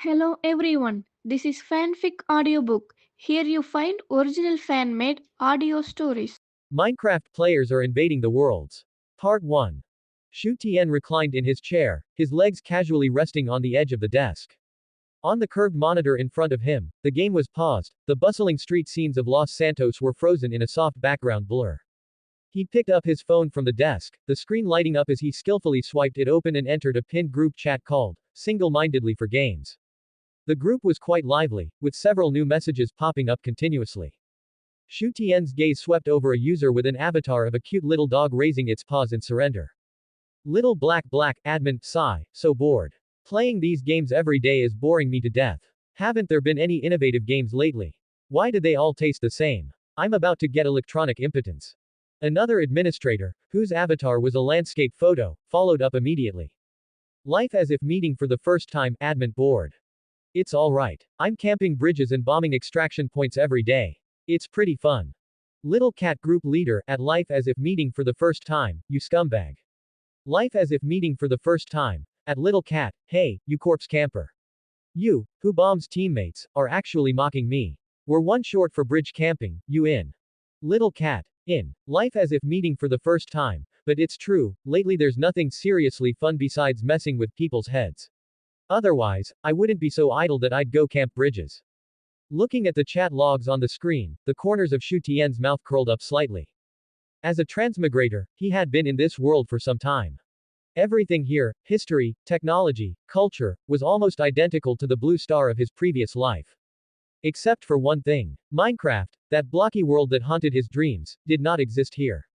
Hello everyone, this is Fanfic Audiobook. Here you find original fan made audio stories. Minecraft players are invading the worlds. Part 1. Shu Tian reclined in his chair, his legs casually resting on the edge of the desk. On the curved monitor in front of him, the game was paused, the bustling street scenes of Los Santos were frozen in a soft background blur. He picked up his phone from the desk, the screen lighting up as he skillfully swiped it open and entered a pinned group chat called, Single-Mindedly for Games. The group was quite lively, with several new messages popping up continuously. Shu Tian's gaze swept over a user with an avatar of a cute little dog raising its paws in surrender. Little black, admin, sigh, so bored. Playing these games every day is boring me to death. Haven't there been any innovative games lately? Why do they all taste the same? I'm about to get electronic impotence. Another administrator, whose avatar was a landscape photo, followed up immediately. Life as if meeting for the first time, admin bored. It's alright. I'm camping bridges and bombing extraction points every day. It's pretty fun. Little cat group leader, at life as if meeting for the first time, you scumbag. Life as if meeting for the first time, at little cat, hey, you corpse camper. You, who bombs teammates, are actually mocking me. We're one short for bridge camping, you in. Little cat, in. Life as if meeting for the first time, but it's true, lately there's nothing seriously fun besides messing with people's heads. Otherwise, I wouldn't be so idle that I'd go camp bridges. Looking at the chat logs on the screen, the corners of Shu Tian's mouth curled up slightly. As a transmigrator, he had been in this world for some time. Everything here, history, technology, culture, was almost identical to the blue star of his previous life. Except for one thing. Minecraft, that blocky world that haunted his dreams, did not exist here.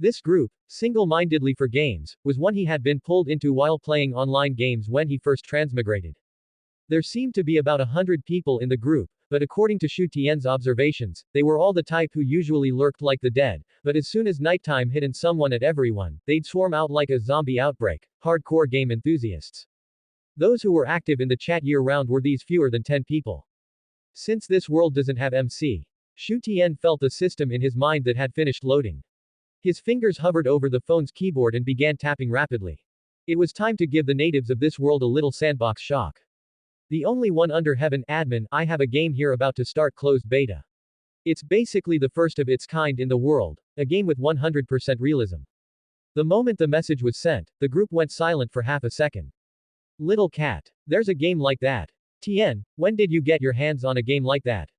This group, single-mindedly for games, was one he had been pulled into while playing online games when he first transmigrated. There seemed to be about 100 people in the group, but according to Shu Tian's observations, they were all the type who usually lurked like the dead, but as soon as nighttime hit and someone at everyone, they'd swarm out like a zombie outbreak, hardcore game enthusiasts. Those who were active in the chat year-round were these fewer than 10 people. Since this world doesn't have MC, Shu Tian felt the system in his mind that had finished loading. His fingers hovered over the phone's keyboard and began tapping rapidly. It was time to give the natives of this world a little sandbox shock. The only one under heaven, admin, I have a game here about to start closed beta. It's basically the first of its kind in the world, a game with 100% realism. The moment the message was sent, the group went silent for half a second. Little cat. There's a game like that. Tian, when did you get your hands on a game like that?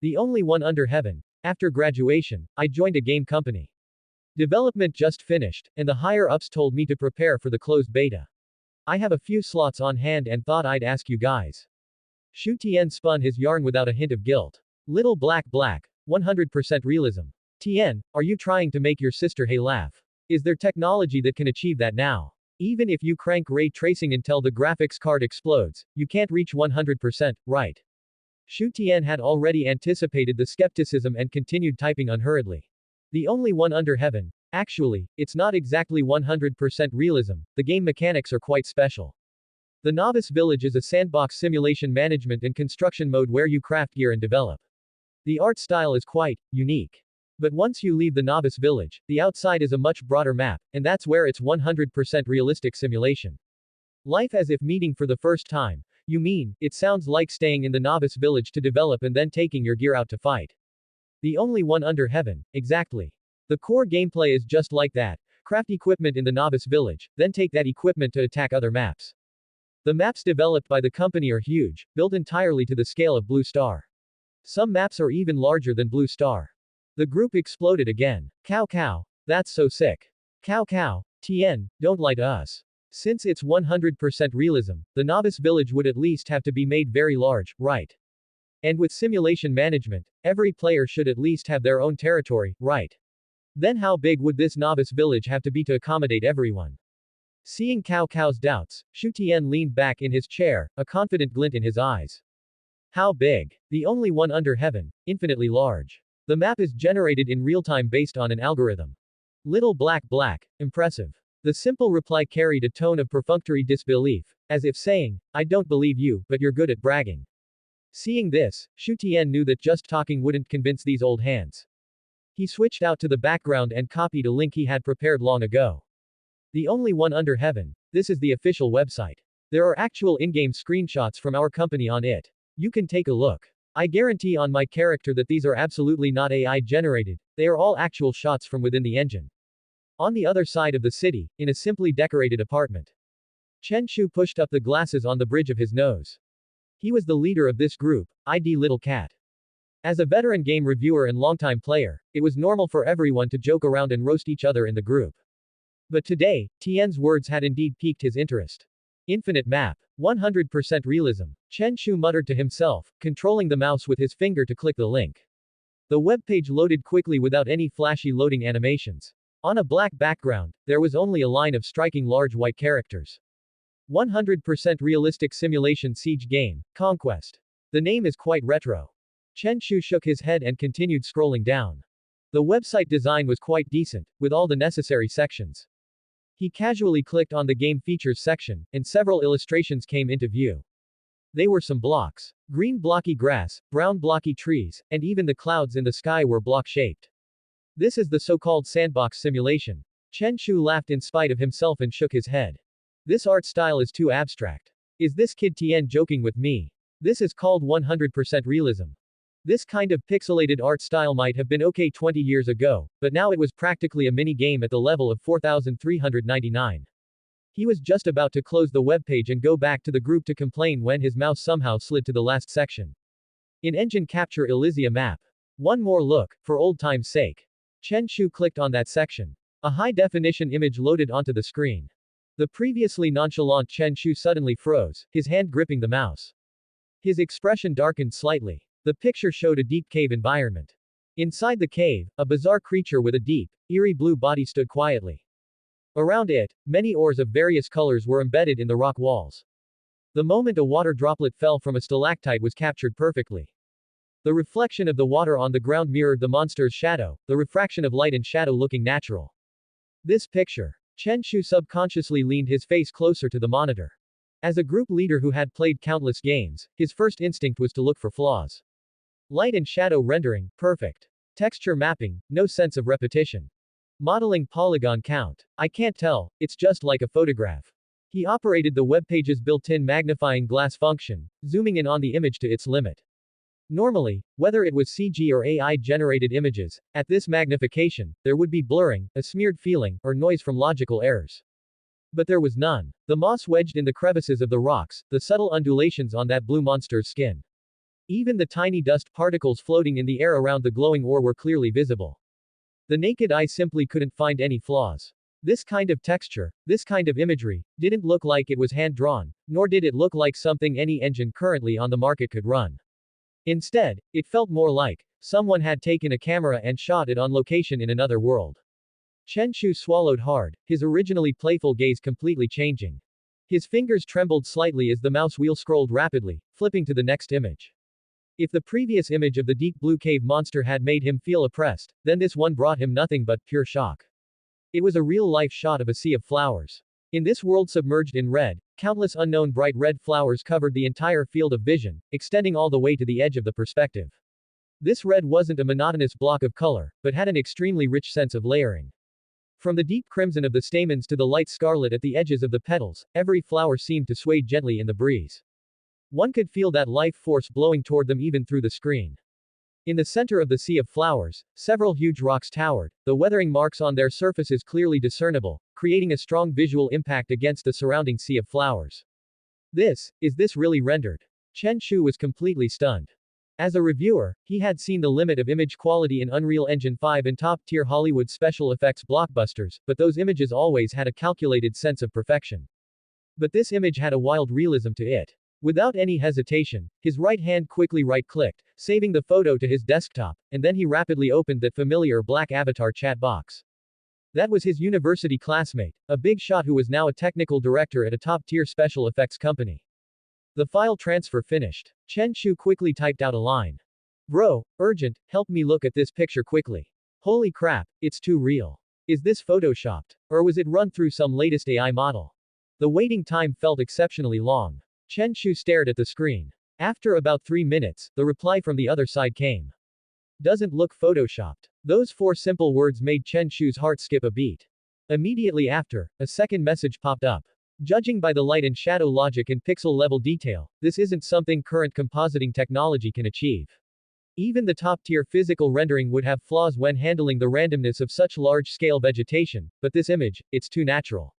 The only one under heaven. After graduation, I joined a game company. Development just finished, and the higher-ups told me to prepare for the closed beta. I have a few slots on hand and thought I'd ask you guys. Shu Tian spun his yarn without a hint of guilt. Little black, 100% realism. Tian, are you trying to make your sister Hey laugh? Is there technology that can achieve that now? Even if you crank ray tracing until the graphics card explodes, you can't reach 100%, right? Shu Tian had already anticipated the skepticism and continued typing unhurriedly. The only one under heaven. Actually, it's not exactly 100% realism, the game mechanics are quite special. The Novice Village is a sandbox simulation management and construction mode where you craft gear and develop. The art style is quite unique. But once you leave the Novice Village, the outside is a much broader map, and that's where it's 100% realistic simulation. Life as if meeting for the first time. You mean, it sounds like staying in the Novice Village to develop and then taking your gear out to fight. The only one under heaven, exactly. The core gameplay is just like that. Craft equipment in the Novice Village, then take that equipment to attack other maps. The maps developed by the company are huge, built entirely to the scale of Blue Star. Some maps are even larger than Blue Star. The group exploded again. Cow. That's so sick. Cow. Tian, don't lie to us. Since it's 100% realism, the Novice Village would at least have to be made very large, right? And with simulation management, every player should at least have their own territory, right? Then how big would this Novice Village have to be to accommodate everyone? Seeing Cow's doubts, Shu Tian leaned back in his chair, a confident glint in his eyes. How big? The only one under heaven, infinitely large. The map is generated in real time based on an algorithm. Little black, impressive. The simple reply carried a tone of perfunctory disbelief, as if saying, I don't believe you, but you're good at bragging. Seeing this, Shu Tian knew that just talking wouldn't convince these old hands. He switched out to the background and copied a link he had prepared long ago. The only one under heaven. This is the official website. There are actual in-game screenshots from our company on it. You can take a look. I guarantee on my character that these are absolutely not AI generated, they are all actual shots from within the engine. On the other side of the city, in a simply decorated apartment. Chen Shu pushed up the glasses on the bridge of his nose. He was the leader of this group, ID Little Cat. As a veteran game reviewer and longtime player, it was normal for everyone to joke around and roast each other in the group. But today, Tian's words had indeed piqued his interest. Infinite map. 100% realism. Chen Shu muttered to himself, controlling the mouse with his finger to click the link. The webpage loaded quickly without any flashy loading animations. On a black background, there was only a line of striking large white characters. 100% realistic simulation siege game, Conquest. The name is quite retro. Chen Shu shook his head and continued scrolling down. The website design was quite decent, with all the necessary sections. He casually clicked on the game features section, and several illustrations came into view. They were some blocks. Green blocky grass, brown blocky trees, and even the clouds in the sky were block-shaped. This is the so-called sandbox simulation. Chen Shu laughed in spite of himself and shook his head. This art style is too abstract. Is this kid Tian joking with me? This is called 100% realism. This kind of pixelated art style might have been okay 20 years ago, but now it was practically a mini-game at the level of 4,399. He was just about to close the webpage and go back to the group to complain when his mouse somehow slid to the last section. In-engine capture Elysia map. One more look, for old time's sake. Chen Shu clicked on that section. A high-definition image loaded onto the screen. The previously nonchalant Chen Shu suddenly froze, his hand gripping the mouse. His expression darkened slightly. The picture showed a deep cave environment. Inside the cave, a bizarre creature with a deep, eerie blue body stood quietly. Around it, many ores of various colors were embedded in the rock walls. The moment a water droplet fell from a stalactite was captured perfectly. The reflection of the water on the ground mirrored the monster's shadow, the refraction of light and shadow looking natural. This picture. Chen Shu subconsciously leaned his face closer to the monitor. As a group leader who had played countless games, his first instinct was to look for flaws. Light and shadow rendering, perfect. Texture mapping, no sense of repetition. Modeling polygon count. I can't tell, it's just like a photograph. He operated the webpage's built-in magnifying glass function, zooming in on the image to its limit. Normally, whether it was CG or AI-generated images, at this magnification, there would be blurring, a smeared feeling, or noise from logical errors. But there was none. The moss wedged in the crevices of the rocks, the subtle undulations on that blue monster's skin. Even the tiny dust particles floating in the air around the glowing ore were clearly visible. The naked eye simply couldn't find any flaws. This kind of texture, this kind of imagery, didn't look like it was hand-drawn, nor did it look like something any engine currently on the market could run. Instead, it felt more like someone had taken a camera and shot it on location in another world. Chen Shu swallowed hard, his originally playful gaze completely changing. His fingers trembled slightly as the mouse wheel scrolled rapidly, flipping to the next image. If the previous image of the deep blue cave monster had made him feel oppressed, then this one brought him nothing but pure shock. It was a real-life shot of a sea of flowers. In this world submerged in red, countless unknown bright red flowers covered the entire field of vision, extending all the way to the edge of the perspective. This red wasn't a monotonous block of color, but had an extremely rich sense of layering. From the deep crimson of the stamens to the light scarlet at the edges of the petals, every flower seemed to sway gently in the breeze. One could feel that life force blowing toward them even through the screen. In the center of the sea of flowers, several huge rocks towered, the weathering marks on their surfaces clearly discernible, creating a strong visual impact against the surrounding sea of flowers. Is this really rendered? Chen Shu was completely stunned. As a reviewer, he had seen the limit of image quality in Unreal Engine 5 and top-tier Hollywood special effects blockbusters, but those images always had a calculated sense of perfection. But this image had a wild realism to it. Without any hesitation, his right hand quickly right-clicked, saving the photo to his desktop, and then he rapidly opened that familiar black avatar chat box. That was his university classmate, a big shot who was now a technical director at a top-tier special effects company. The file transfer finished. Chen Shu quickly typed out a line. Bro, urgent, help me look at this picture quickly. Holy crap, it's too real. Is this photoshopped? Or was it run through some latest AI model? The waiting time felt exceptionally long. Chen Shu stared at the screen. After about 3 minutes, the reply from the other side came. Doesn't look photoshopped. Those 4 simple words made Chen Shu's heart skip a beat. Immediately after, a second message popped up. Judging by the light and shadow logic and pixel level detail, this isn't something current compositing technology can achieve. Even the top-tier physical rendering would have flaws when handling the randomness of such large-scale vegetation, but this image, it's too natural.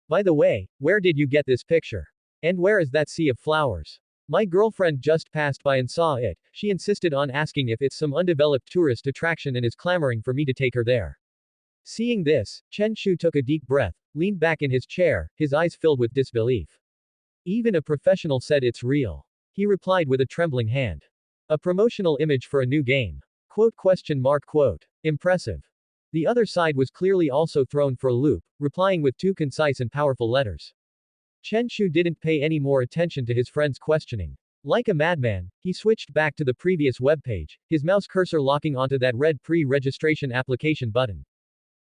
By the way, where did you get this picture? And where is that sea of flowers? My girlfriend just passed by and saw it. She insisted on asking if it's some undeveloped tourist attraction and is clamoring for me to take her there. Seeing this, Chen Shu took a deep breath, leaned back in his chair, his eyes filled with disbelief. Even a professional said it's real. He replied with a trembling hand. A promotional image for a new game. Quote. Impressive. The other side was clearly also thrown for a loop, replying with two concise and powerful letters. Chen Shu didn't pay any more attention to his friend's questioning. Like a madman, he switched back to the previous web page, his mouse cursor locking onto that red pre-registration application button.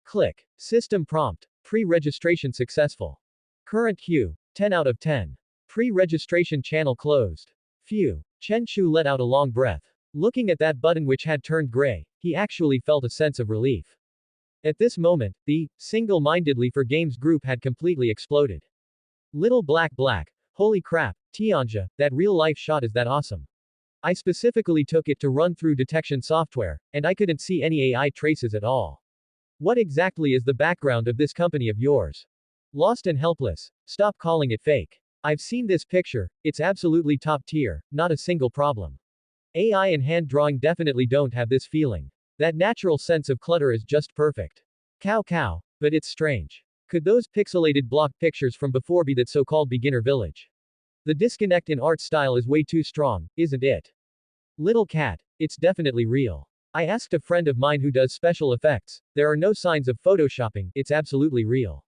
Click. System prompt. Pre-registration successful. Current queue. 10 out of 10. Pre-registration channel closed. Phew. Chen Shu let out a long breath. Looking at that button which had turned gray, he actually felt a sense of relief. At this moment, the single-mindedly for games group had completely exploded. Little black, holy crap, Tianja, that real-life shot is that awesome. I specifically took it to run through detection software, and I couldn't see any AI traces at all. What exactly is the background of this company of yours? Lost and helpless. Stop calling it fake. I've seen this picture, it's absolutely top tier, not a single problem. AI and hand drawing definitely don't have this feeling. That natural sense of clutter is just perfect. Cow, but it's strange. Could those pixelated block pictures from before be that so-called beginner village? The disconnect in art style is way too strong, isn't it? Little cat, it's definitely real. I asked a friend of mine who does special effects. There are no signs of photoshopping, it's absolutely real.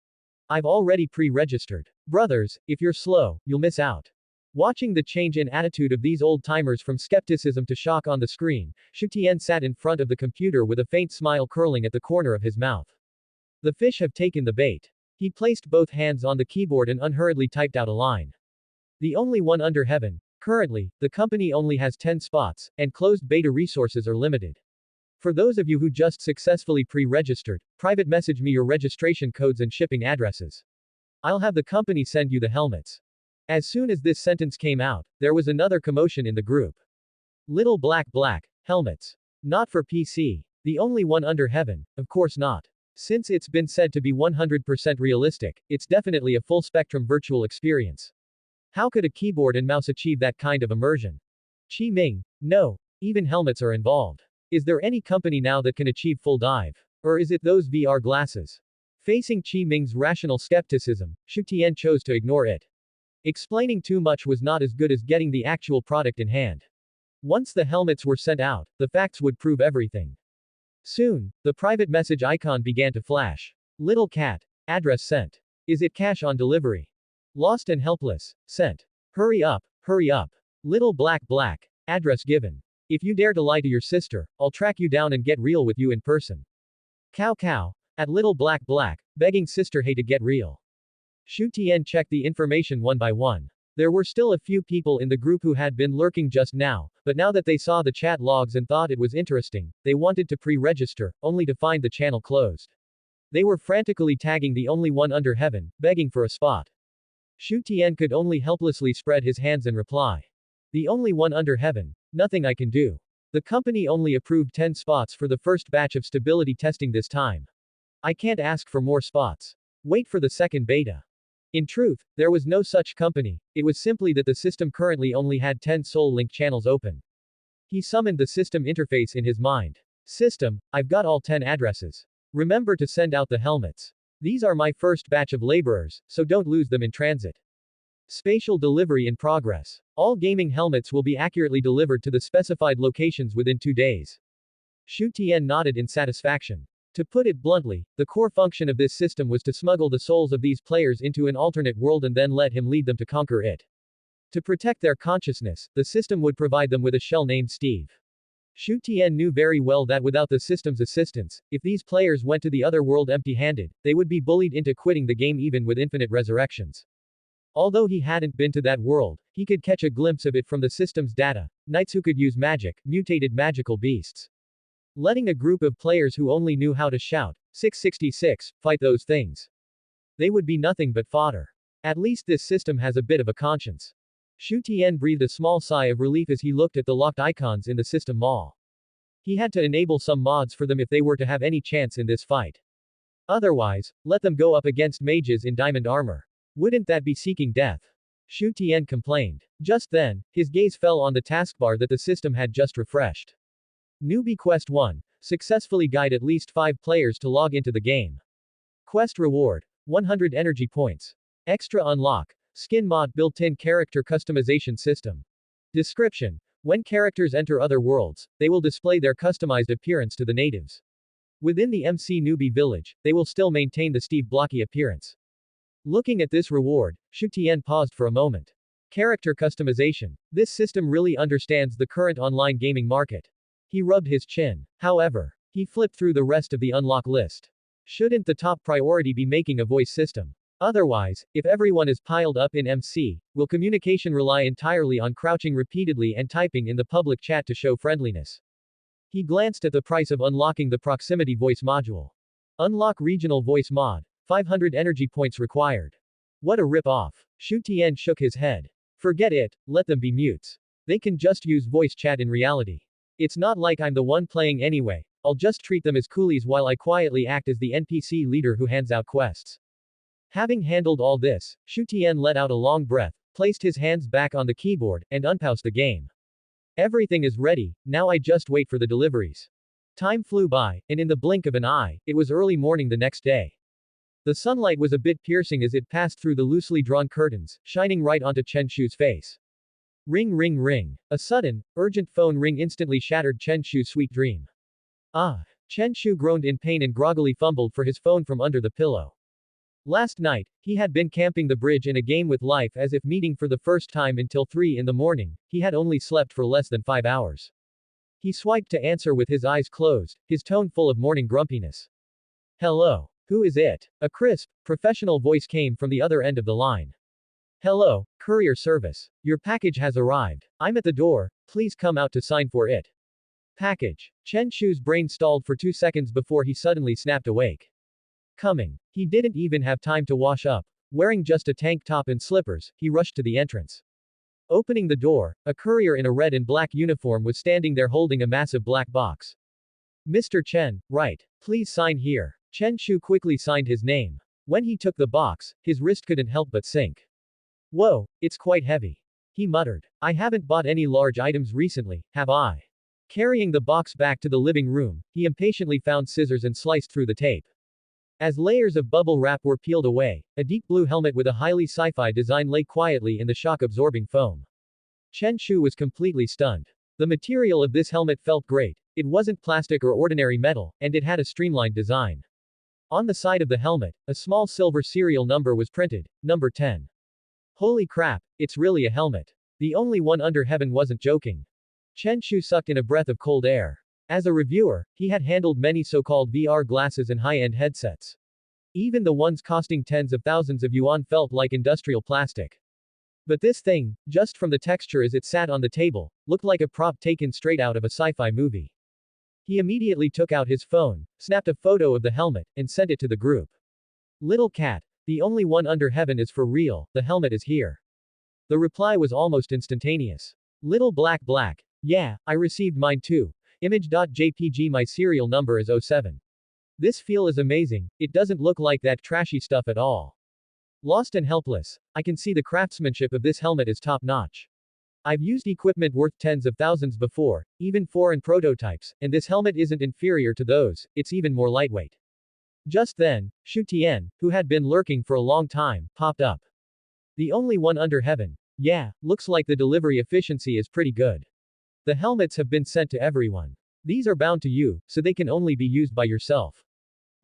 I've already pre-registered. Brothers, if you're slow, you'll miss out. Watching the change in attitude of these old-timers from skepticism to shock on the screen, Shu Tian sat in front of the computer with a faint smile curling at the corner of his mouth. The fish have taken the bait. He placed both hands on the keyboard and unhurriedly typed out a line. The only one under heaven. Currently, the company only has 10 spots, and closed beta resources are limited. For those of you who just successfully pre-registered, private message me your registration codes and shipping addresses. I'll have the company send you the helmets. As soon as this sentence came out, there was another commotion in the group. Little black, helmets. Not for PC. The only one under heaven, of course not. Since it's been said to be 100% realistic, it's definitely a full-spectrum virtual experience. How could a keyboard and mouse achieve that kind of immersion? Chi Ming, no. Even helmets are involved. Is there any company now that can achieve full dive? Or is it those VR glasses? Facing Chi Ming's rational skepticism, Shu Tian chose to ignore it. Explaining too much was not as good as getting the actual product in hand. Once the helmets were sent out, the facts would prove everything. Soon, the private message icon began to flash. Little cat. Address sent. Is it cash on delivery? Lost and helpless. Sent. Hurry up. Little black. Address given. If you dare to lie to your sister, I'll track you down and get real with you in person. Cow. At little black, begging sister hey to get real. Shu Tian checked the information one by one. There were still a few people in the group who had been lurking just now, but now that they saw the chat logs and thought it was interesting, they wanted to pre-register, only to find the channel closed. They were frantically tagging the only one under heaven, begging for a spot. Shu Tian could only helplessly spread his hands and reply. The only one under heaven. Nothing I can do. The company only approved 10 spots for the first batch of stability testing this time. I can't ask for more spots. Wait for the second beta. In truth, there was no such company, it was simply that the system currently only had 10 Soul Link channels open. He summoned the system interface in his mind. System, I've got all 10 addresses. Remember to send out the helmets. These are my first batch of laborers, so don't lose them in transit. Spatial delivery in progress. All gaming helmets will be accurately delivered to the specified locations within 2 days. Shu Tian nodded in satisfaction. To put it bluntly, the core function of this system was to smuggle the souls of these players into an alternate world and then let him lead them to conquer it. To protect their consciousness, the system would provide them with a shell named Steve. Shu Tian knew very well that without the system's assistance, if these players went to the other world empty-handed, they would be bullied into quitting the game even with infinite resurrections. Although he hadn't been to that world, he could catch a glimpse of it from the system's data, knights who could use magic, mutated magical beasts. Letting a group of players who only knew how to shout, 666, fight those things. They would be nothing but fodder. At least this system has a bit of a conscience. Shu Tian breathed a small sigh of relief as he looked at the locked icons in the system mall. He had to enable some mods for them if they were to have any chance in this fight. Otherwise, let them go up against mages in diamond armor. Wouldn't that be seeking death? Shu Tian complained. Just then, his gaze fell on the taskbar that the system had just refreshed. Newbie Quest 1. Successfully guide at least 5 players to log into the game. Quest reward. 100 energy points. Extra unlock. Skin mod built-in character customization system. Description. When characters enter other worlds, they will display their customized appearance to the natives. Within the MC Newbie village, they will still maintain the Steve Blocky appearance. Looking at this reward, Shu Tian paused for a moment. Character customization. This system really understands the current online gaming market. He rubbed his chin. However, he flipped through the rest of the unlock list. Shouldn't the top priority be making a voice system? Otherwise, if everyone is piled up in MC, will communication rely entirely on crouching repeatedly and typing in the public chat to show friendliness? He glanced at the price of unlocking the proximity voice module. Unlock regional voice mod. 500 energy points required. What a rip-off. Shu Tian shook his head. Forget it, let them be mutes. They can just use voice chat in reality. It's not like I'm the one playing anyway, I'll just treat them as coolies while I quietly act as the NPC leader who hands out quests. Having handled all this, Shu Tian let out a long breath, placed his hands back on the keyboard, and unpaused the game. Everything is ready, now I just wait for the deliveries. Time flew by, and in the blink of an eye, it was early morning the next day. The sunlight was a bit piercing as it passed through the loosely drawn curtains, shining right onto Chen Shu's face. Ring ring ring. A sudden, urgent phone ring instantly shattered Chen Shu's sweet dream. Ah! Chen Shu groaned in pain and groggily fumbled for his phone from under the pillow. Last night, he had been camping the bridge in a game with life as if meeting for the first time until 3 in the morning, he had only slept for less than 5 hours. He swiped to answer with his eyes closed, his tone full of morning grumpiness. Hello. Who is it? A crisp, professional voice came from the other end of the line. Hello, courier service. Your package has arrived. I'm at the door, please come out to sign for it. Package. Chen Shu's brain stalled for 2 seconds before he suddenly snapped awake. Coming. He didn't even have time to wash up. Wearing just a tank top and slippers, he rushed to the entrance. Opening the door, a courier in a red and black uniform was standing there holding a massive black box. Mr. Chen, right. Please sign here. Chen Shu quickly signed his name. When he took the box, his wrist couldn't help but sink. Whoa, it's quite heavy. He muttered. I haven't bought any large items recently, have I? Carrying the box back to the living room, he impatiently found scissors and sliced through the tape. As layers of bubble wrap were peeled away, a deep blue helmet with a highly sci-fi design lay quietly in the shock-absorbing foam. Chen Shu was completely stunned. The material of this helmet felt great, it wasn't plastic or ordinary metal, and it had a streamlined design. On the side of the helmet, a small silver serial number was printed, number 10. Holy crap, it's really a helmet. The only one under heaven wasn't joking. Chen Shu sucked in a breath of cold air. As a reviewer, he had handled many so-called VR glasses and high-end headsets. Even the ones costing tens of thousands of yuan felt like industrial plastic. But this thing, just from the texture as it sat on the table, looked like a prop taken straight out of a sci-fi movie. He immediately took out his phone, snapped a photo of the helmet, and sent it to the group. Little cat, the only one under heaven is for real, the helmet is here. The reply was almost instantaneous. Little black, yeah, I received mine too. Image.jpg my serial number is 07. This feel is amazing, it doesn't look like that trashy stuff at all. Lost and helpless, I can see the craftsmanship of this helmet is top-notch. I've used equipment worth tens of thousands before, even foreign prototypes, and this helmet isn't inferior to those, it's even more lightweight. Just then, Shu Tian, who had been lurking for a long time, popped up. The only one under heaven. Yeah, looks like the delivery efficiency is pretty good. The helmets have been sent to everyone. These are bound to you, so they can only be used by yourself.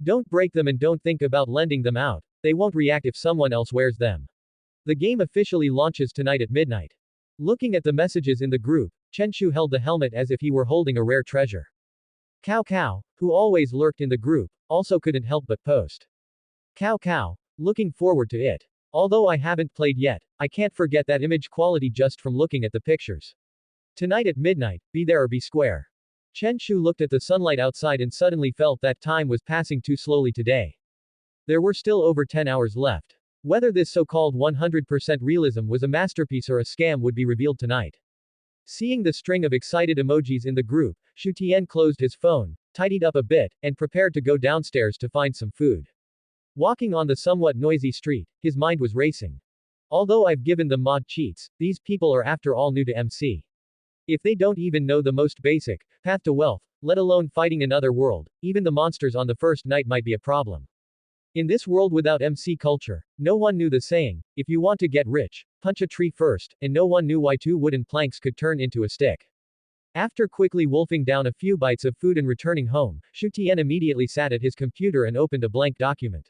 Don't break them and don't think about lending them out, they won't react if someone else wears them. The game officially launches tonight at midnight. Looking at the messages in the group, Chen Shu held the helmet as if he were holding a rare treasure. Cao Cao, who always lurked in the group, also couldn't help but post. Cao Cao, looking forward to it. Although I haven't played yet, I can't forget that image quality just from looking at the pictures. Tonight at midnight, be there or be square. Chen Shu looked at the sunlight outside and suddenly felt that time was passing too slowly today. There were still over 10 hours left. Whether this so-called 100% realism was a masterpiece or a scam would be revealed tonight. Seeing the string of excited emojis in the group, Shu Tian closed his phone, tidied up a bit, and prepared to go downstairs to find some food. Walking on the somewhat noisy street, his mind was racing. Although I've given them mod cheats, these people are after all new to MC. If they don't even know the most basic path to wealth, let alone fighting another world, even the monsters on the first night might be a problem. In this world without MC culture, no one knew the saying, if you want to get rich, punch a tree first, and no one knew why 2 wooden planks could turn into a stick. After quickly wolfing down a few bites of food and returning home, Shu Tian immediately sat at his computer and opened a blank document.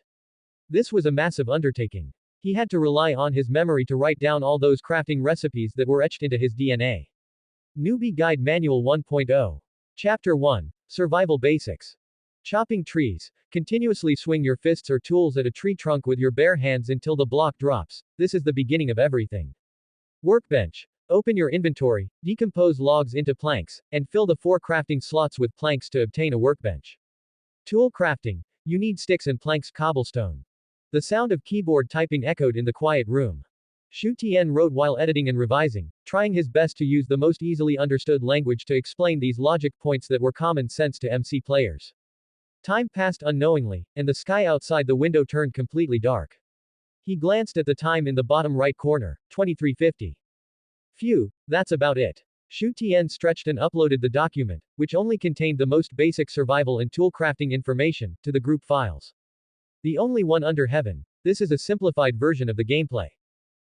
This was a massive undertaking. He had to rely on his memory to write down all those crafting recipes that were etched into his DNA. Newbie Guide Manual 1.0. Chapter 1. Survival Basics. Chopping trees. Continuously swing your fists or tools at a tree trunk with your bare hands until the block drops. This is the beginning of everything. Workbench. Open your inventory, decompose logs into planks, and fill the 4 crafting slots with planks to obtain a workbench. Tool crafting. You need sticks and planks cobblestone. The sound of keyboard typing echoed in the quiet room. Shu Tian wrote while editing and revising, trying his best to use the most easily understood language to explain these logic points that were common sense to MC players. Time passed unknowingly, and the sky outside the window turned completely dark. He glanced at the time in the bottom right corner, 23:50. Phew, that's about it. Shu Tian stretched and uploaded the document, which only contained the most basic survival and tool crafting information, to the group files. The only one under heaven. This is a simplified version of the gameplay.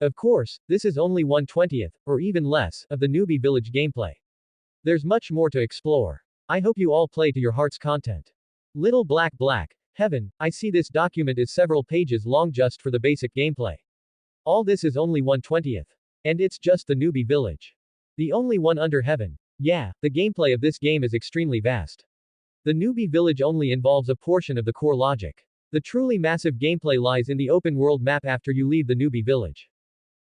Of course, this is only 1/20th, or even less, of the newbie village gameplay. There's much more to explore. I hope you all play to your heart's content. Little Black Heaven, I see this document is several pages long just for the basic gameplay. All this is only 1/20th. And it's just the newbie village. The only one under heaven. Yeah, the gameplay of this game is extremely vast. The newbie village only involves a portion of the core logic. The truly massive gameplay lies in the open world map after you leave the newbie village.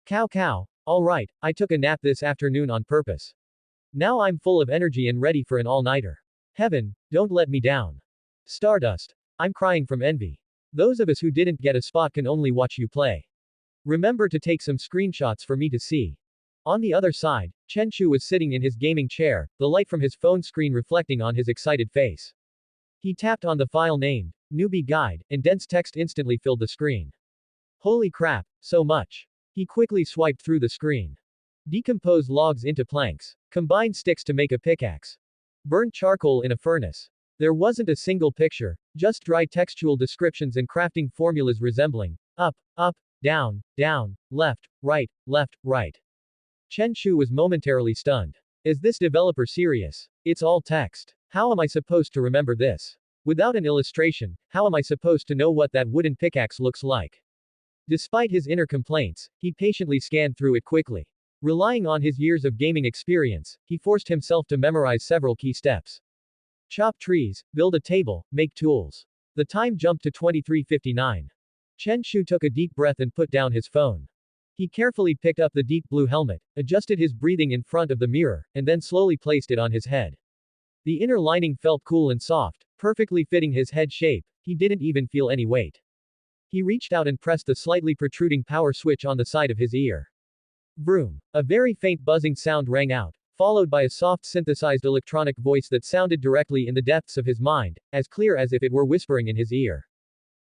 Cow. Alright, I took a nap this afternoon on purpose. Now I'm full of energy and ready for an all-nighter. Heaven, don't let me down. Stardust. I'm crying from envy. Those of us who didn't get a spot can only watch you play. Remember to take some screenshots for me to see. On the other side, Chen Chu was sitting in his gaming chair, the light from his phone screen reflecting on his excited face. He tapped on the file named Newbie Guide, and dense text instantly filled the screen. Holy crap, so much. He quickly swiped through the screen. Decompose logs into planks. Combine sticks to make a pickaxe. Burn charcoal in a furnace. There wasn't a single picture, just dry textual descriptions and crafting formulas resembling up, down, left, right. Chen Chu was momentarily stunned. Is this developer serious? It's all text. How am I supposed to remember this? Without an illustration, how am I supposed to know what that wooden pickaxe looks like? Despite his inner complaints, he patiently scanned through it quickly. Relying on his years of gaming experience, he forced himself to memorize several key steps. Chop trees, build a table, make tools. The time jumped to 23:59. Chen Chu took a deep breath and put down his phone. He carefully picked up the deep blue helmet, adjusted his breathing in front of the mirror, and then slowly placed it on his head. The inner lining felt cool and soft, perfectly fitting his head shape. He didn't even feel any weight. He reached out and pressed the slightly protruding power switch on the side of his ear. Vroom. A very faint buzzing sound rang out, followed by a soft synthesized electronic voice that sounded directly in the depths of his mind, as clear as if it were whispering in his ear.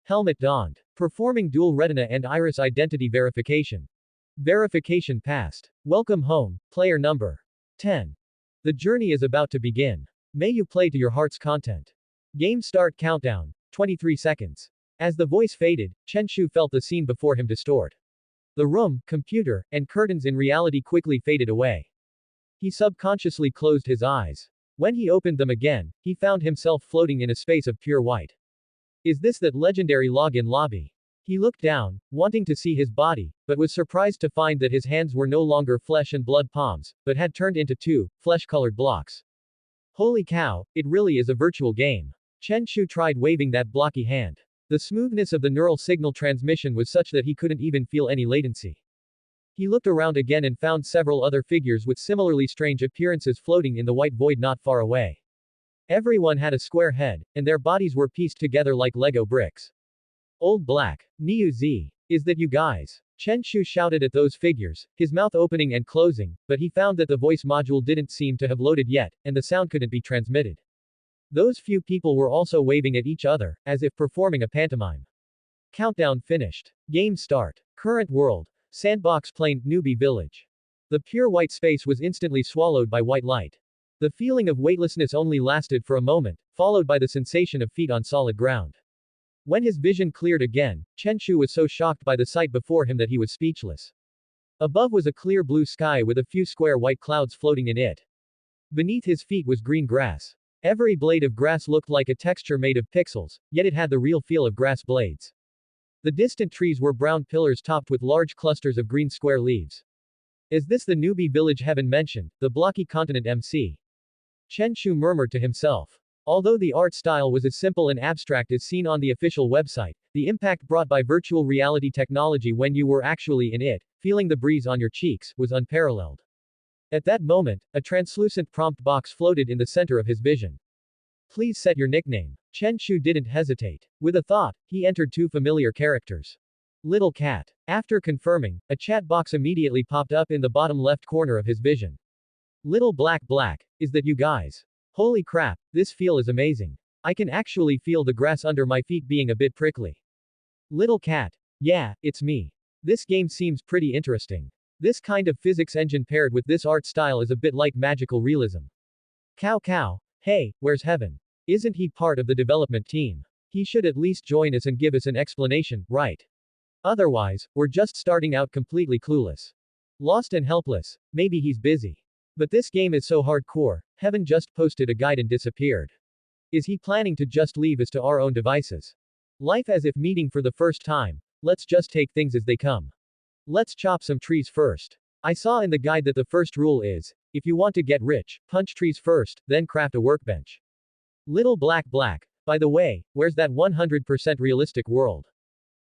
Helmet donned. Performing dual retina and iris identity verification. Verification passed. Welcome home, player number 10. The journey is about to begin. May you play to your heart's content. Game start countdown, 23 seconds. As the voice faded, Chen Chu felt the scene before him distort. The room, computer, and curtains in reality quickly faded away. He subconsciously closed his eyes. When he opened them again, he found himself floating in a space of pure white. Is this that legendary login lobby? He looked down, wanting to see his body, but was surprised to find that his hands were no longer flesh and blood palms, but had turned into 2 flesh-colored blocks. Holy cow, it really is a virtual game. Chen Chu tried waving that blocky hand. The smoothness of the neural signal transmission was such that he couldn't even feel any latency. He looked around again and found several other figures with similarly strange appearances floating in the white void not far away. Everyone had a square head, and their bodies were pieced together like Lego bricks. Old Black, Niu Z. Is that you guys? Chen Shu shouted at those figures, his mouth opening and closing, but he found that the voice module didn't seem to have loaded yet, and the sound couldn't be transmitted. Those few people were also waving at each other, as if performing a pantomime. Countdown finished. Game start. Current world. Sandbox plain, newbie village. The pure white space was instantly swallowed by white light. The feeling of weightlessness only lasted for a moment, followed by the sensation of feet on solid ground. When his vision cleared again, Chen Shu was so shocked by the sight before him that he was speechless. Above was a clear blue sky with a few square white clouds floating in it. Beneath his feet was green grass. Every blade of grass looked like a texture made of pixels, yet it had the real feel of grass blades. The distant trees were brown pillars topped with large clusters of green square leaves. Is this the newbie village heaven mentioned, the blocky continent MC? Chen Shu murmured to himself. Although the art style was as simple and abstract as seen on the official website, the impact brought by virtual reality technology when you were actually in it, feeling the breeze on your cheeks, was unparalleled. At that moment, a translucent prompt box floated in the center of his vision. Please set your nickname. Chen Shu didn't hesitate. With a thought, he entered two familiar characters. Little cat. After confirming, a chat box immediately popped up in the bottom left corner of his vision. Little black, is that you guys? Holy crap, this feel is amazing. I can actually feel the grass under my feet being a bit prickly. Little cat. Yeah, it's me. This game seems pretty interesting. This kind of physics engine paired with this art style is a bit like magical realism. Cow. Hey, where's Heaven? Isn't he part of the development team? He should at least join us and give us an explanation, right? Otherwise, we're just starting out completely clueless. Lost and helpless. Maybe he's busy. But this game is so hardcore, Heaven just posted a guide and disappeared. Is he planning to just leave us to our own devices? Life as if meeting for the first time. Let's just take things as they come. Let's chop some trees first. I saw in the guide that the first rule is, if you want to get rich, punch trees first, then craft a workbench. Little black. By the way, where's that 100% realistic world?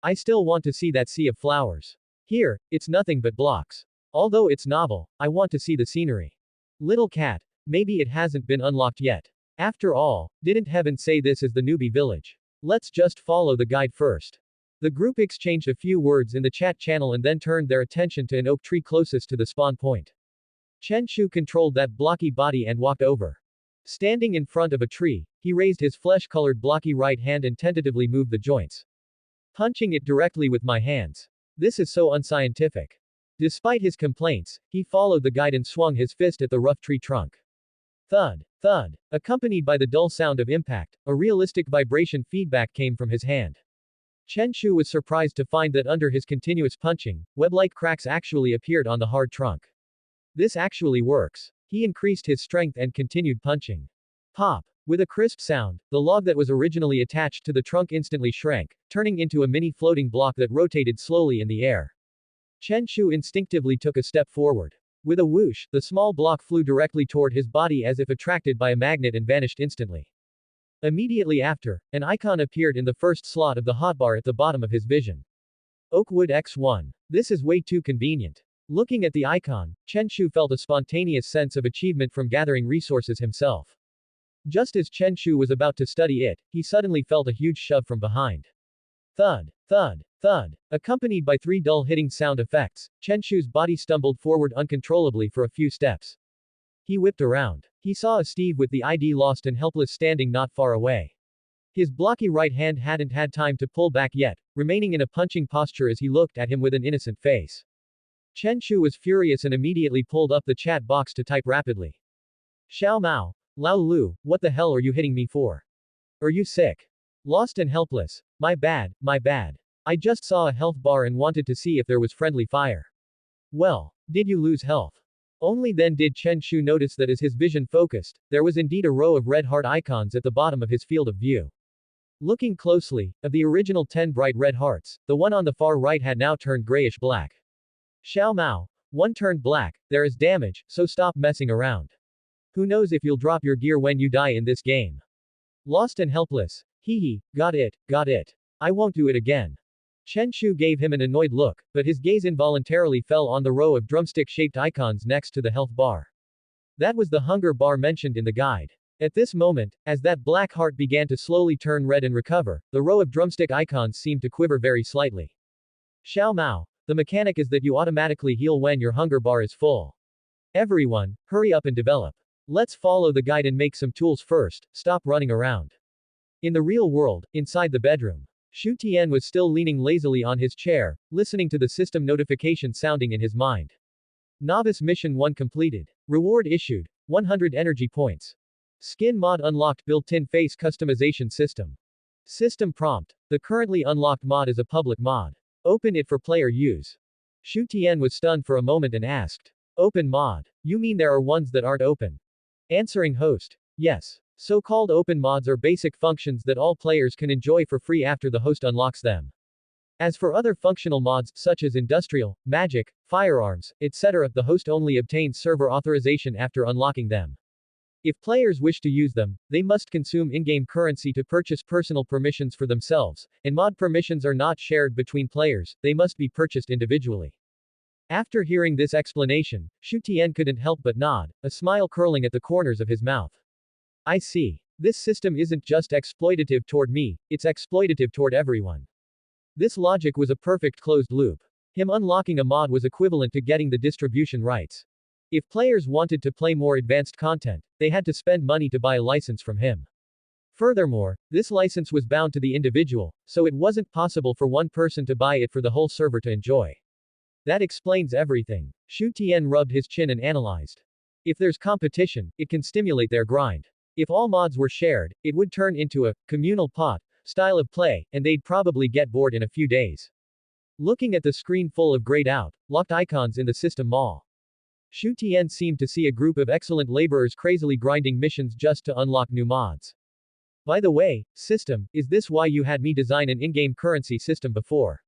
I still want to see that sea of flowers. Here, it's nothing but blocks. Although it's novel, I want to see the scenery. Little cat, maybe it hasn't been unlocked yet. After all, didn't Heaven say this is the newbie village? Let's just follow the guide first. The group exchanged a few words in the chat channel and then turned their attention to an oak tree closest to the spawn point. Chen Shu controlled that blocky body and walked over. Standing in front of a tree, he raised his flesh-colored blocky right hand and tentatively moved the joints. Punching it directly with my hands. This is so unscientific. Despite his complaints, he followed the guide and swung his fist at the rough tree trunk. Thud. Accompanied by the dull sound of impact, a realistic vibration feedback came from his hand. Chen Shu was surprised to find that under his continuous punching, web-like cracks actually appeared on the hard trunk. This actually works. He increased his strength and continued punching. Pop. With a crisp sound, the log that was originally attached to the trunk instantly shrank, turning into a mini floating block that rotated slowly in the air. Chen Shu instinctively took a step forward. With a whoosh, the small block flew directly toward his body as if attracted by a magnet and vanished instantly. Immediately after, an icon appeared in the first slot of the hotbar at the bottom of his vision. Oakwood X1. This is way too convenient. Looking at the icon, Chen Shu felt a spontaneous sense of achievement from gathering resources himself. Just as Chen Shu was about to study it, he suddenly felt a huge shove from behind. Thud. Accompanied by three dull hitting sound effects, Chen Shu's body stumbled forward uncontrollably for a few steps. He whipped around. He saw a Steve with the ID lost and helpless standing not far away. His blocky right hand hadn't had time to pull back yet, remaining in a punching posture as he looked at him with an innocent face. Chen Shu was furious and immediately pulled up the chat box to type rapidly. Xiao Mao. Lao Lu, what the hell are you hitting me for? Are you sick? Lost and helpless. My bad. I just saw a health bar and wanted to see if there was friendly fire. Well, did you lose health? Only then did Chen Shu notice that as his vision focused, there was indeed a row of red heart icons at the bottom of his field of view. Looking closely, of the original 10 bright red hearts, the one on the far right had now turned grayish black. Xiao Mao. One turned black, there is damage, so stop messing around. Who knows if you'll drop your gear when you die in this game. Lost and helpless. Hee, got it. I won't do it again. Chen Shu gave him an annoyed look, but his gaze involuntarily fell on the row of drumstick-shaped icons next to the health bar. That was the hunger bar mentioned in the guide. At this moment, as that black heart began to slowly turn red and recover, the row of drumstick icons seemed to quiver very slightly. Xiao Mao. The mechanic is that you automatically heal when your hunger bar is full. Everyone, hurry up and develop. Let's follow the guide and make some tools first, stop running around. In the real world, inside the bedroom, Shu Tian was still leaning lazily on his chair, listening to the system notification sounding in his mind. Novice Mission 1 completed. Reward issued, 100 energy points. Skin mod unlocked built-in face customization system. System prompt. The currently unlocked mod is a public mod. Open it for player use. Shu Tian was stunned for a moment and asked. Open mod. You mean there are ones that aren't open? Answering host. Yes. So-called open mods are basic functions that all players can enjoy for free after the host unlocks them. As for other functional mods, such as industrial, magic, firearms, etc., the host only obtains server authorization after unlocking them. If players wish to use them, they must consume in-game currency to purchase personal permissions for themselves, and mod permissions are not shared between players, they must be purchased individually. After hearing this explanation, Shu Tian couldn't help but nod, a smile curling at the corners of his mouth. I see. This system isn't just exploitative toward me, it's exploitative toward everyone. This logic was a perfect closed loop. Him unlocking a mod was equivalent to getting the distribution rights. If players wanted to play more advanced content, they had to spend money to buy a license from him. Furthermore, this license was bound to the individual, so it wasn't possible for one person to buy it for the whole server to enjoy. That explains everything. Shu Tian rubbed his chin and analyzed. If there's competition, it can stimulate their grind. If all mods were shared, it would turn into a communal pot style of play, and they'd probably get bored in a few days. Looking at the screen full of grayed out, locked icons in the system mall, Shu Tian seemed to see a group of excellent laborers crazily grinding missions just to unlock new mods. By the way, system, is this why you had me design an in-game currency system before?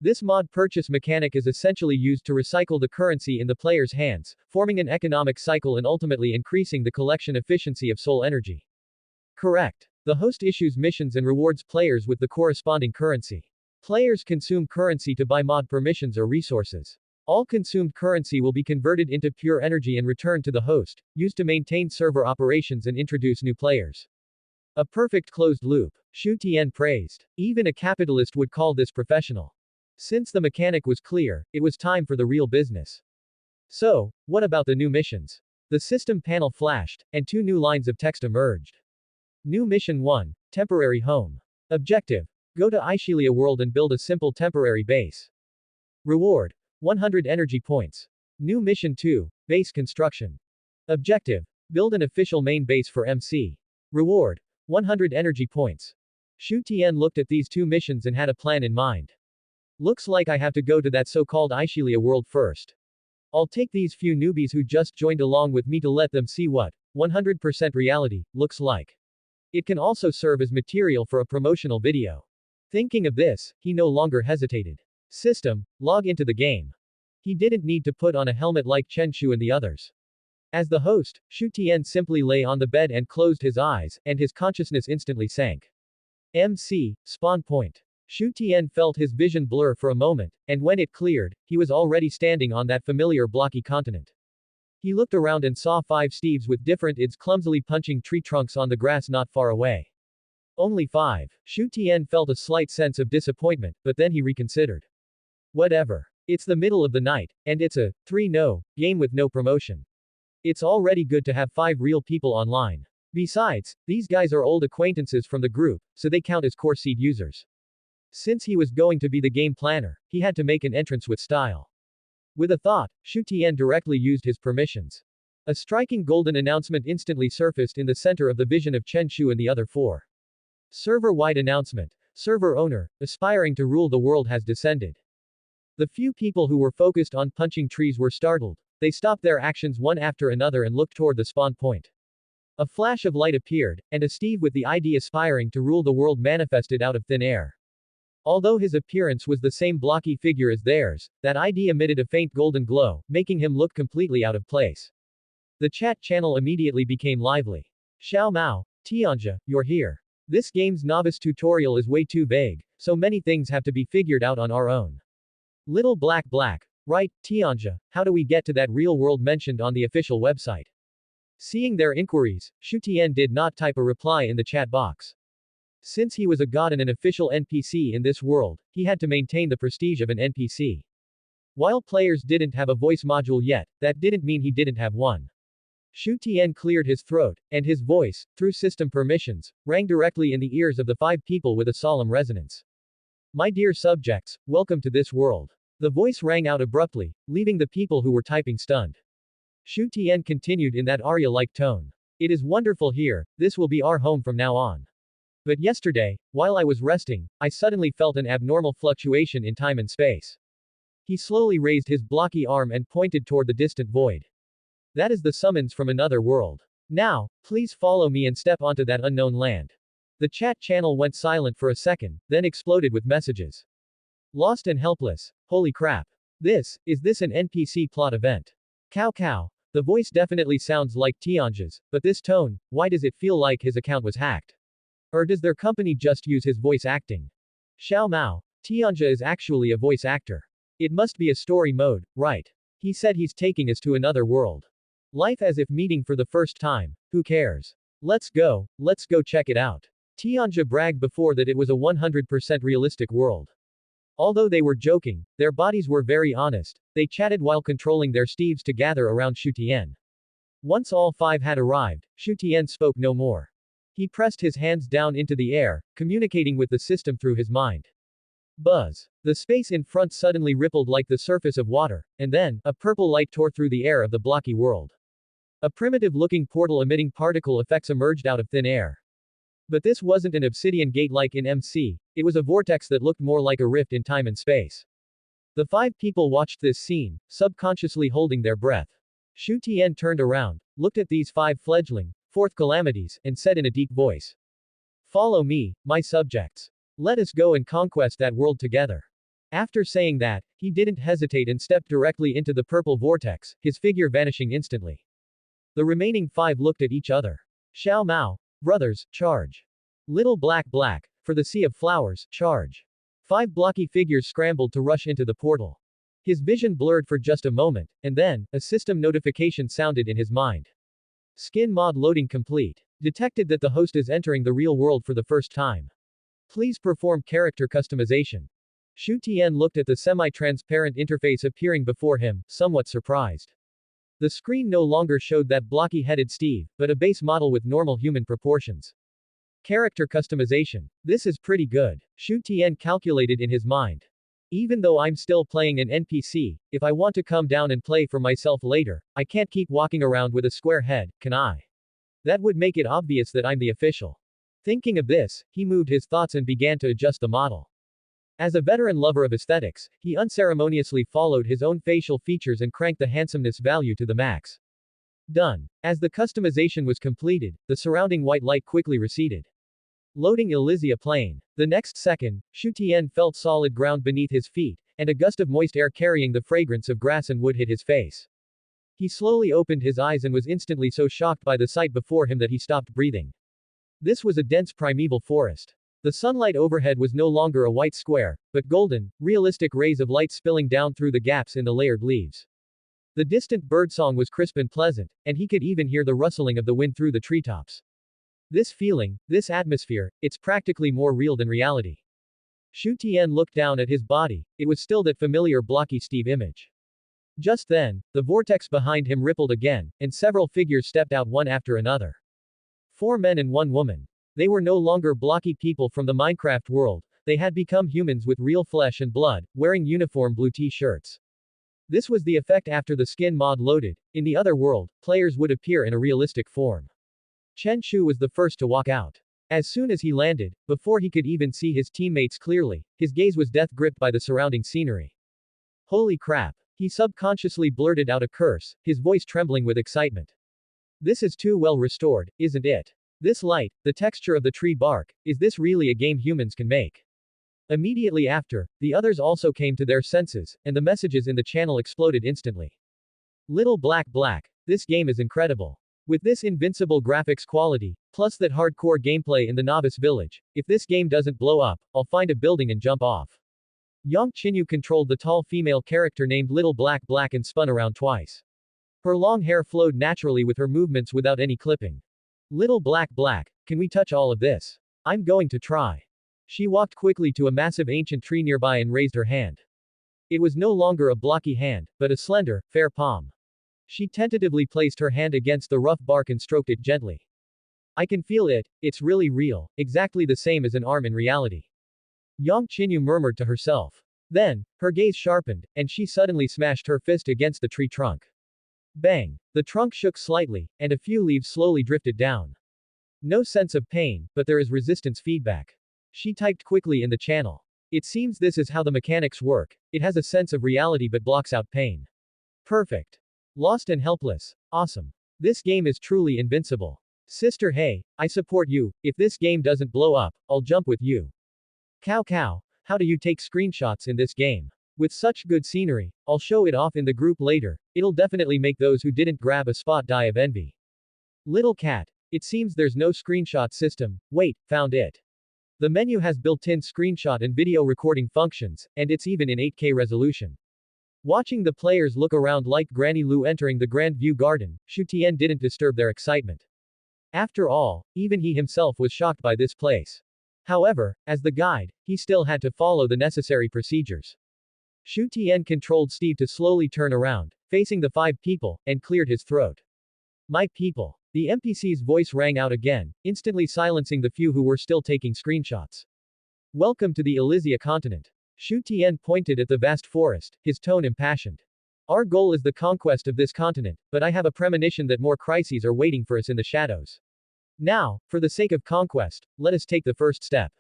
This mod purchase mechanic is essentially used to recycle the currency in the player's hands, forming an economic cycle and ultimately increasing the collection efficiency of soul energy. Correct. The host issues missions and rewards players with the corresponding currency. Players consume currency to buy mod permissions or resources. All consumed currency will be converted into pure energy and returned to the host, used to maintain server operations and introduce new players. A perfect closed loop. Shu Tian praised. Even a capitalist would call this professional. Since the mechanic was clear, it was time for the real business. So, what about the new missions? The system panel flashed, and 2 new lines of text emerged. New Mission 1, Temporary Home. Objective. Go to Aishilia World and build a simple temporary base. Reward. 100 energy points. New Mission 2, Base Construction. Objective. Build an official main base for MC. Reward. 100 energy points. Shu Tian looked at these 2 missions and had a plan in mind. Looks like I have to go to that so-called Aishilia world first. I'll take these few newbies who just joined along with me to let them see what 100% reality looks like. It can also serve as material for a promotional video. Thinking of this, he no longer hesitated. System, log into the game. He didn't need to put on a helmet like Chen Shu and the others. As the host, Shu Tian simply lay on the bed and closed his eyes, and his consciousness instantly sank. MC, spawn point. Shu Tian felt his vision blur for a moment, and when it cleared, he was already standing on that familiar blocky continent. He looked around and saw 5 Steves with different ids clumsily punching tree trunks on the grass not far away. Only 5. Shu Tian felt a slight sense of disappointment, but then he reconsidered. Whatever. It's the middle of the night, and it's a 3-no game with no promotion. It's already good to have 5 real people online. Besides, these guys are old acquaintances from the group, so they count as core seed users. Since he was going to be the game planner, he had to make an entrance with style. With a thought, Shu Tian directly used his permissions. A striking golden announcement instantly surfaced in the center of the vision of Chen Shu and the other 4. Server-wide announcement. Server owner, aspiring to rule the world has descended. The few people who were focused on punching trees were startled. They stopped their actions one after another and looked toward the spawn point. A flash of light appeared, and a Steve with the ID aspiring to rule the world manifested out of thin air. Although his appearance was the same blocky figure as theirs, that ID emitted a faint golden glow, making him look completely out of place. The chat channel immediately became lively. Xiao Mao, Tianja, you're here. This game's novice tutorial is way too vague, so many things have to be figured out on our own. Little Black. Right, Tianja, how do we get to that real world mentioned on the official website? Seeing their inquiries, Shu Tian did not type a reply in the chat box. Since he was a god and an official NPC in this world, he had to maintain the prestige of an NPC. While players didn't have a voice module yet, that didn't mean he didn't have one. Shu Tian cleared his throat, and his voice, through system permissions, rang directly in the ears of the 5 people with a solemn resonance. My dear subjects, welcome to this world. The voice rang out abruptly, leaving the people who were typing stunned. Shu Tian continued in that aria-like tone. It is wonderful here, this will be our home from now on. But yesterday, while I was resting, I suddenly felt an abnormal fluctuation in time and space. He slowly raised his blocky arm and pointed toward the distant void. That is the summons from another world. Now, please follow me and step onto that unknown land. The chat channel went silent for a second, then exploded with messages. Lost and helpless. Holy crap. Is this an NPC plot event? Cow cow. The voice definitely sounds like Tianja's, but this tone, why does it feel like his account was hacked? Or does their company just use his voice acting? Xiao Mao. Tianja is actually a voice actor. It must be a story mode, right? He said he's taking us to another world. Life as if meeting for the first time, who cares? Let's go check it out. Tianja bragged before that it was a 100% realistic world. Although they were joking, their bodies were very honest. They chatted while controlling their steves to gather around Shu Tian. Once all 5 had arrived, Shu Tian spoke no more. He pressed his hands down into the air, communicating with the system through his mind. Buzz. The space in front suddenly rippled like the surface of water, and then, a purple light tore through the air of the blocky world. A primitive-looking portal emitting particle effects emerged out of thin air. But this wasn't an obsidian gate like in MC, it was a vortex that looked more like a rift in time and space. The 5 people watched this scene, subconsciously holding their breath. Shu Tian turned around, looked at these 5 fledgling, 4th calamities, and said in a deep voice. Follow me, my subjects. Let us go and conquest that world together. After saying that, he didn't hesitate and stepped directly into the purple vortex, his figure vanishing instantly. The remaining 5 looked at each other. Xiao Mao. Brothers, charge. Little Black Black. For the Sea of Flowers, charge. 5 blocky figures scrambled to rush into the portal. His vision blurred for just a moment, and then, a system notification sounded in his mind. Skin mod loading complete. Detected that the host is entering the real world for the first time. Please perform character customization. Shu Tian looked at the semi-transparent interface appearing before him, somewhat surprised. The screen no longer showed that blocky-headed Steve, but a base model with normal human proportions. Character customization. This is pretty good. Shu Tian calculated in his mind. Even though I'm still playing an NPC, if I want to come down and play for myself later, I can't keep walking around with a square head, can I? That would make it obvious that I'm the official. Thinking of this, he moved his thoughts and began to adjust the model. As a veteran lover of aesthetics, he unceremoniously followed his own facial features and cranked the handsomeness value to the max. Done. As the customization was completed, the surrounding white light quickly receded. Loading Elysia Plain. The next second, Shu Tian felt solid ground beneath his feet, and a gust of moist air carrying the fragrance of grass and wood hit his face. He slowly opened his eyes and was instantly so shocked by the sight before him that he stopped breathing. This was a dense primeval forest. The sunlight overhead was no longer a white square, but golden, realistic rays of light spilling down through the gaps in the layered leaves. The distant birdsong was crisp and pleasant, and he could even hear the rustling of the wind through the treetops. This feeling, this atmosphere, it's practically more real than reality. Shu Tian looked down at his body, it was still that familiar blocky Steve image. Just then, the vortex behind him rippled again, and several figures stepped out one after another. 4 men and 1 woman. They were no longer blocky people from the Minecraft world, they had become humans with real flesh and blood, wearing uniform blue t-shirts. This was the effect after the skin mod loaded. In the other world, players would appear in a realistic form. Chen Shu was the first to walk out. As soon as he landed, before he could even see his teammates clearly, his gaze was death-gripped by the surrounding scenery. Holy crap. He subconsciously blurted out a curse, his voice trembling with excitement. This is too well restored, isn't it? This light, the texture of the tree bark, is this really a game humans can make? Immediately after, the others also came to their senses, and the messages in the channel exploded instantly. Little Black Black. This game is incredible. With this invincible graphics quality, plus that hardcore gameplay in the novice village, if this game doesn't blow up, I'll find a building and jump off. Yang Qinyu controlled the tall female character named Little Black Black and spun around twice. Her long hair flowed naturally with her movements without any clipping. Little Black Black, can we touch all of this? I'm going to try. She walked quickly to a massive ancient tree nearby and raised her hand. It was no longer a blocky hand, but a slender, fair palm. She tentatively placed her hand against the rough bark and stroked it gently. I can feel it, it's really real, exactly the same as an arm in reality. Yang Qinyu murmured to herself. Then, her gaze sharpened, and she suddenly smashed her fist against the tree trunk. Bang! The trunk shook slightly, and a few leaves slowly drifted down. No sense of pain, but there is resistance feedback. She typed quickly in the channel. It seems this is how the mechanics work. It has a sense of reality but blocks out pain. Perfect. Lost and helpless. Awesome. This game is truly invincible. Sister, hey, I support you. If this game doesn't blow up, I'll jump with you. Cow cow, how do you take screenshots in this game? With such good scenery, I'll show it off in the group later. It'll definitely make those who didn't grab a spot die of envy. Little cat. It seems there's no screenshot system. Wait, found it. The menu has built-in screenshot and video recording functions, and it's even in 8K resolution. Watching the players look around like Granny Lu entering the Grand View Garden, Shu Tian didn't disturb their excitement. After all, even he himself was shocked by this place. However, as the guide, he still had to follow the necessary procedures. Shu Tian controlled Steve to slowly turn around, facing the 5 people, and cleared his throat. My people. The NPC's voice rang out again, instantly silencing the few who were still taking screenshots. Welcome to the Elysia continent. Shu Tian pointed at the vast forest, his tone impassioned. Our goal is the conquest of this continent, but I have a premonition that more crises are waiting for us in the shadows. Now, for the sake of conquest, let us take the first step.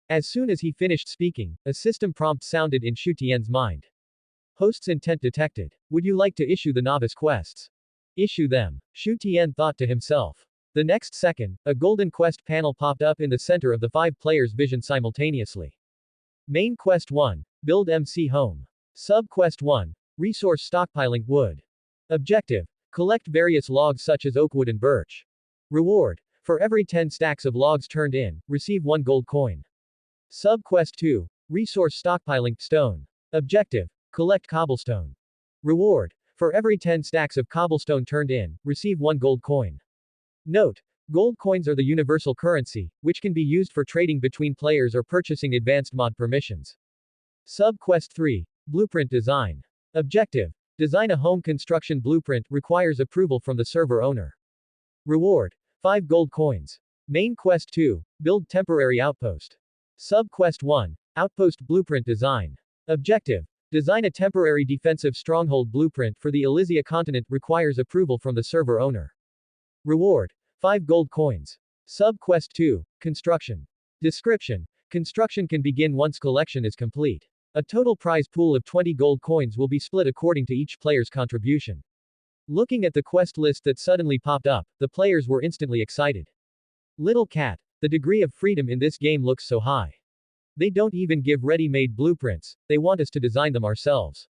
As soon as he finished speaking, a system prompt sounded in Shu Tian's mind. Host's intent detected. Would you like to issue the novice quests? Issue them. Shu Tian thought to himself. The next second, a golden quest panel popped up in the center of the 5 players' vision simultaneously. Main Quest 1. Build MC Home. Sub-Quest 1. Resource Stockpiling Wood. Objective. Collect various logs such as oak wood and birch. Reward. For every 10 stacks of logs turned in, receive 1 gold coin. Sub-Quest 2. Resource Stockpiling Stone. Objective. Collect cobblestone. Reward. For every 10 stacks of cobblestone turned in, receive 1 gold coin. Note. Gold coins are the universal currency, which can be used for trading between players or purchasing advanced mod permissions. Sub-Quest 3. Blueprint Design. Objective. Design a home construction blueprint, requires approval from the server owner. Reward. 5 gold coins. Main Quest 2. Build temporary outpost. Sub-Quest 1. Outpost Blueprint Design. Objective. Design a temporary defensive stronghold blueprint for the Elysia continent, requires approval from the server owner. Reward. 5 gold coins. Sub-Quest 2. Construction. Description. Construction can begin once collection is complete. A total prize pool of 20 gold coins will be split according to each player's contribution. Looking at the quest list that suddenly popped up, the players were instantly excited. Little cat. The degree of freedom in this game looks so high. They don't even give ready-made blueprints, they want us to design them ourselves.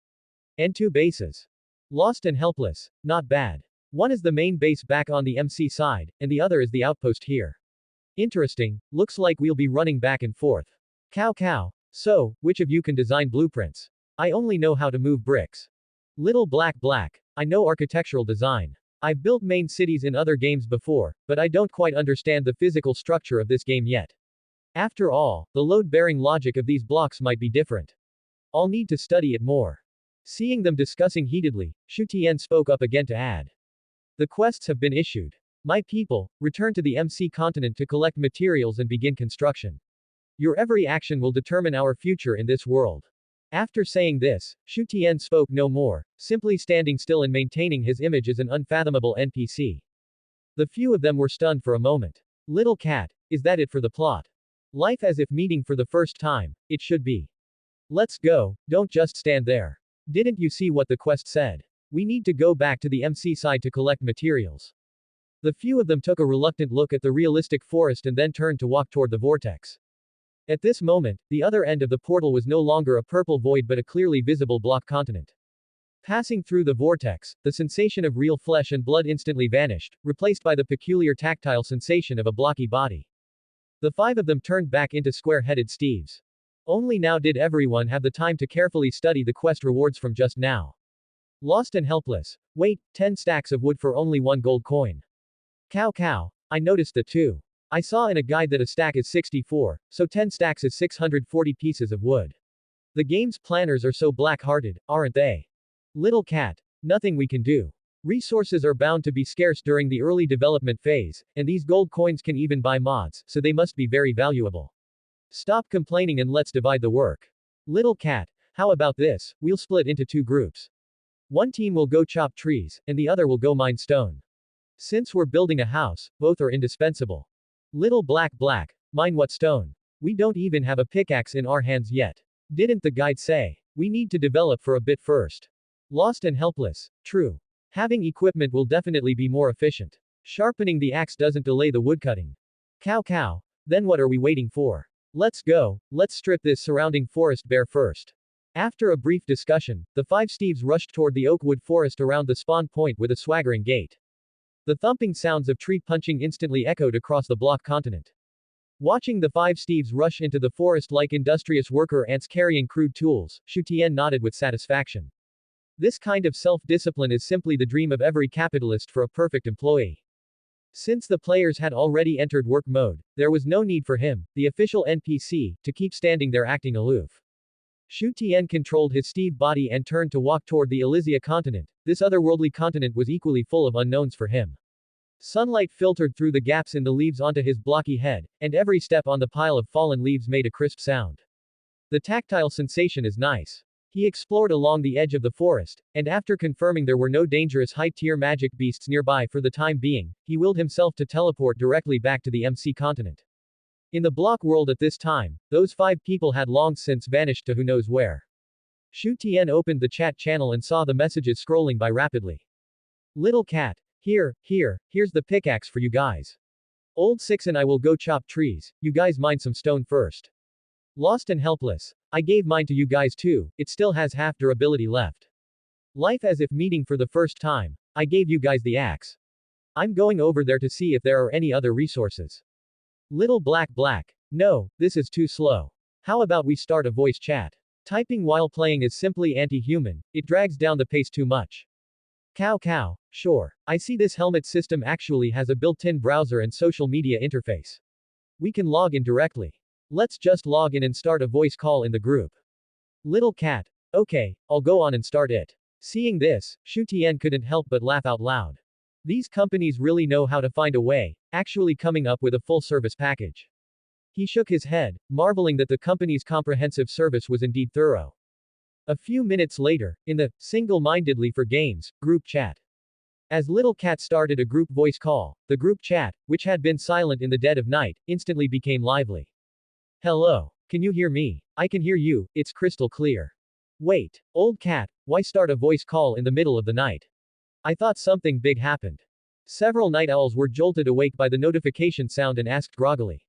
And 2 bases. Lost and helpless. Not bad. One is the main base back on the MC side, and the other is the outpost here. Interesting, looks like we'll be running back and forth. Cow cow. So, which of you can design blueprints? I only know how to move bricks. Little black black. I know architectural design. I've built main cities in other games before, but I don't quite understand the physical structure of this game yet. After all, the load-bearing logic of these blocks might be different. I'll need to study it more. Seeing them discussing heatedly, Shu Tian spoke up again to add. The quests have been issued. My people, return to the MC continent to collect materials and begin construction. Your every action will determine our future in this world. After saying this, Shu Tian spoke no more, simply standing still and maintaining his image as an unfathomable NPC. The few of them were stunned for a moment. Little cat, is that it for the plot? Life as if meeting for the first time, it should be. Let's go, don't just stand there. Didn't you see what the quest said? We need to go back to the MC side to collect materials. The few of them took a reluctant look at the realistic forest and then turned to walk toward the vortex. At this moment, the other end of the portal was no longer a purple void but a clearly visible block continent. Passing through the vortex, the sensation of real flesh and blood instantly vanished, replaced by the peculiar tactile sensation of a blocky body. The 5 of them turned back into square-headed Steves. Only now did everyone have the time to carefully study the quest rewards from just now. Lost and helpless. Wait, 10 stacks of wood for only 1 gold coin. Cow cow. I noticed that too. I saw in a guide that a stack is 64, so 10 stacks is 640 pieces of wood. The game's planners are so black-hearted, aren't they? Little cat. Nothing we can do. Resources are bound to be scarce during the early development phase, and these gold coins can even buy mods, so they must be very valuable. Stop complaining and let's divide the work. Little cat. How about this? We'll split into 2 groups. One team will go chop trees, and the other will go mine stone. Since we're building a house, both are indispensable. Little black. Mine what stone? We don't even have a pickaxe in our hands yet. Didn't the guide say? We need to develop for a bit first. Lost and helpless. True. Having equipment will definitely be more efficient. Sharpening the axe doesn't delay the woodcutting. Cow. Then what are we waiting for? Let's go, let's strip this surrounding forest bare first. After a brief discussion, the 5 Steves rushed toward the oakwood forest around the spawn point with a swaggering gait. The thumping sounds of tree punching instantly echoed across the block continent. Watching the 5 Steves rush into the forest like industrious worker ants carrying crude tools, Shu Tian nodded with satisfaction. This kind of self-discipline is simply the dream of every capitalist for a perfect employee. Since the players had already entered work mode, there was no need for him, the official NPC, to keep standing there acting aloof. Shu Tian controlled his Steve body and turned to walk toward the Elysia continent. This otherworldly continent was equally full of unknowns for him. Sunlight filtered through the gaps in the leaves onto his blocky head, and every step on the pile of fallen leaves made a crisp sound. The tactile sensation is nice. He explored along the edge of the forest, and after confirming there were no dangerous high-tier magic beasts nearby for the time being, he willed himself to teleport directly back to the MC continent. In the block world at this time, those 5 people had long since vanished to who knows where. Shu Tian opened the chat channel and saw the messages scrolling by rapidly. Little cat. Here's the pickaxe for you guys. Old Six and I will go chop trees, you guys mine some stone first. Lost and helpless. I gave mine to you guys too, it still has half durability left. Life as if meeting for the first time, I gave you guys the axe. I'm going over there to see if there are any other resources. Little black. No, this is too slow. How about we start a voice chat? Typing while playing is simply anti-human, it drags down the pace too much. Cow. Sure. I see this helmet system actually has a built-in browser and social media interface. We can log in directly. Let's just log in and start a voice call in the group. Little cat. Okay, I'll go on and start it. Seeing this, Shu Tian couldn't help but laugh out loud. These companies really know how to find a way, actually coming up with a full-service package. He shook his head, marveling that the company's comprehensive service was indeed thorough. A few minutes later, in the single-mindedly for games group chat. As Little Cat started a group voice call, the group chat, which had been silent in the dead of night, instantly became lively. Hello. Can you hear me? I can hear you, it's crystal clear. Wait, old cat, why start a voice call in the middle of the night? I thought something big happened. Several night owls were jolted awake by the notification sound and asked groggily.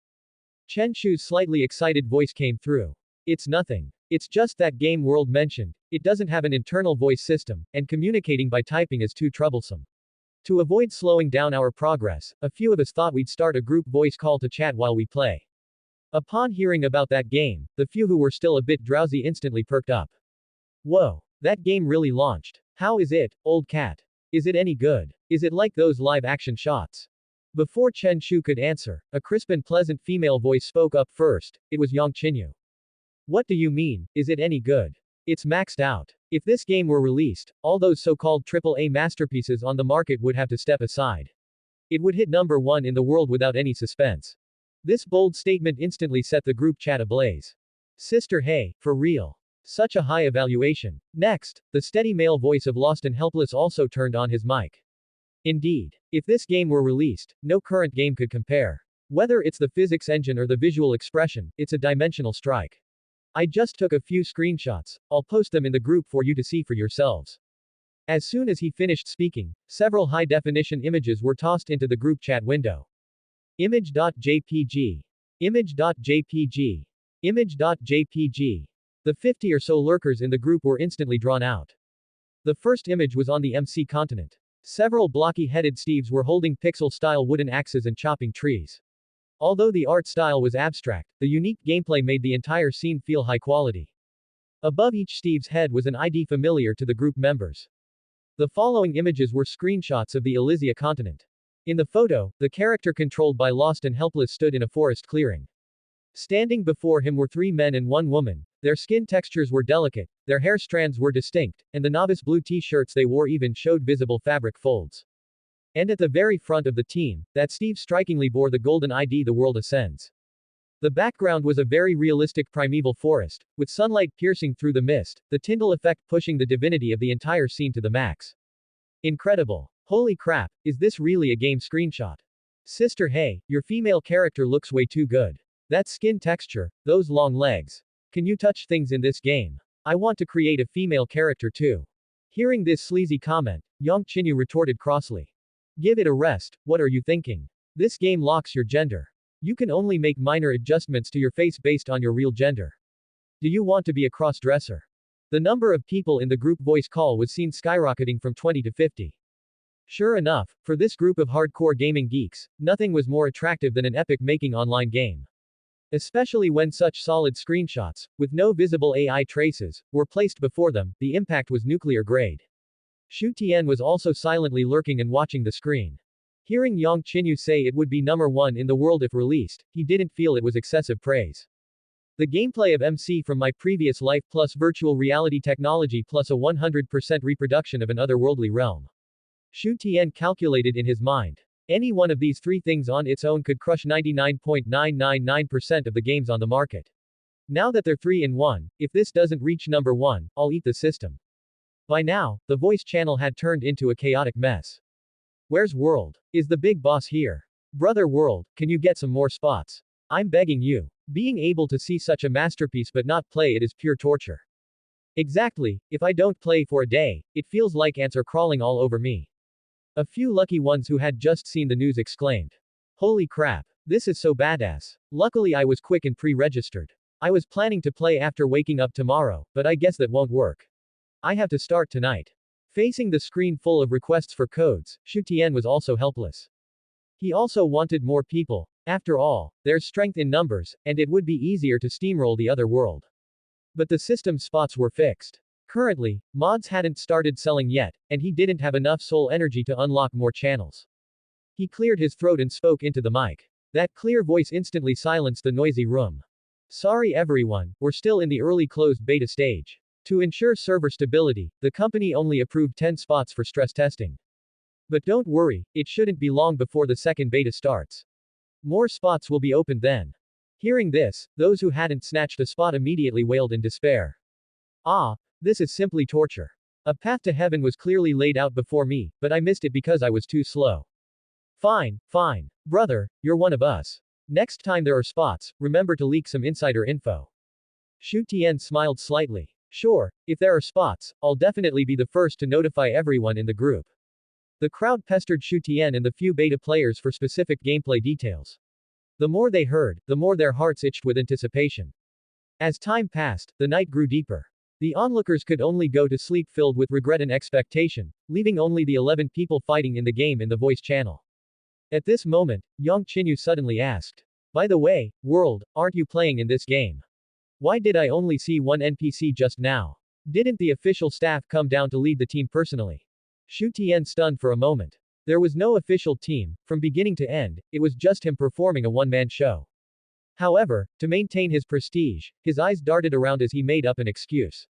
Chen Shu's slightly excited voice came through. It's nothing. It's just that game world mentioned. It doesn't have an internal voice system, and communicating by typing is too troublesome. To avoid slowing down our progress, a few of us thought we'd start a group voice call to chat while we play. Upon hearing about that game, the few who were still a bit drowsy instantly perked up. Whoa, that game really launched. How is it, old cat? Is it any good? Is it like those live-action shots? Before Chen Shu could answer, a crisp and pleasant female voice spoke up first. It was Yang Qinyu. What do you mean, is it any good? It's maxed out. If this game were released, all those so-called AAA masterpieces on the market would have to step aside. It would hit number 1 in the world without any suspense. This bold statement instantly set the group chat ablaze. Sister, hey, for real. Such a high evaluation. Next, the steady male voice of Lost and Helpless also turned on his mic. Indeed. If this game were released, no current game could compare. Whether it's the physics engine or the visual expression, it's a dimensional strike. I just took a few screenshots, I'll post them in the group for you to see for yourselves. As soon as he finished speaking, several high-definition images were tossed into the group chat window. Image.jpg. Image.jpg. Image.jpg. The 50 or so lurkers in the group were instantly drawn out. The first image was on the MC continent. Several blocky-headed Steves were holding pixel-style wooden axes and chopping trees. Although the art style was abstract, the unique gameplay made the entire scene feel high quality. Above each Steve's head was an ID familiar to the group members. The following images were screenshots of the Elysia continent. In the photo, the character controlled by Lost and Helpless stood in a forest clearing. Standing before him were three men and one woman. Their skin textures were delicate, their hair strands were distinct, and the novice blue t-shirts they wore even showed visible fabric folds. And at the very front of the team, that Steve strikingly bore the golden ID The World Ascends. The background was a very realistic primeval forest, with sunlight piercing through the mist, the Tyndall effect pushing the divinity of the entire scene to the max. Incredible. Holy crap, is this really a game screenshot? Sister, hey, your female character looks way too good. That skin texture, those long legs. Can you touch things in this game? I want to create a female character too. Hearing this sleazy comment, Yang Chinyu retorted crossly. Give it a rest, what are you thinking? This game locks your gender. You can only make minor adjustments to your face based on your real gender. Do you want to be a cross-dresser? The number of people in the group voice call was seen skyrocketing from 20 to 50. Sure enough, for this group of hardcore gaming geeks, nothing was more attractive than an epic-making online game. Especially when such solid screenshots, with no visible AI traces, were placed before them, the impact was nuclear grade. Shu Tian was also silently lurking and watching the screen. Hearing Yang Chinyu say it would be number one in the world if released, he didn't feel it was excessive praise. The gameplay of MC from my previous life plus virtual reality technology plus a 100% reproduction of an otherworldly realm. Shu Tian calculated in his mind. Any one of these three things on its own could crush 99.999% of the games on the market. Now that they're 3 in 1, if this doesn't reach number 1, I'll eat the system. By now, the voice channel had turned into a chaotic mess. Where's World? Is the big boss here? Brother World, can you get some more spots? I'm begging you. Being able to see such a masterpiece but not play it is pure torture. Exactly, if I don't play for a day, it feels like ants are crawling all over me. A few lucky ones who had just seen the news exclaimed. Holy crap, this is so badass. Luckily I was quick and pre-registered. I was planning to play after waking up tomorrow, but I guess that won't work. I have to start tonight. Facing the screen full of requests for codes, Shu Tian was also helpless. He also wanted more people. After all, there's strength in numbers, and it would be easier to steamroll the other world. But the system spots were fixed. Currently, mods hadn't started selling yet, and he didn't have enough soul energy to unlock more channels. He cleared his throat and spoke into the mic. That clear voice instantly silenced the noisy room. Sorry everyone, we're still in the early closed beta stage. To ensure server stability, the company only approved 10 spots for stress testing. But don't worry, it shouldn't be long before the second beta starts. More spots will be opened then. Hearing this, those who hadn't snatched a spot immediately wailed in despair. Ah, this is simply torture. A path to heaven was clearly laid out before me, but I missed it because I was too slow. Fine, fine. Brother, you're one of us. Next time there are spots, remember to leak some insider info. Shu Tian smiled slightly. Sure, if there are spots, I'll definitely be the first to notify everyone in the group. The crowd pestered Shu Tian and the few beta players for specific gameplay details. The more they heard, the more their hearts itched with anticipation. As time passed, the night grew deeper. The onlookers could only go to sleep filled with regret and expectation, leaving only the 11 people fighting in the game in the voice channel. At this moment, Yang Chinyu suddenly asked. By the way, World, aren't you playing in this game? Why did I only see one NPC just now? Didn't the official staff come down to lead the team personally? Shu Tian stunned for a moment. There was no official team, from beginning to end, it was just him performing a one-man show. However, to maintain his prestige, his eyes darted around as he made up an excuse.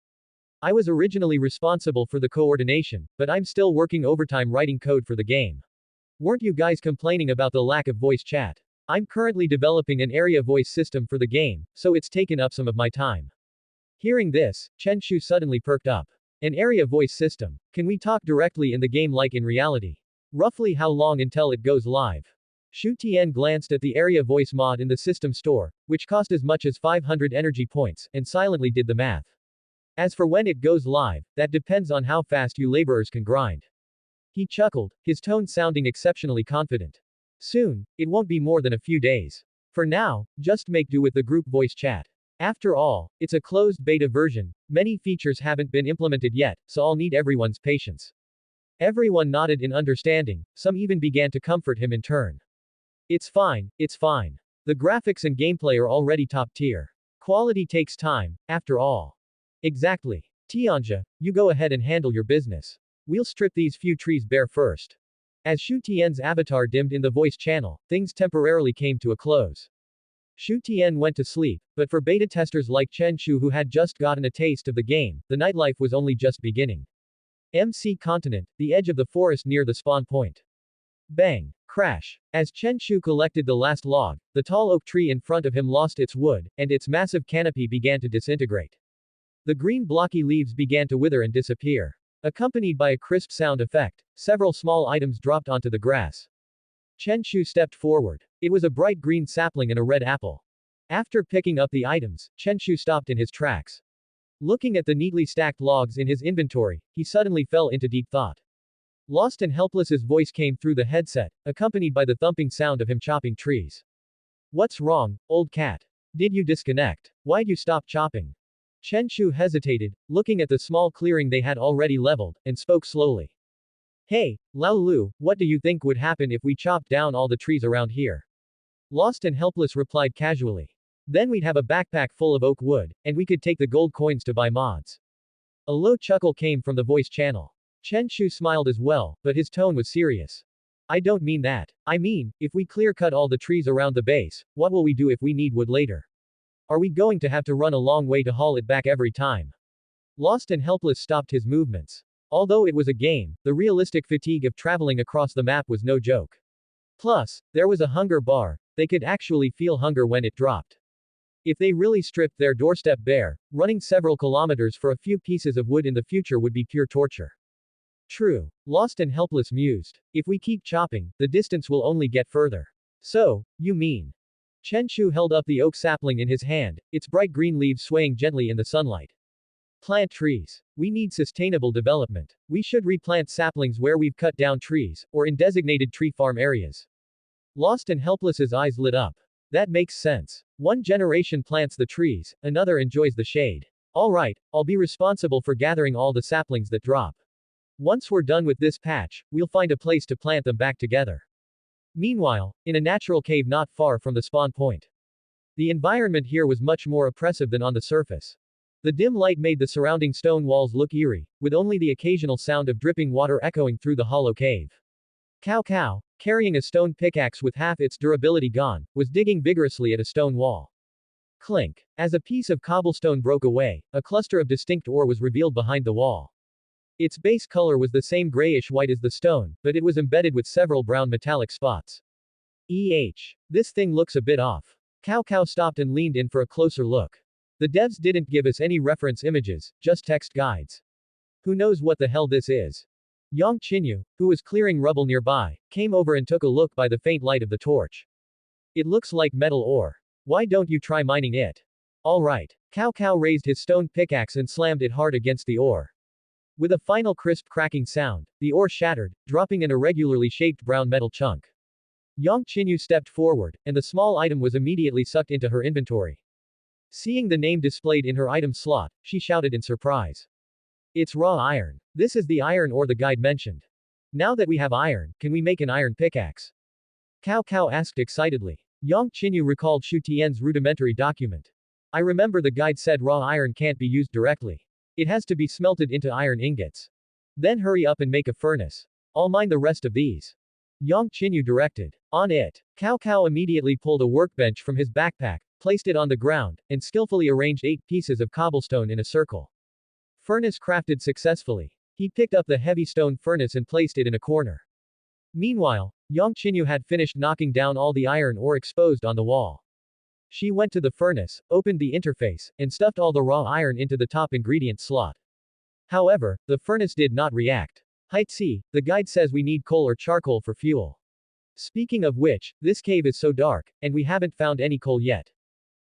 I was originally responsible for the coordination, but I'm still working overtime writing code for the game. Weren't you guys complaining about the lack of voice chat? I'm currently developing an area voice system for the game, so it's taken up some of my time. Hearing this, Chen Shu suddenly perked up. An area voice system. Can we talk directly in the game like in reality? Roughly how long until it goes live? Shu Tian glanced at the area voice mod in the system store, which cost as much as 500 energy points, and silently did the math. As for when it goes live, that depends on how fast you laborers can grind. He chuckled, his tone sounding exceptionally confident. Soon, it won't be more than a few days. For now, just make do with the group voice chat. After all, it's a closed beta version, many features haven't been implemented yet, so I'll need everyone's patience. Everyone nodded in understanding, some even began to comfort him in turn. It's fine, it's fine. The graphics and gameplay are already top tier. Quality takes time, after all. Exactly. Tianja, you go ahead and handle your business. We'll strip these few trees bare first. As Shu Tian's avatar dimmed in the voice channel, things temporarily came to a close. Shu Tian went to sleep, but for beta testers like Chen Shu who had just gotten a taste of the game, the nightlife was only just beginning. MC Continent, the edge of the forest near the spawn point. Bang! Crash! As Chen Shu collected the last log, the tall oak tree in front of him lost its wood, and its massive canopy began to disintegrate. The green blocky leaves began to wither and disappear. Accompanied by a crisp sound effect, several small items dropped onto the grass. Chen Shu stepped forward. It was a bright green sapling and a red apple. After picking up the items, Chen Shu stopped in his tracks. Looking at the neatly stacked logs in his inventory, he suddenly fell into deep thought. Lost and helpless's voice came through the headset, accompanied by the thumping sound of him chopping trees. What's wrong, old cat? Did you disconnect? Why'd you stop chopping? Chen Shu hesitated, looking at the small clearing they had already leveled, and spoke slowly. Hey, Lao Lu, what do you think would happen if we chopped down all the trees around here? Lost and Helpless replied casually. Then we'd have a backpack full of oak wood, and we could take the gold coins to buy mods. A low chuckle came from the voice channel. Chen Shu smiled as well, but his tone was serious. I don't mean that. I mean, if we clear-cut all the trees around the base, what will we do if we need wood later? Are we going to have to run a long way to haul it back every time? Lost and Helpless stopped his movements. Although it was a game, the realistic fatigue of traveling across the map was no joke. Plus, there was a hunger bar, they could actually feel hunger when it dropped. If they really stripped their doorstep bare, running several kilometers for a few pieces of wood in the future would be pure torture. True. Lost and Helpless mused. If we keep chopping, the distance will only get further. So, you mean? Chen Shu held up the oak sapling in his hand, its bright green leaves swaying gently in the sunlight. Plant trees. We need sustainable development. We should replant saplings where we've cut down trees, or in designated tree farm areas. Lost and Helpless's eyes lit up. That makes sense. One generation plants the trees, another enjoys the shade. Alright, I'll be responsible for gathering all the saplings that drop. Once we're done with this patch, we'll find a place to plant them back together. Meanwhile, in a natural cave not far from the spawn point. The environment here was much more oppressive than on the surface. The dim light made the surrounding stone walls look eerie, with only the occasional sound of dripping water echoing through the hollow cave. Cao Cao, carrying a stone pickaxe with half its durability gone, was digging vigorously at a stone wall. Clink. As a piece of cobblestone broke away, a cluster of distinct ore was revealed behind the wall. Its base color was the same grayish-white as the stone, but it was embedded with several brown metallic spots. This thing looks a bit off. Cao Cao stopped and leaned in for a closer look. The devs didn't give us any reference images, just text guides. Who knows what the hell this is? Yang Qinyu, who was clearing rubble nearby, came over and took a look by the faint light of the torch. It looks like metal ore. Why don't you try mining it? Alright. Cao Cao raised his stone pickaxe and slammed it hard against the ore. With a final crisp cracking sound, the ore shattered, dropping an irregularly shaped brown metal chunk. Yang Qinyu stepped forward, and the small item was immediately sucked into her inventory. Seeing the name displayed in her item slot, she shouted in surprise. It's raw iron. This is the iron ore the guide mentioned. Now that we have iron, can we make an iron pickaxe? Cao Cao asked excitedly. Yang Qinyu recalled Shu Tian's rudimentary document. I remember the guide said raw iron can't be used directly. It has to be smelted into iron ingots. Then hurry up and make a furnace. I'll mine the rest of these. Yang Qinyu directed. On it. Cao Cao immediately pulled a workbench from his backpack, placed it on the ground, and skillfully arranged 8 pieces of cobblestone in a circle. Furnace crafted successfully. He picked up the heavy stone furnace and placed it in a corner. Meanwhile, Yang Qinyu had finished knocking down all the iron ore exposed on the wall. She went to the furnace, opened the interface, and stuffed all the raw iron into the top ingredient slot. However, the furnace did not react. Heitzi, the guide says we need coal or charcoal for fuel. Speaking of which, this cave is so dark, and we haven't found any coal yet.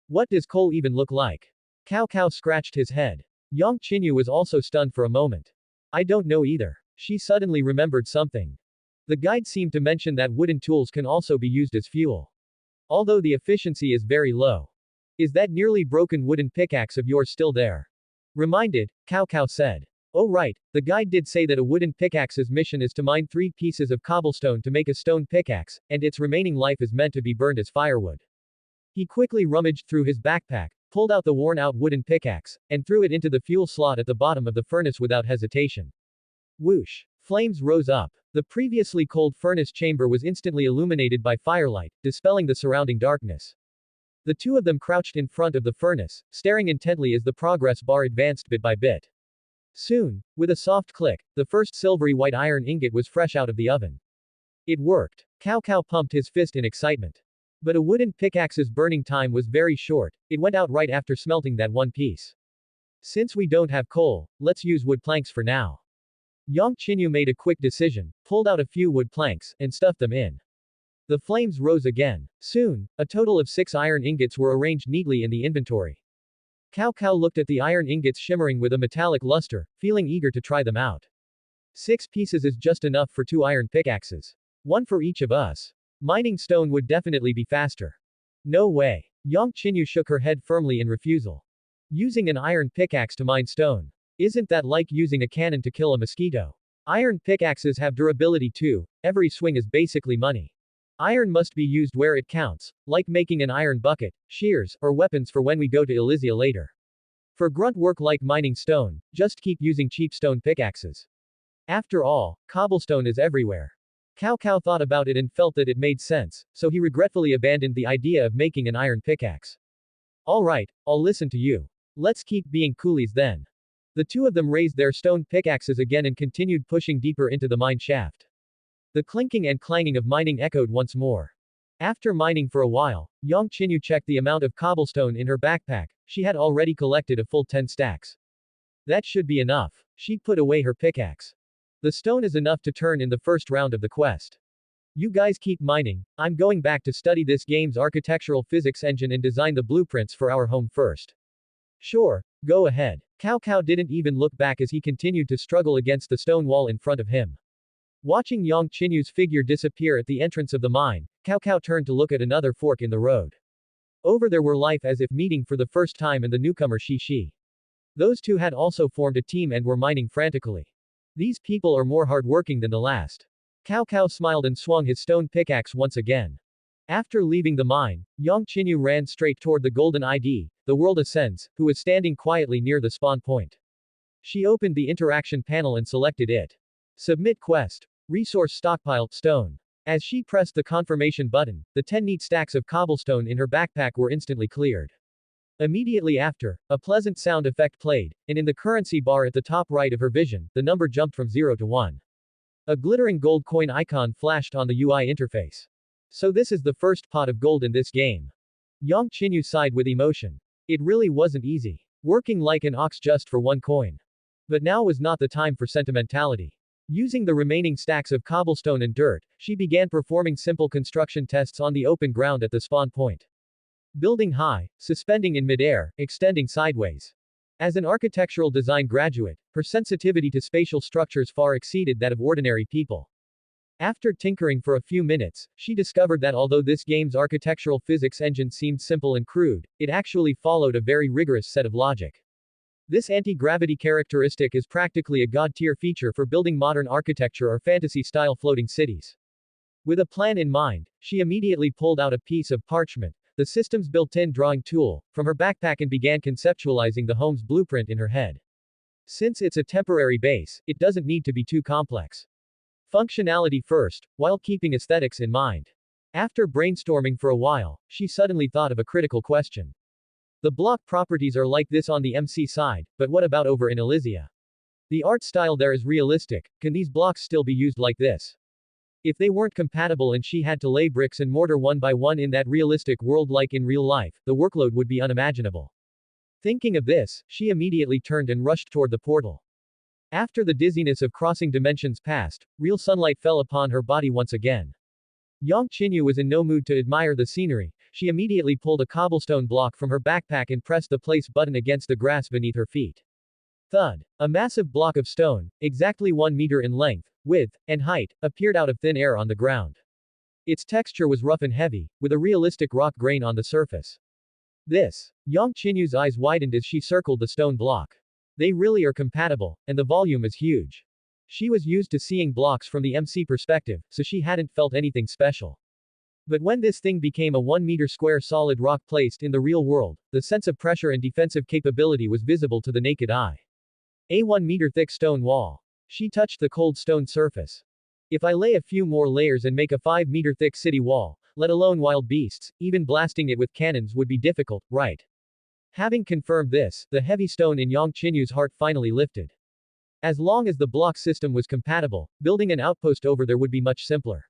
What does coal even look like? Cao Cao scratched his head. Yang Qinyu was also stunned for a moment. I don't know either. She suddenly remembered something. The guide seemed to mention that wooden tools can also be used as fuel. Although the efficiency is very low. Is that nearly broken wooden pickaxe of yours still there? Reminded, Cao Cao said. Oh right, the guide did say that a wooden pickaxe's mission is to mine 3 pieces of cobblestone to make a stone pickaxe, and its remaining life is meant to be burned as firewood. He quickly rummaged through his backpack, pulled out the worn-out wooden pickaxe, and threw it into the fuel slot at the bottom of the furnace without hesitation. Whoosh! Flames rose up. The previously cold furnace chamber was instantly illuminated by firelight, dispelling the surrounding darkness. The two of them crouched in front of the furnace, staring intently as the progress bar advanced bit by bit. Soon, with a soft click, the first silvery white iron ingot was fresh out of the oven. It worked. Cao Cao pumped his fist in excitement. But a wooden pickaxe's burning time was very short, it went out right after smelting that one piece. Since we don't have coal, let's use wood planks for now. Yang Qinyu made a quick decision, pulled out a few wood planks, and stuffed them in. The flames rose again. Soon, a total of 6 iron ingots were arranged neatly in the inventory. Cao Cao looked at the iron ingots shimmering with a metallic luster, feeling eager to try them out. 6 pieces is just enough for 2 iron pickaxes. One for each of us. Mining stone would definitely be faster. No way. Yang Qinyu shook her head firmly in refusal. Using an iron pickaxe to mine stone. Isn't that like using a cannon to kill a mosquito? Iron pickaxes have durability too, every swing is basically money. Iron must be used where it counts, like making an iron bucket, shears, or weapons for when we go to Elysia later. For grunt work like mining stone, just keep using cheap stone pickaxes. After all, cobblestone is everywhere. Cao Cao thought about it and felt that it made sense, so he regretfully abandoned the idea of making an iron pickaxe. Alright, I'll listen to you. Let's keep being coolies then. The two of them raised their stone pickaxes again and continued pushing deeper into the mine shaft. The clinking and clanging of mining echoed once more. After mining for a while, Yang Qinyu checked the amount of cobblestone in her backpack. She had already collected a full 10 stacks. That should be enough. She put away her pickaxe. The stone is enough to turn in the first round of the quest. You guys keep mining, I'm going back to study this game's architectural physics engine and design the blueprints for our home first. Sure, go ahead. Cao Cao didn't even look back as he continued to struggle against the stone wall in front of him. Watching Yang Qinyu's figure disappear at the entrance of the mine, Cao Cao turned to look at another fork in the road. Over there were life as if meeting for the first time and the newcomer Shi. Those two had also formed a team and were mining frantically. These people are more hardworking than the last. Cao Cao smiled and swung his stone pickaxe once again. After leaving the mine, Yang Qinyu ran straight toward the golden ID, the world ascends, who was standing quietly near the spawn point. She opened the interaction panel and selected it. Submit quest. Resource stockpile, stone. As she pressed the confirmation button, the 10 neat stacks of cobblestone in her backpack were instantly cleared. Immediately after, a pleasant sound effect played, and in the currency bar at the top right of her vision, the number jumped from 0 to 1. A glittering gold coin icon flashed on the UI interface. So this is the first pot of gold in this game. Yang Qinyu sighed with emotion. It really wasn't easy. Working like an ox just for 1 coin. But now was not the time for sentimentality. Using the remaining stacks of cobblestone and dirt, she began performing simple construction tests on the open ground at the spawn point. Building high, suspending in midair, extending sideways. As an architectural design graduate, her sensitivity to spatial structures far exceeded that of ordinary people. After tinkering for a few minutes, she discovered that although this game's architectural physics engine seemed simple and crude, it actually followed a very rigorous set of logic. This anti-gravity characteristic is practically a god-tier feature for building modern architecture or fantasy-style floating cities. With a plan in mind, she immediately pulled out a piece of parchment, the system's built-in drawing tool, from her backpack and began conceptualizing the home's blueprint in her head. Since it's a temporary base, it doesn't need to be too complex. Functionality first, while keeping aesthetics in mind. After brainstorming for a while, she suddenly thought of a critical question. The block properties are like this on the MC side, but what about over in Elysia? The art style there is realistic, can these blocks still be used like this? If they weren't compatible and she had to lay bricks and mortar one by one in that realistic world like in real life, the workload would be unimaginable. Thinking of this, she immediately turned and rushed toward the portal. After the dizziness of crossing dimensions passed, real sunlight fell upon her body once again. Yang Qinyu was in no mood to admire the scenery. She immediately pulled a cobblestone block from her backpack and pressed the place button against the grass beneath her feet. Thud. A massive block of stone, exactly 1 meter in length, width, and height, appeared out of thin air on the ground. Its texture was rough and heavy, with a realistic rock grain on the surface. Yang Qinyu's eyes widened as she circled the stone block. They really are compatible, and the volume is huge. She was used to seeing blocks from the MC perspective, so she hadn't felt anything special. But when this thing became a 1 meter square solid rock placed in the real world, the sense of pressure and defensive capability was visible to the naked eye. A 1 meter thick stone wall. She touched the cold stone surface. If I lay a few more layers and make a 5-meter thick city wall, let alone wild beasts, even blasting it with cannons would be difficult, right? Having confirmed this, the heavy stone in Yang Qinyu's heart finally lifted. As long as the block system was compatible, building an outpost over there would be much simpler.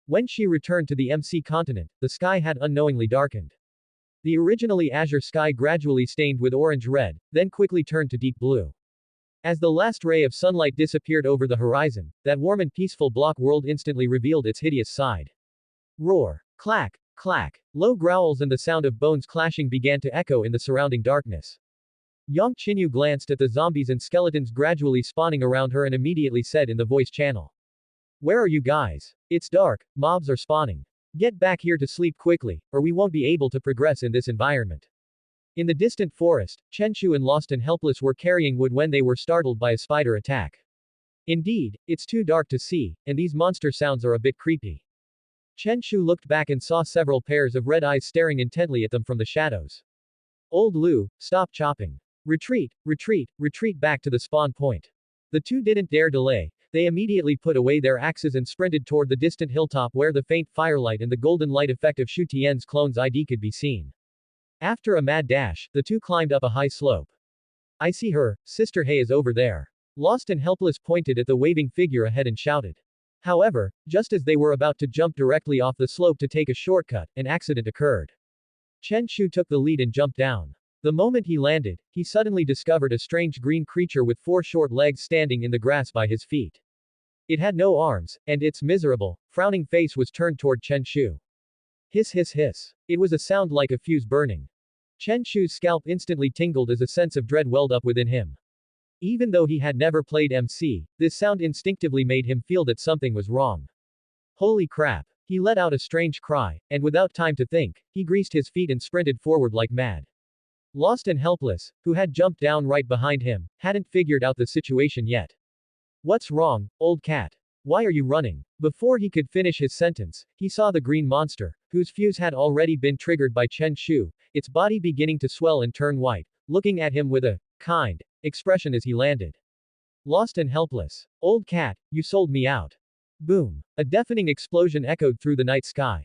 When she returned to the MC continent, the sky had unknowingly darkened. The originally azure sky gradually stained with orange-red, then quickly turned to deep blue. As the last ray of sunlight disappeared over the horizon, that warm and peaceful block world instantly revealed its hideous side. Roar. Clack. Clack. Low growls and the sound of bones clashing began to echo in the surrounding darkness. Yang Qinyu glanced at the zombies and skeletons gradually spawning around her and immediately said in the voice channel. Where are you guys? It's dark, mobs are spawning. Get back here to sleep quickly, or we won't be able to progress in this environment. In the distant forest, Chenshu and Lost and Helpless were carrying wood when they were startled by a spider attack. Indeed, it's too dark to see, and these monster sounds are a bit creepy. Chenshu looked back and saw several pairs of red eyes staring intently at them from the shadows. Old Lu, stop chopping. Retreat, retreat, retreat back to the spawn point. The two didn't dare delay. They immediately put away their axes and sprinted toward the distant hilltop where the faint firelight and the golden light effect of Shu Tian's clone's ID could be seen. After a mad dash, the two climbed up a high slope. I see her, Sister He is over there. Lost and Helpless pointed at the waving figure ahead and shouted. However, just as they were about to jump directly off the slope to take a shortcut, an accident occurred. Chen Shu took the lead and jumped down. The moment he landed, he suddenly discovered a strange green creature with 4 short legs standing in the grass by his feet. It had no arms, and its miserable, frowning face was turned toward Chen Shu. Hiss hiss hiss. It was a sound like a fuse burning. Chen Shu's scalp instantly tingled as a sense of dread welled up within him. Even though he had never played MC, this sound instinctively made him feel that something was wrong. Holy crap. He let out a strange cry, and without time to think, he greased his feet and sprinted forward like mad. Lost and Helpless, who had jumped down right behind him, hadn't figured out the situation yet. What's wrong, old cat? Why are you running? Before he could finish his sentence, he saw the green monster, whose fuse had already been triggered by Chen Shu, its body beginning to swell and turn white, looking at him with a kind expression as he landed. Lost and Helpless. Old cat, you sold me out. Boom. A deafening explosion echoed through the night sky.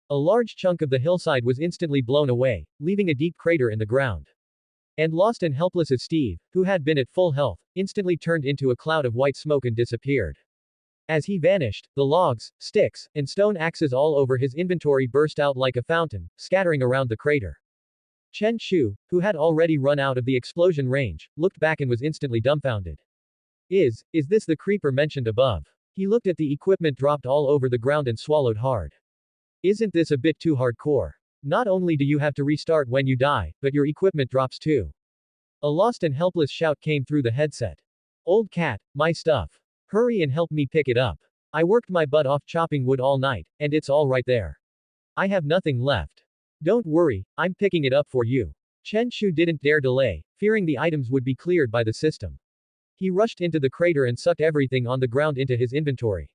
A large chunk of the hillside was instantly blown away, leaving a deep crater in the ground. And Lost and Helpless as Steve, who had been at full health, instantly turned into a cloud of white smoke and disappeared. As he vanished, the logs, sticks, and stone axes all over his inventory burst out like a fountain, scattering around the crater. Chen Shu, who had already run out of the explosion range, looked back and was instantly dumbfounded. Is this the creeper mentioned above? He looked at the equipment dropped all over the ground and swallowed hard. Isn't this a bit too hardcore? Not only do you have to restart when you die, but your equipment drops too. A Lost and Helpless shout came through the headset. Old cat, my stuff. Hurry and help me pick it up. I worked my butt off chopping wood all night, and it's all right there. I have nothing left. Don't worry, I'm picking it up for you. Chen Shu didn't dare delay, fearing the items would be cleared by the system. He rushed into the crater and sucked everything on the ground into his inventory.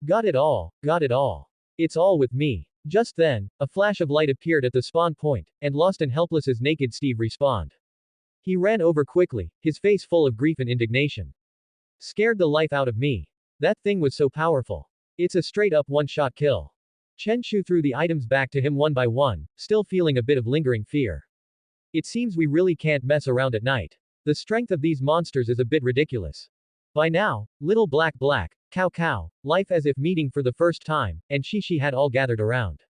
Got it all, got it all. It's all with me. Just then, a flash of light appeared at the spawn point, and Lost and Helpless's naked Steve respawned. He ran over quickly, his face full of grief and indignation. Scared the life out of me. That thing was so powerful. It's a straight-up one-shot kill. Chen Shu threw the items back to him one by one, still feeling a bit of lingering fear. It seems we really can't mess around at night. The strength of these monsters is a bit ridiculous. By now, Little Black, Cow Cow, Life as if meeting for the first time, and Shishi had all gathered around.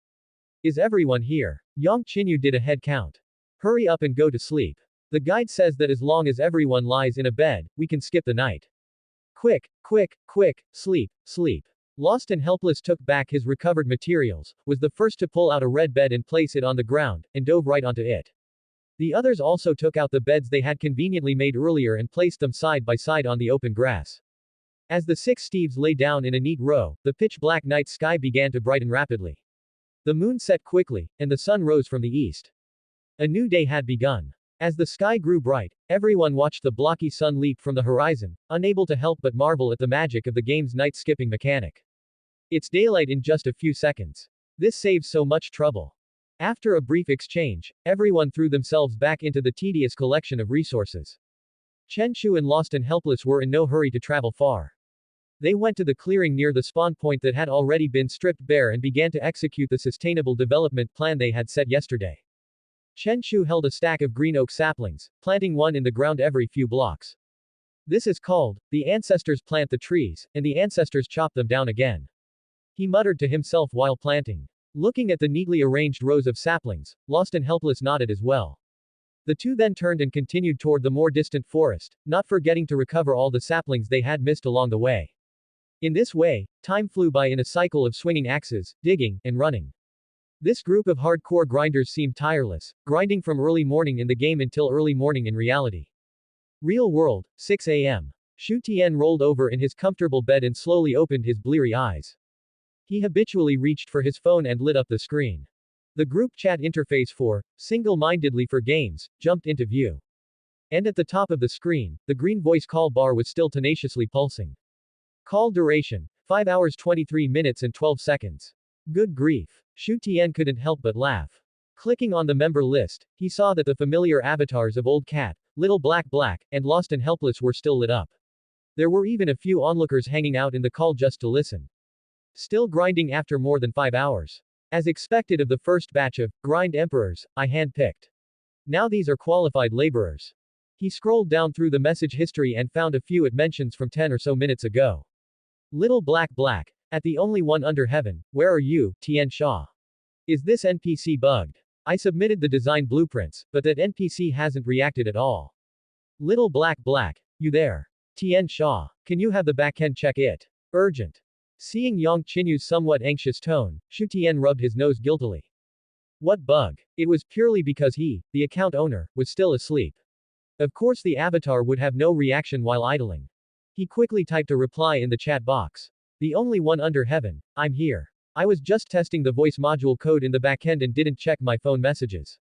Is everyone here? Yang Qinyu did a head count. Hurry up and go to sleep. The guide says that as long as everyone lies in a bed, we can skip the night. Quick, quick, quick, sleep, sleep. Lost and Helpless took back his recovered materials, was the first to pull out a red bed and place it on the ground, and dove right onto it. The others also took out the beds they had conveniently made earlier and placed them side by side on the open grass. As the 6 Steves lay down in a neat row, the pitch-black night sky began to brighten rapidly. The moon set quickly, and the sun rose from the east. A new day had begun. As the sky grew bright, everyone watched the blocky sun leap from the horizon, unable to help but marvel at the magic of the game's night-skipping mechanic. It's daylight in just a few seconds. This saves so much trouble. After a brief exchange, everyone threw themselves back into the tedious collection of resources. Chen Shu and Lost and Helpless were in no hurry to travel far. They went to the clearing near the spawn point that had already been stripped bare and began to execute the sustainable development plan they had set yesterday. Chen Shu held a stack of green oak saplings, planting one in the ground every few blocks. This is called, the ancestors plant the trees, and the ancestors chop them down again. He muttered to himself while planting. Looking at the neatly arranged rows of saplings, Lost and Helpless nodded as well. The two then turned and continued toward the more distant forest, not forgetting to recover all the saplings they had missed along the way. In this way, time flew by in a cycle of swinging axes, digging, and running. This group of hardcore grinders seemed tireless, grinding from early morning in the game until early morning in reality. Real world, 6 a.m. Shu Tian rolled over in his comfortable bed and slowly opened his bleary eyes. He habitually reached for his phone and lit up the screen. The group chat interface for, single-mindedly for games, jumped into view. And at the top of the screen, the green voice call bar was still tenaciously pulsing. Call duration, 5 hours 23 minutes and 12 seconds. Good grief. Shu Tian couldn't help but laugh. Clicking on the member list, he saw that the familiar avatars of Old Cat, Little Black Black, and Lost and Helpless were still lit up. There were even a few onlookers hanging out in the call just to listen. Still grinding after more than 5 hours. As expected of the first batch of grind emperors, I handpicked. Now these are qualified laborers. He scrolled down through the message history and found a few it mentions from 10 or so minutes ago. Little Black Black, at the only one under heaven, where are you, Tian Sha? Is this NPC bugged? I submitted the design blueprints, but that NPC hasn't reacted at all. Little Black Black, you there? Tian Sha, can you have the backend check it? Urgent. Seeing Yang Qinyu's somewhat anxious tone, Shu Tian rubbed his nose guiltily. What bug? It was purely because he, the account owner, was still asleep. Of course the avatar would have no reaction while idling. He quickly typed a reply in the chat box. The only one under heaven, I'm here. I was just testing the voice module code in the backend and didn't check my phone messages.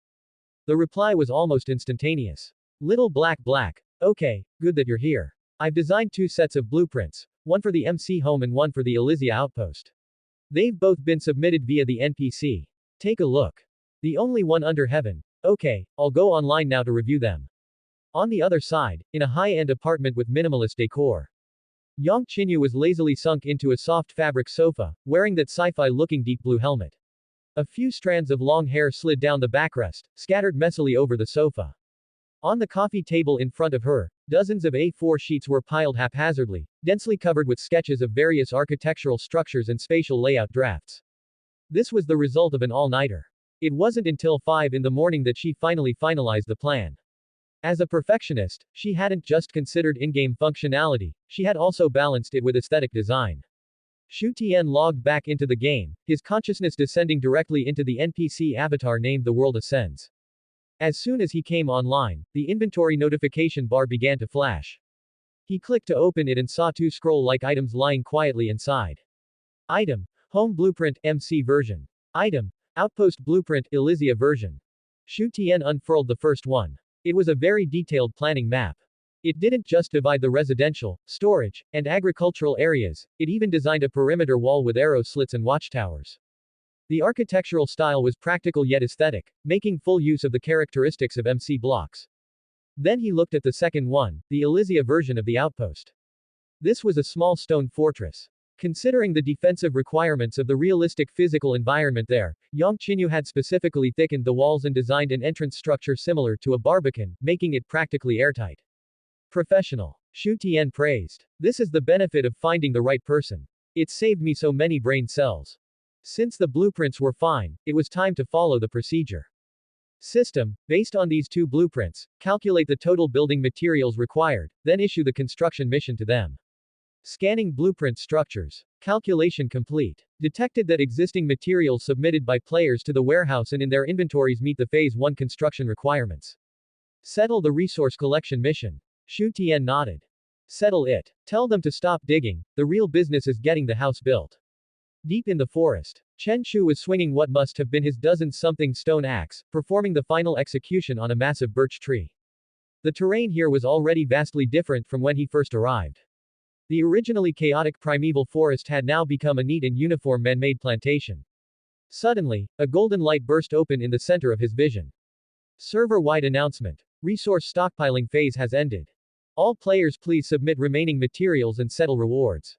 The reply was almost instantaneous. Little Black Black, okay, good that you're here. I've designed 2 sets of blueprints, one for the MC home and one for the Elysia outpost. They've both been submitted via the NPC. Take a look. The only one under heaven. Okay, I'll go online now to review them. On the other side, in a high-end apartment with minimalist decor, Yang Qinyu was lazily sunk into a soft fabric sofa, wearing that sci-fi looking deep blue helmet. A few strands of long hair slid down the backrest, scattered messily over the sofa. On the coffee table in front of her, dozens of A4 sheets were piled haphazardly, densely covered with sketches of various architectural structures and spatial layout drafts. This was the result of an all-nighter. It wasn't until 5 in the morning that she finally finalized the plan. As a perfectionist, she hadn't just considered in-game functionality, she had also balanced it with aesthetic design. Shu Tian logged back into the game, his consciousness descending directly into the NPC avatar named The World Ascends. As soon as he came online, the inventory notification bar began to flash. He clicked to open it and saw 2 scroll-like items lying quietly inside. Item: Home Blueprint, MC version. Item: Outpost Blueprint, Elysia version. Shu Tian unfurled the first one. It was a very detailed planning map. It didn't just divide the residential, storage, and agricultural areas, it even designed a perimeter wall with arrow slits and watchtowers. The architectural style was practical yet aesthetic, making full use of the characteristics of MC blocks. Then he looked at the second one, the Elysia version of the outpost. This was a small stone fortress. Considering the defensive requirements of the realistic physical environment there, Yang Qinyu had specifically thickened the walls and designed an entrance structure similar to a barbican, making it practically airtight. Professional. Shu Tian praised. This is the benefit of finding the right person. It saved me so many brain cells. Since the blueprints were fine, it was time to follow the procedure. System, based on these 2 blueprints, calculate the total building materials required, then issue the construction mission to them. Scanning blueprint structures. Calculation complete. Detected that existing materials submitted by players to the warehouse and in their inventories meet the Phase 1 construction requirements. Settle the resource collection mission. Shu Tian nodded. Settle it. Tell them to stop digging, the real business is getting the house built. Deep in the forest, Chen Shu was swinging what must have been his dozen-something stone axe, performing the final execution on a massive birch tree. The terrain here was already vastly different from when he first arrived. The originally chaotic primeval forest had now become a neat and uniform man-made plantation. Suddenly, a golden light burst open in the center of his vision. Server-wide announcement. Resource stockpiling phase has ended. All players please submit remaining materials and settle rewards.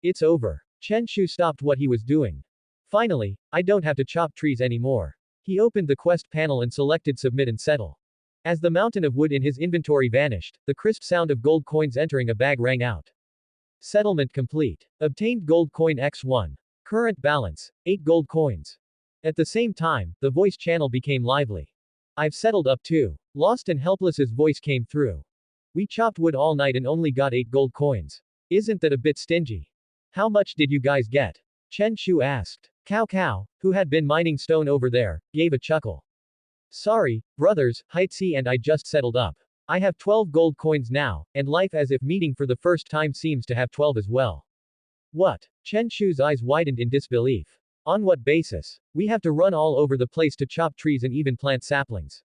It's over. Chen Shu stopped what he was doing. Finally, I don't have to chop trees anymore. He opened the quest panel and selected submit and settle. As the mountain of wood in his inventory vanished, the crisp sound of gold coins entering a bag rang out. Settlement complete. Obtained gold coin X1. Current balance, 8 gold coins. At the same time, the voice channel became lively. I've settled up too. Lost and Helpless's voice came through. We chopped wood all night and only got 8 gold coins. Isn't that a bit stingy? How much did you guys get? Chen Shu asked. Cao Cao, who had been mining stone over there, gave a chuckle. Sorry, brothers, Heitzi and I just settled up. I have 12 gold coins now, and life as if meeting for the first time seems to have 12 as well. What? Chen Shu's eyes widened in disbelief. On what basis? We have to run all over the place to chop trees and even plant saplings.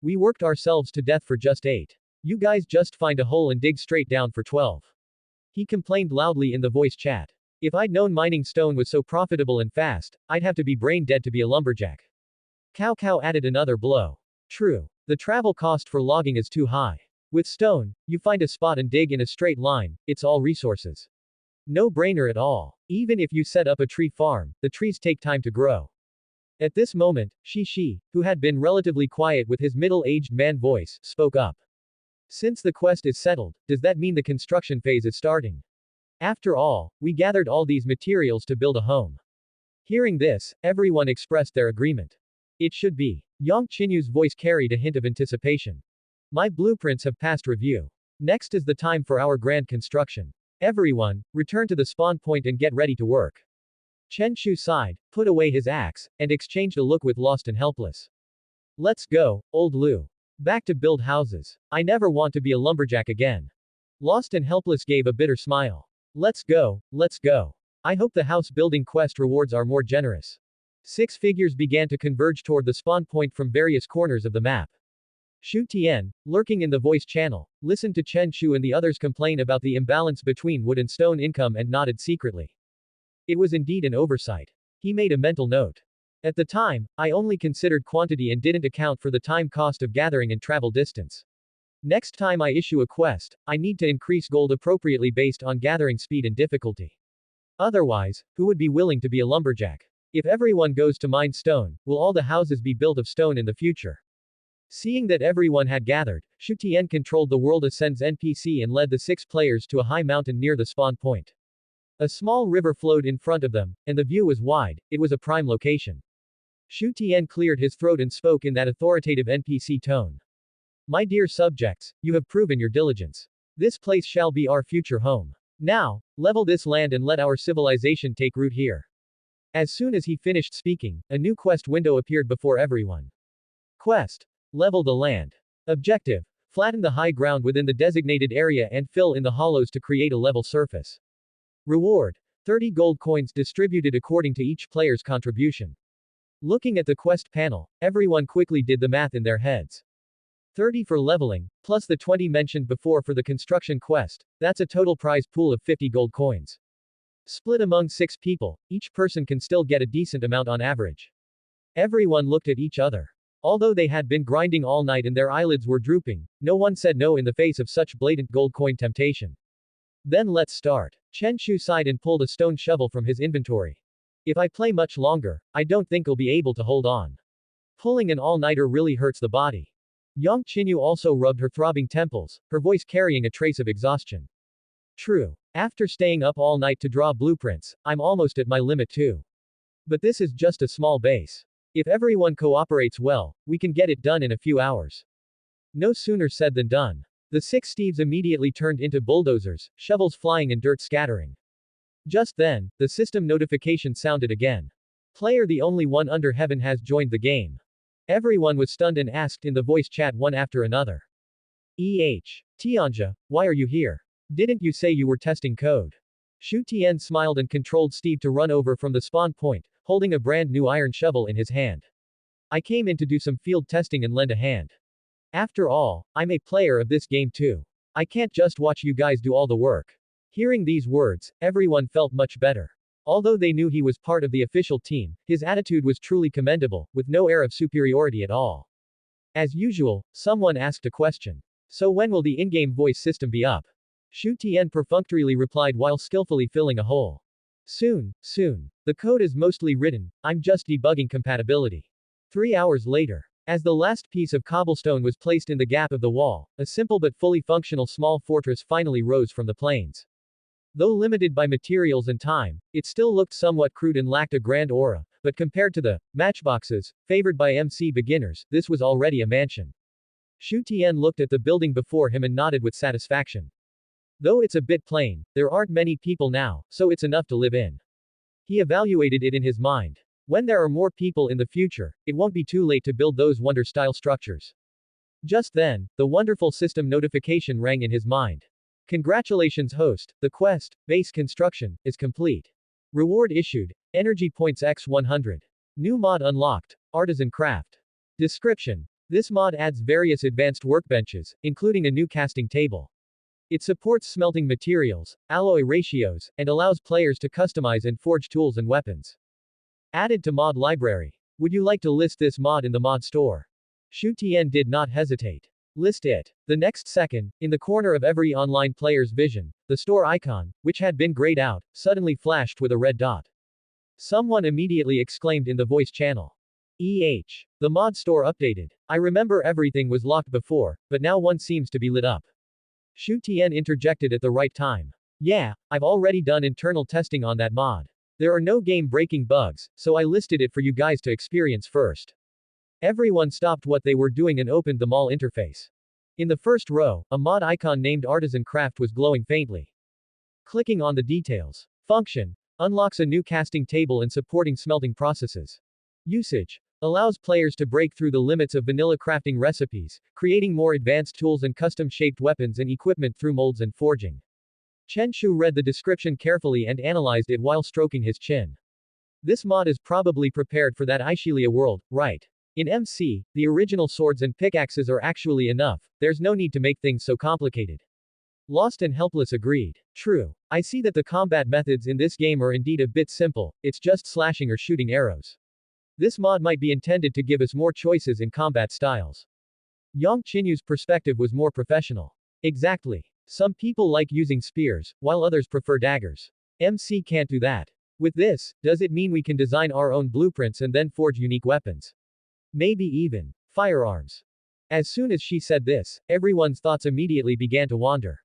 We worked ourselves to death for just 8. You guys just find a hole and dig straight down for 12. He complained loudly in the voice chat. If I'd known mining stone was so profitable and fast, I'd have to be brain dead to be a lumberjack. Cao Cao added another blow. True. The travel cost for logging is too high. With stone, you find a spot and dig in a straight line, it's all resources. No brainer at all. Even if you set up a tree farm, the trees take time to grow. At this moment, Shi, who had been relatively quiet with his middle-aged man voice, spoke up. Since the quest is settled, does that mean the construction phase is starting? After all, we gathered all these materials to build a home. Hearing this, everyone expressed their agreement. It should be. Yang Qinyu's voice carried a hint of anticipation. My blueprints have passed review. Next is the time for our grand construction. Everyone, return to the spawn point and get ready to work. Chen Shu sighed, put away his axe, and exchanged a look with Lost and Helpless. Let's go, old Lu. Back to build houses. I never want to be a lumberjack again. Lost and Helpless gave a bitter smile. Let's go, let's go. I hope the house building quest rewards are more generous. 6 figures began to converge toward the spawn point from various corners of the map. Shu Tian, lurking in the voice channel, listened to Chen Shu and the others complain about the imbalance between wood and stone income and nodded secretly. It was indeed an oversight. He made a mental note. At the time, I only considered quantity and didn't account for the time cost of gathering and travel distance. Next time I issue a quest, I need to increase gold appropriately based on gathering speed and difficulty. Otherwise, who would be willing to be a lumberjack? If everyone goes to mine stone, will all the houses be built of stone in the future? Seeing that everyone had gathered, Shu Tian controlled the World Ascends NPC and led the 6 players to a high mountain near the spawn point. A small river flowed in front of them, and the view was wide. It was a prime location. Shu Tian cleared his throat and spoke in that authoritative NPC tone. My dear subjects, you have proven your diligence. This place shall be our future home. Now, level this land and let our civilization take root here. As soon as he finished speaking, a new quest window appeared before everyone. Quest. Level the land. Objective. Flatten the high ground within the designated area and fill in the hollows to create a level surface. Reward. 30 gold coins distributed according to each player's contribution. Looking at the quest panel, everyone quickly did the math in their heads. 30 for leveling, plus the 20 mentioned before for the construction quest, that's a total prize pool of 50 gold coins. Split among 6 people, each person can still get a decent amount on average. Everyone looked at each other. Although they had been grinding all night and their eyelids were drooping, no one said no in the face of such blatant gold coin temptation. Then let's start. Chen Shu sighed and pulled a stone shovel from his inventory. If I play much longer, I don't think I'll be able to hold on. Pulling an all-nighter really hurts the body. Yang Qinyu also rubbed her throbbing temples, her voice carrying a trace of exhaustion. True. After staying up all night to draw blueprints, I'm almost at my limit too. But this is just a small base. If everyone cooperates well, we can get it done in a few hours. No sooner said than done. The 6 Steves immediately turned into bulldozers, shovels flying and dirt scattering. Just then, the system notification sounded again. Player the only one under heaven has joined the game. Everyone was stunned and asked in the voice chat one after another. Tianja, why are you here? Didn't you say you were testing code? Shu Tian smiled and controlled Steve to run over from the spawn point, holding a brand new iron shovel in his hand. I came in to do some field testing and lend a hand. After all, I'm a player of this game too. I can't just watch you guys do all the work. Hearing these words, everyone felt much better. Although they knew he was part of the official team, his attitude was truly commendable, with no air of superiority at all. As usual, someone asked a question. So when will the in-game voice system be up? Shu Tian perfunctorily replied while skillfully filling a hole. Soon, soon. The code is mostly written, I'm just debugging compatibility. 3 hours later. As the last piece of cobblestone was placed in the gap of the wall, a simple but fully functional small fortress finally rose from the plains. Though limited by materials and time, it still looked somewhat crude and lacked a grand aura, but compared to the matchboxes favored by MC beginners, this was already a mansion. Shu Tian looked at the building before him and nodded with satisfaction. Though it's a bit plain, there aren't many people now, so it's enough to live in. He evaluated it in his mind. When there are more people in the future, it won't be too late to build those wonder-style structures. Just then, the wonderful system notification rang in his mind. Congratulations host, the quest, base construction, is complete. Reward issued, energy points x 100. New mod unlocked, artisan craft. Description. This mod adds various advanced workbenches, including a new casting table. It supports smelting materials, alloy ratios, and allows players to customize and forge tools and weapons. Added to mod library. Would you like to list this mod in the mod store? Shu Tian did not hesitate. List it. The next second, in the corner of every online player's vision, the store icon, which had been grayed out, suddenly flashed with a red dot. Someone immediately exclaimed in the voice channel. The mod store updated. I remember everything was locked before, but now one seems to be lit up. Shu Tian interjected at the right time. Yeah, I've already done internal testing on that mod. There are no game-breaking bugs, so I listed it for you guys to experience first. Everyone stopped what they were doing and opened the mall interface. In the first row, a mod icon named Artisan Craft was glowing faintly. Clicking on the details. Function. Unlocks a new casting table and supporting smelting processes. Usage. Allows players to break through the limits of vanilla crafting recipes, creating more advanced tools and custom-shaped weapons and equipment through molds and forging. Chen Shu read the description carefully and analyzed it while stroking his chin. This mod is probably prepared for that Aishilia world, right? In MC, the original swords and pickaxes are actually enough, there's no need to make things so complicated. Lost and Helpless agreed. True. I see that the combat methods in this game are indeed a bit simple, it's just slashing or shooting arrows. This mod might be intended to give us more choices in combat styles. Yang Qinyu's perspective was more professional. Exactly. Some people like using spears, while others prefer daggers. MC can't do that. With this, does it mean we can design our own blueprints and then forge unique weapons? Maybe even firearms. As soon as she said this, everyone's thoughts immediately began to wander.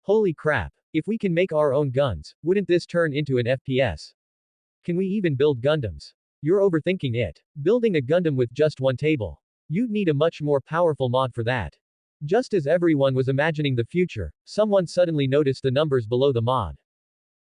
Holy crap. If we can make our own guns, wouldn't this turn into an FPS? Can we even build Gundams? You're overthinking it. Building a Gundam with just one table. You'd need a much more powerful mod for that. Just as everyone was imagining the future, someone suddenly noticed the numbers below the mod.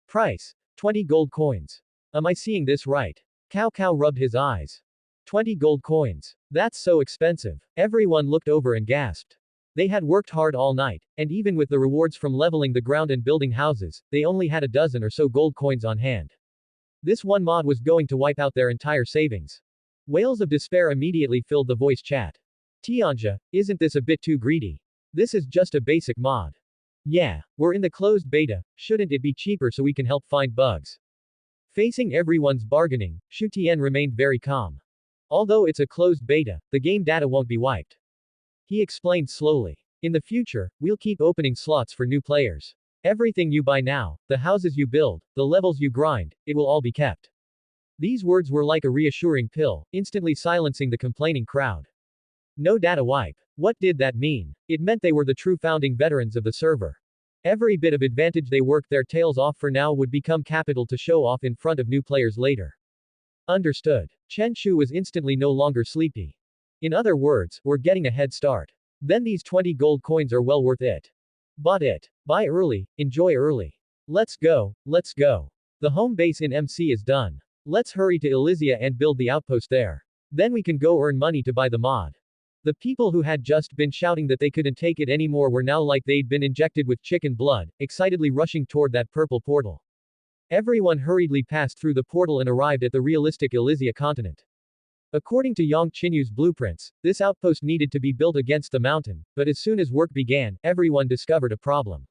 Price. 20 gold coins. Am I seeing this right? Cao Cao rubbed his eyes. 20 gold coins. That's so expensive. Everyone looked over and gasped. They had worked hard all night, and even with the rewards from leveling the ground and building houses, they only had a dozen or so gold coins on hand. This one mod was going to wipe out their entire savings. Wails of despair immediately filled the voice chat. Tianja, isn't this a bit too greedy? This is just a basic mod. Yeah, we're in the closed beta, shouldn't it be cheaper so we can help find bugs? Facing everyone's bargaining, Shu Tian remained very calm. Although it's a closed beta, the game data won't be wiped. He explained slowly. In the future, we'll keep opening slots for new players. Everything you buy now, the houses you build, the levels you grind, it will all be kept. These words were like a reassuring pill, instantly silencing the complaining crowd. No data wipe. What did that mean? It meant they were the true founding veterans of the server. Every bit of advantage they worked their tails off for now would become capital to show off in front of new players later. Understood. Chen Shu was instantly no longer sleepy. In other words, we're getting a head start. Then these 20 gold coins are well worth it. Bought it. Buy early, enjoy early. Let's go, let's go. The home base in MC is done. Let's hurry to Elysia and build the outpost there. Then we can go earn money to buy the mod. The people who had just been shouting that they couldn't take it anymore were now like they'd been injected with chicken blood, excitedly rushing toward that purple portal. Everyone hurriedly passed through the portal and arrived at the realistic Elysia continent. According to Yang Qinyu's blueprints, this outpost needed to be built against the mountain, but as soon as work began, everyone discovered a problem.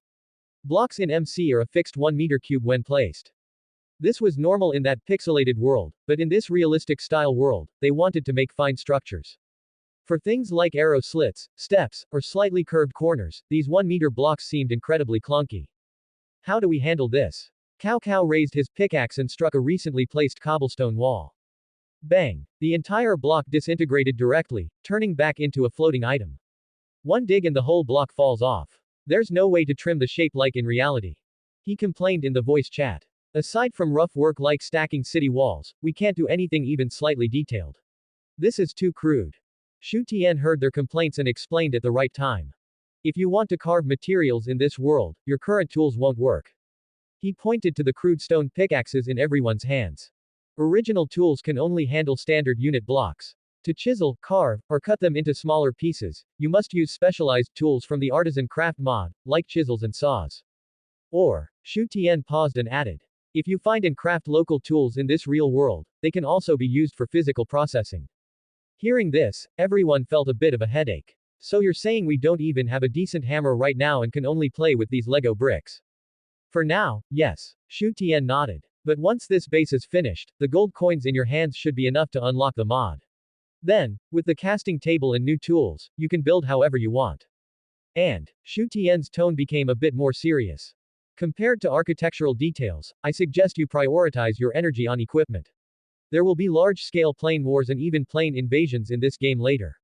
Blocks in MC are a fixed 1 meter cube when placed. This was normal in that pixelated world, but in this realistic style world, they wanted to make fine structures. For things like arrow slits, steps, or slightly curved corners, these 1-meter blocks seemed incredibly clunky. How do we handle this? Cao Cao raised his pickaxe and struck a recently placed cobblestone wall. Bang! The entire block disintegrated directly, turning back into a floating item. One dig and the whole block falls off. There's no way to trim the shape like in reality. He complained in the voice chat. Aside from rough work like stacking city walls, we can't do anything even slightly detailed. This is too crude. Shu Tian heard their complaints and explained at the right time. If you want to carve materials in this world, your current tools won't work. He pointed to the crude stone pickaxes in everyone's hands. Original tools can only handle standard unit blocks. To chisel, carve, or cut them into smaller pieces, you must use specialized tools from the artisan craft mod, like chisels and saws. Or, Shu Tian paused and added. If you find and craft local tools in this real world, they can also be used for physical processing. Hearing this, everyone felt a bit of a headache. So you're saying we don't even have a decent hammer right now and can only play with these Lego bricks? For now, yes. Shu Tian nodded. But once this base is finished, the gold coins in your hands should be enough to unlock the mod. Then, with the casting table and new tools, you can build however you want. And, Shu Tian's tone became a bit more serious. Compared to architectural details, I suggest you prioritize your energy on equipment. There will be large-scale plane wars and even plane invasions in this game later.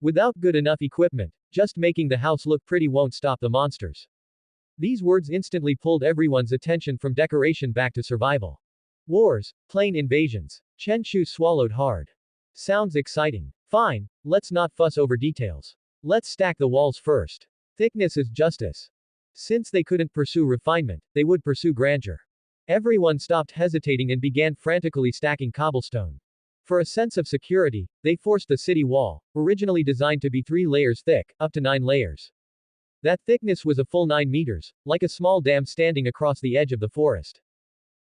Without good enough equipment, just making the house look pretty won't stop the monsters. These words instantly pulled everyone's attention from decoration back to survival. Wars, plane invasions. Chen Shu swallowed hard. Sounds exciting. Fine, let's not fuss over details. Let's stack the walls first. Thickness is justice. Since they couldn't pursue refinement, they would pursue grandeur. Everyone stopped hesitating and began frantically stacking cobblestone. For a sense of security, they forced the city wall, originally designed to be 3 layers thick, up to 9 layers. That thickness was a full 9 meters, like a small dam standing across the edge of the forest.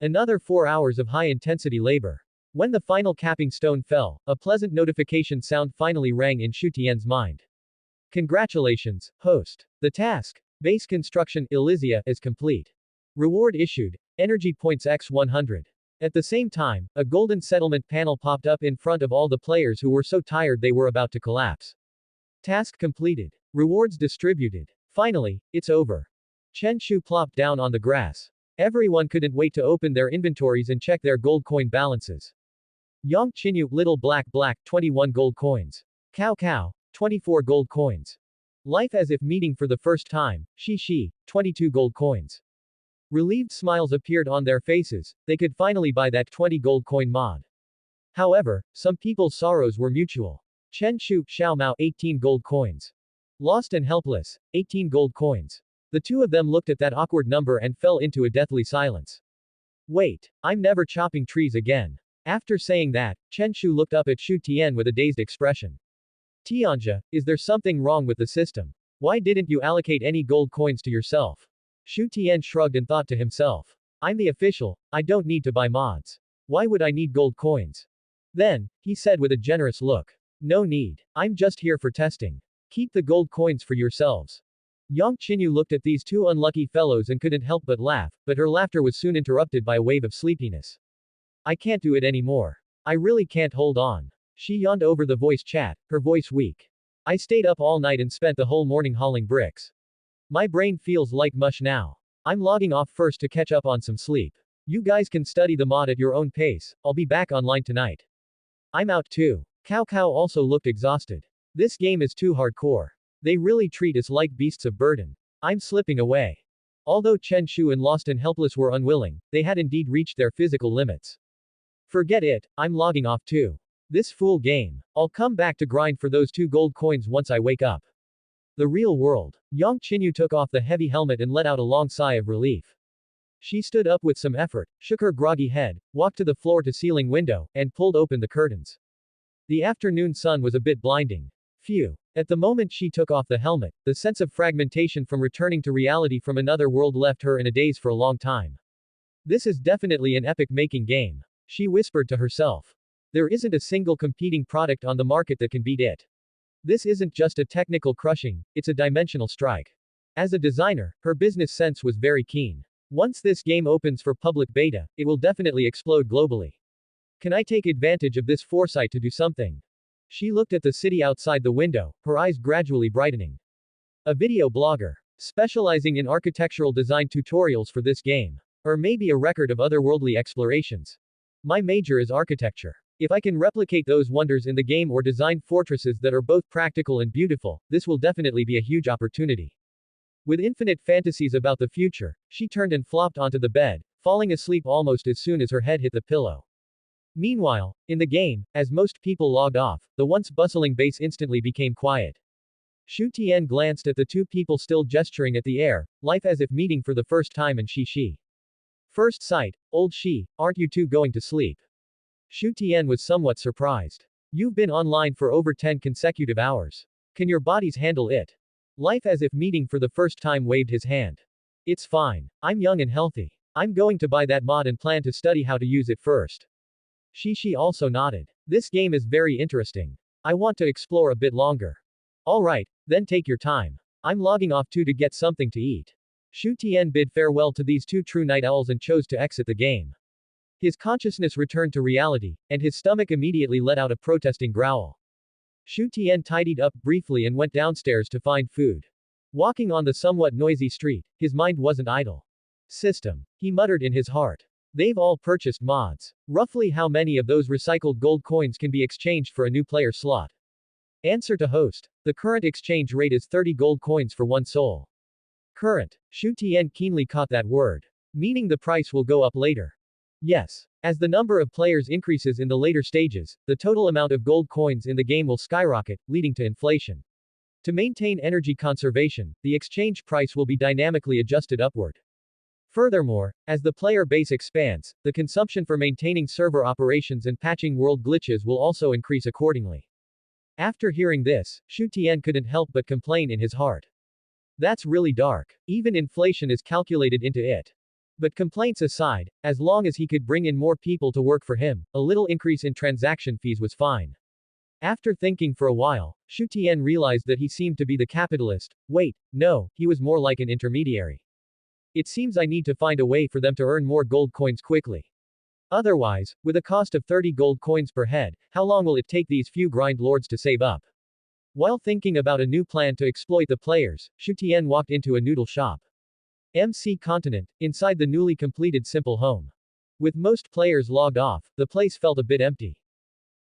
Another 4 hours of high-intensity labor. When the final capping stone fell, a pleasant notification sound finally rang in Shu Tian's mind. Congratulations, host. The task, base construction, Elysia, is complete. Reward issued, energy points x 100. At the same time, a golden settlement panel popped up in front of all the players who were so tired they were about to collapse. Task completed. Rewards distributed. Finally, it's over. Chen Shu plopped down on the grass. Everyone couldn't wait to open their inventories and check their gold coin balances. Yang Qinyu, little black, 21 gold coins. Cao Cao, 24 gold coins. Life as if meeting for the first time, Shi, 22 gold coins. Relieved smiles appeared on their faces, they could finally buy that 20 gold coin mod. However, some people's sorrows were mutual. Chen Shu, Xiao Mao, 18 gold coins. Lost and helpless, 18 gold coins. The two of them looked at that awkward number and fell into a deathly silence. Wait, I'm never chopping trees again. After saying that, Chen Shu looked up at Shu Tian with a dazed expression. Tianja, is there something wrong with the system? Why didn't you allocate any gold coins to yourself? Shu Tian shrugged and thought to himself. I'm the official, I don't need to buy mods. Why would I need gold coins? Then, he said with a generous look. No need. I'm just here for testing. Keep the gold coins for yourselves. Yang Qinyu looked at these two unlucky fellows and couldn't help but laugh, but her laughter was soon interrupted by a wave of sleepiness. I can't do it anymore. I really can't hold on. She yawned over the voice chat, her voice weak. I stayed up all night and spent the whole morning hauling bricks. My brain feels like mush now. I'm logging off first to catch up on some sleep. You guys can study the mod at your own pace, I'll be back online tonight. I'm out too. Cao Cao also looked exhausted. This game is too hardcore. They really treat us like beasts of burden. I'm slipping away. Although Chen Shu and Lost and Helpless were unwilling, they had indeed reached their physical limits. Forget it, I'm logging off too. This fool game. I'll come back to grind for those 2 gold coins once I wake up. The real world. Yang Qinyu took off the heavy helmet and let out a long sigh of relief. She stood up with some effort, shook her groggy head, walked to the floor-to-ceiling window, and pulled open the curtains. The afternoon sun was a bit blinding. Phew. At the moment she took off the helmet, the sense of fragmentation from returning to reality from another world left her in a daze for a long time. This is definitely an epic-making game. She whispered to herself. There isn't a single competing product on the market that can beat it. This isn't just a technical crushing, it's a dimensional strike. As a designer, her business sense was very keen. Once this game opens for public beta, it will definitely explode globally. Can I take advantage of this foresight to do something? She looked at the city outside the window, her eyes gradually brightening. A video blogger. Specializing in architectural design tutorials for this game. Or maybe a record of otherworldly explorations. My major is architecture. If I can replicate those wonders in the game or design fortresses that are both practical and beautiful, this will definitely be a huge opportunity. With infinite fantasies about the future, she turned and flopped onto the bed, falling asleep almost as soon as her head hit the pillow. Meanwhile, in the game, as most people logged off, the once bustling base instantly became quiet. Shu Tian glanced at the two people still gesturing at the air, life as if meeting for the first time, and Shi. First sight, old Shi, aren't you two going to sleep? Shu Tian was somewhat surprised. You've been online for over 10 consecutive hours. Can your bodies handle it? Life as if meeting for the first time waved his hand. It's fine. I'm young and healthy. I'm going to buy that mod and plan to study how to use it first. Shi also nodded. This game is very interesting. I want to explore a bit longer. Alright, then take your time. I'm logging off too to get something to eat. Shu Tian bid farewell to these two true night owls and chose to exit the game. His consciousness returned to reality, and his stomach immediately let out a protesting growl. Shu Tian tidied up briefly and went downstairs to find food. Walking on the somewhat noisy street, his mind wasn't idle. System. He muttered in his heart. They've all purchased mods. Roughly how many of those recycled gold coins can be exchanged for a new player slot? Answer to host. The current exchange rate is 30 gold coins for one soul. Current. Shu Tian keenly caught that word. Meaning the price will go up later. Yes. As the number of players increases in the later stages, the total amount of gold coins in the game will skyrocket, leading to inflation. To maintain energy conservation, the exchange price will be dynamically adjusted upward. Furthermore, as the player base expands, the consumption for maintaining server operations and patching world glitches will also increase accordingly. After hearing this, Shu Tian couldn't help but complain in his heart. That's really dark. Even inflation is calculated into it. But complaints aside, as long as he could bring in more people to work for him, a little increase in transaction fees was fine. After thinking for a while, Shu Tian realized that he seemed to be the capitalist. Wait, no, he was more like an intermediary. It seems I need to find a way for them to earn more gold coins quickly. Otherwise, with a cost of 30 gold coins per head, how long will it take these few grind lords to save up? While thinking about a new plan to exploit the players, Shu Tian walked into a noodle shop. MC Continent, inside the newly completed simple home. With most players logged off, the place felt a bit empty.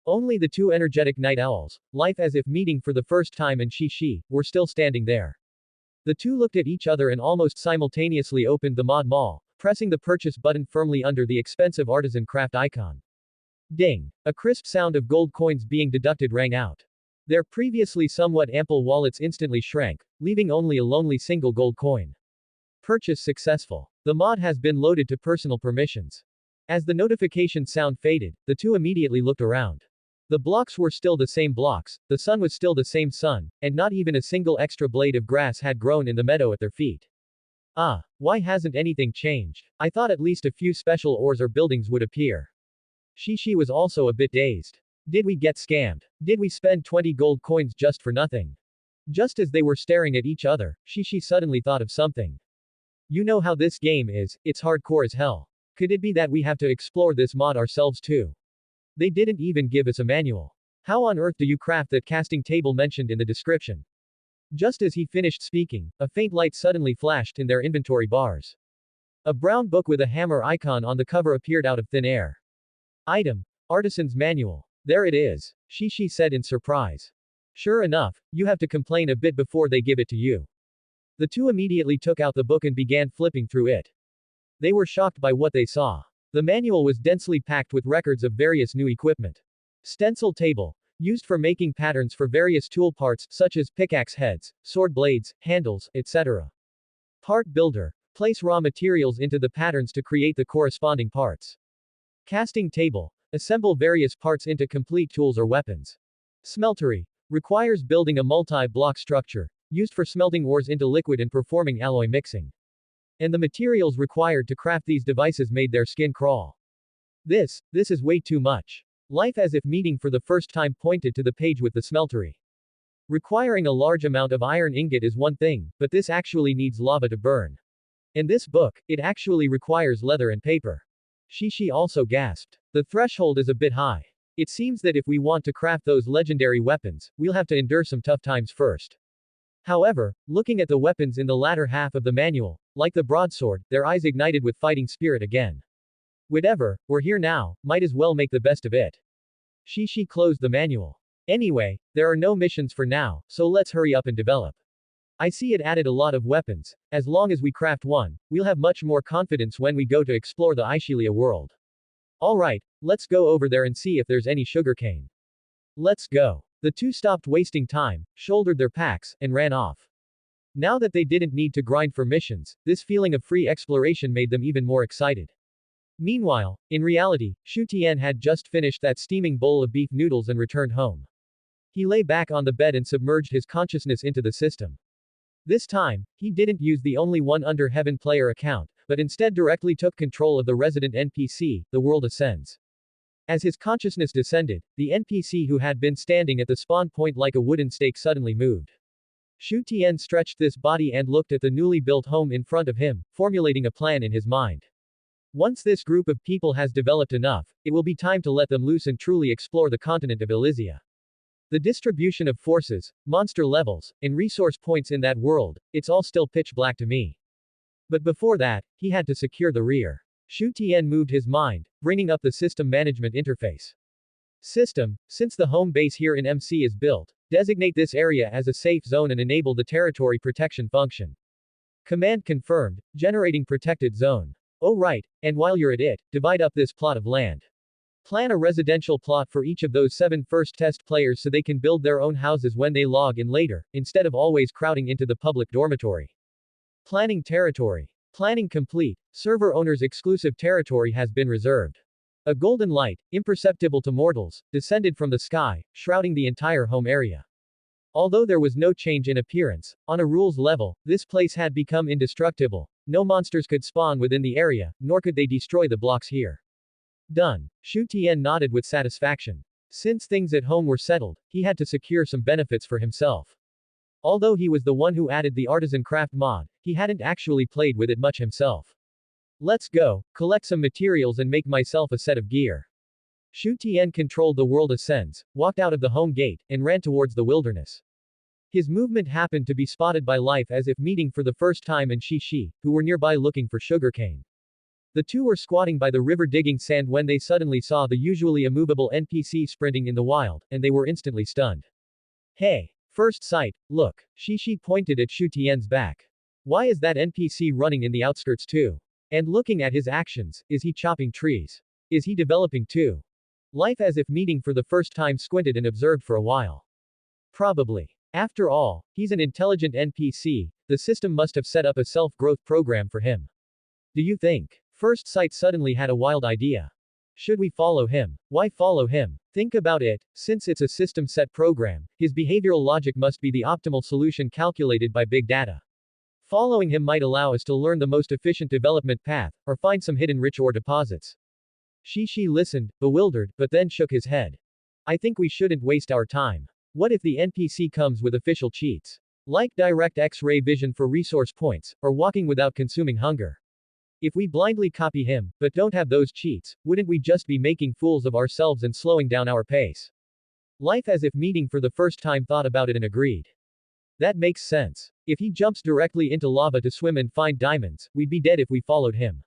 Only the two energetic night owls, life as if meeting for the first time, and Shi, were still standing there. The two looked at each other and almost simultaneously opened the mod mall, pressing the purchase button firmly under the expensive artisan craft icon. Ding! A crisp sound of gold coins being deducted rang out. Their previously somewhat ample wallets instantly shrank, leaving only a lonely single gold coin. Purchase successful. The mod has been loaded to personal permissions. As the notification sound faded, the two immediately looked around. The blocks were still the same blocks, the sun was still the same sun, and not even a single extra blade of grass had grown in the meadow at their feet. Ah, why hasn't anything changed? I thought at least a few special ores or buildings would appear. Shi was also a bit dazed. Did we get scammed? Did we spend 20 gold coins just for nothing? Just as they were staring at each other, Shi suddenly thought of something. You know how this game is, it's hardcore as hell. Could it be that we have to explore this mod ourselves too? They didn't even give us a manual. How on earth do you craft that casting table mentioned in the description? Just as he finished speaking, a faint light suddenly flashed in their inventory bars. A brown book with a hammer icon on the cover appeared out of thin air. Item. Artisan's Manual. There it is, Shi said in surprise. Sure enough, you have to complain a bit before they give it to you. The two immediately took out the book and began flipping through it. They were shocked by what they saw. The manual was densely packed with records of various new equipment. Stencil table, used for making patterns for various tool parts, such as pickaxe heads, sword blades, handles, etc. Part builder, place raw materials into the patterns to create the corresponding parts. Casting table, assemble various parts into complete tools or weapons. Smeltery, requires building a multi-block structure, used for smelting ores into liquid and performing alloy mixing. And the materials required to craft these devices made their skin crawl. This is way too much. Life as if meeting for the first time pointed to the page with the smeltery. Requiring a large amount of iron ingot is one thing, but this actually needs lava to burn. In this book, it actually requires leather and paper. Shi also gasped. The threshold is a bit high. It seems that if we want to craft those legendary weapons, we'll have to endure some tough times first. However, looking at the weapons in the latter half of the manual, like the broadsword, their eyes ignited with fighting spirit again. Whatever, we're here now, might as well make the best of it. Shishi closed the manual. Anyway, there are no missions for now, so let's hurry up and develop. I see it added a lot of weapons. As long as we craft one, we'll have much more confidence when we go to explore the Aishilia world. Alright, let's go over there and see if there's any sugarcane. Let's go. The two stopped wasting time, shouldered their packs, and ran off. Now that they didn't need to grind for missions, this feeling of free exploration made them even more excited. Meanwhile, in reality, Shu Tian had just finished that steaming bowl of beef noodles and returned home. He lay back on the bed and submerged his consciousness into the system. This time, he didn't use the only one under heaven player account, but instead directly took control of the resident NPC, the world ascends. As his consciousness descended, the NPC who had been standing at the spawn point like a wooden stake suddenly moved. Shu Tian stretched this body and looked at the newly built home in front of him, formulating a plan in his mind. Once this group of people has developed enough, it will be time to let them loose and truly explore the continent of Elysia. The distribution of forces, monster levels, and resource points in that world, it's all still pitch black to me. But before that, he had to secure the rear. Shu Tian moved his mind, bringing up the system management interface. System, since the home base here in MC is built, designate this area as a safe zone and enable the territory protection function. Command confirmed, generating protected zone. Oh right, and while you're at it, divide up this plot of land. Plan a residential plot for each of those 7 first test players so they can build their own houses when they log in later, instead of always crowding into the public dormitory. Planning territory. Planning complete. Server owner's exclusive territory has been reserved. A golden light, imperceptible to mortals, descended from the sky, shrouding the entire home area. Although there was no change in appearance, on a rules level, this place had become indestructible. No monsters could spawn within the area, nor could they destroy the blocks here. Done. Shu Tian nodded with satisfaction. Since things at home were settled, he had to secure some benefits for himself. Although he was the one who added the artisan craft mod, he hadn't actually played with it much himself. Let's go, collect some materials and make myself a set of gear. Shu Tian controlled the world ascends, walked out of the home gate, and ran towards the wilderness. His movement happened to be spotted by Life as if meeting for the first time and Shi, who were nearby looking for sugarcane. The two were squatting by the river digging sand when they suddenly saw the usually immovable NPC sprinting in the wild, and they were instantly stunned. Hey! First sight, look. Shi pointed at Shu Tian's back. Why is that NPC running in the outskirts too? And looking at his actions, is he chopping trees? Is he developing too? Life as if meeting for the first time squinted and observed for a while. Probably. After all, he's an intelligent NPC, the system must have set up a self-growth program for him. Do you think? First sight suddenly had a wild idea. Should we follow him? Why follow him? Think about it, since it's a system-set program, his behavioral logic must be the optimal solution calculated by big data. Following him might allow us to learn the most efficient development path, or find some hidden rich ore deposits. Shi listened, bewildered, but then shook his head. I think we shouldn't waste our time. What if the NPC comes with official cheats? Like direct X-ray vision for resource points, or walking without consuming hunger. If we blindly copy him, but don't have those cheats, wouldn't we just be making fools of ourselves and slowing down our pace? Life as if meeting for the first time thought about it and agreed. That makes sense. If he jumps directly into lava to swim and find diamonds, we'd be dead if we followed him.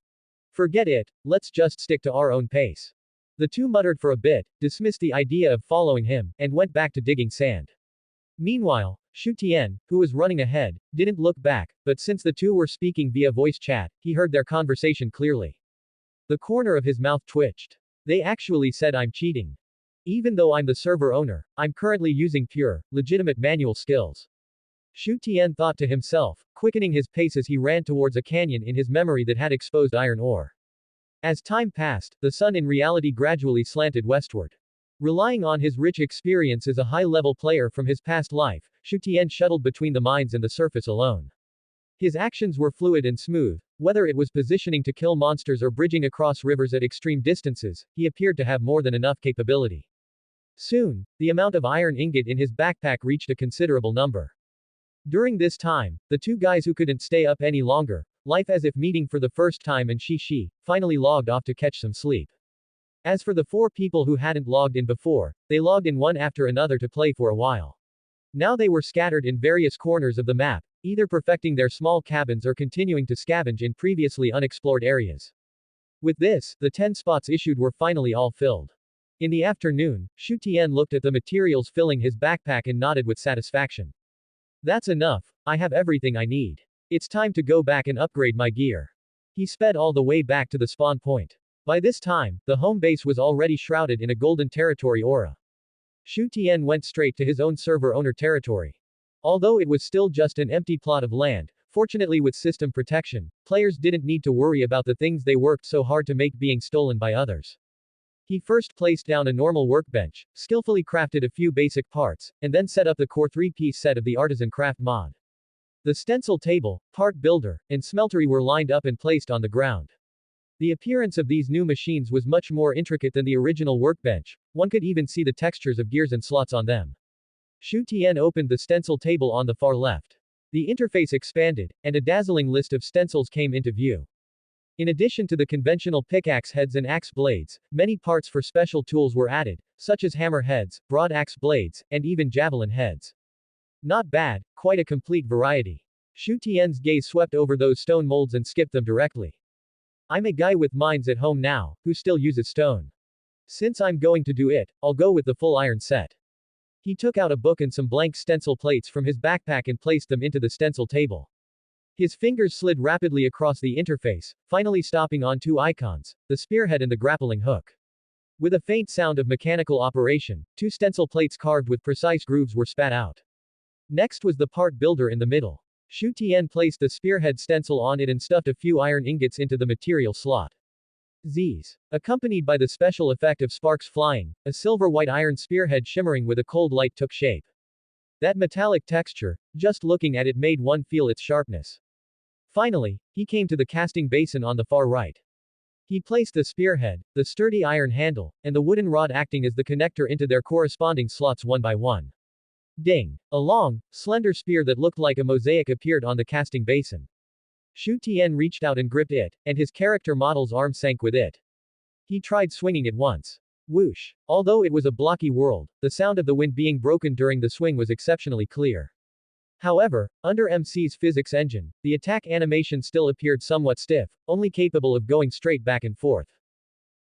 Forget it, let's just stick to our own pace. The two muttered for a bit, dismissed the idea of following him, and went back to digging sand. Meanwhile, Shu Tian, who was running ahead, didn't look back, but since the two were speaking via voice chat, he heard their conversation clearly. The corner of his mouth twitched. They actually said I'm cheating. Even though I'm the server owner, I'm currently using pure, legitimate manual skills. Shu Tian thought to himself, quickening his pace as he ran towards a canyon in his memory that had exposed iron ore. As time passed, the sun in reality gradually slanted westward. Relying on his rich experience as a high-level player from his past life, Shu Tian shuttled between the mines and the surface alone. His actions were fluid and smooth, whether it was positioning to kill monsters or bridging across rivers at extreme distances, he appeared to have more than enough capability. Soon, the amount of iron ingot in his backpack reached a considerable number. During this time, the two guys who couldn't stay up any longer, Life as if meeting for the first time and Shi, finally logged off to catch some sleep. As for the 4 people who hadn't logged in before, they logged in one after another to play for a while. Now they were scattered in various corners of the map, either perfecting their small cabins or continuing to scavenge in previously unexplored areas. With this, the 10 spots issued were finally all filled. In the afternoon, Shu Tian looked at the materials filling his backpack and nodded with satisfaction. That's enough, I have everything I need. It's time to go back and upgrade my gear. He sped all the way back to the spawn point. By this time, the home base was already shrouded in a golden territory aura. Shu Tian went straight to his own server owner territory. Although it was still just an empty plot of land, fortunately with system protection, players didn't need to worry about the things they worked so hard to make being stolen by others. He first placed down a normal workbench, skillfully crafted a few basic parts, and then set up the core 3-piece set of the artisan craft mod. The stencil table, part builder, and smeltery were lined up and placed on the ground. The appearance of these new machines was much more intricate than the original workbench, one could even see the textures of gears and slots on them. Shu Tian opened the stencil table on the far left. The interface expanded, and a dazzling list of stencils came into view. In addition to the conventional pickaxe heads and axe blades, many parts for special tools were added, such as hammer heads, broad axe blades, and even javelin heads. Not bad, quite a complete variety. Shu Tian's gaze swept over those stone molds and skipped them directly. I'm a guy with mines at home now, who still uses stone. Since I'm going to do it, I'll go with the full iron set. He took out a book and some blank stencil plates from his backpack and placed them into the stencil table. His fingers slid rapidly across the interface, finally stopping on 2 icons, the spearhead and the grappling hook. With a faint sound of mechanical operation, 2 stencil plates carved with precise grooves were spat out. Next was the part builder in the middle. Shu Tian placed the spearhead stencil on it and stuffed a few iron ingots into the material slot. Z's. Accompanied by the special effect of sparks flying, a silver-white iron spearhead shimmering with a cold light took shape. That metallic texture, just looking at it made one feel its sharpness. Finally, he came to the casting basin on the far right. He placed the spearhead, the sturdy iron handle, and the wooden rod acting as the connector into their corresponding slots one by one. Ding! A long, slender spear that looked like a mosaic appeared on the casting basin. Shu Tian reached out and gripped it, and his character model's arm sank with it. He tried swinging it once. Whoosh! Although it was a blocky world, the sound of the wind being broken during the swing was exceptionally clear. However, under MC's physics engine, the attack animation still appeared somewhat stiff, only capable of going straight back and forth.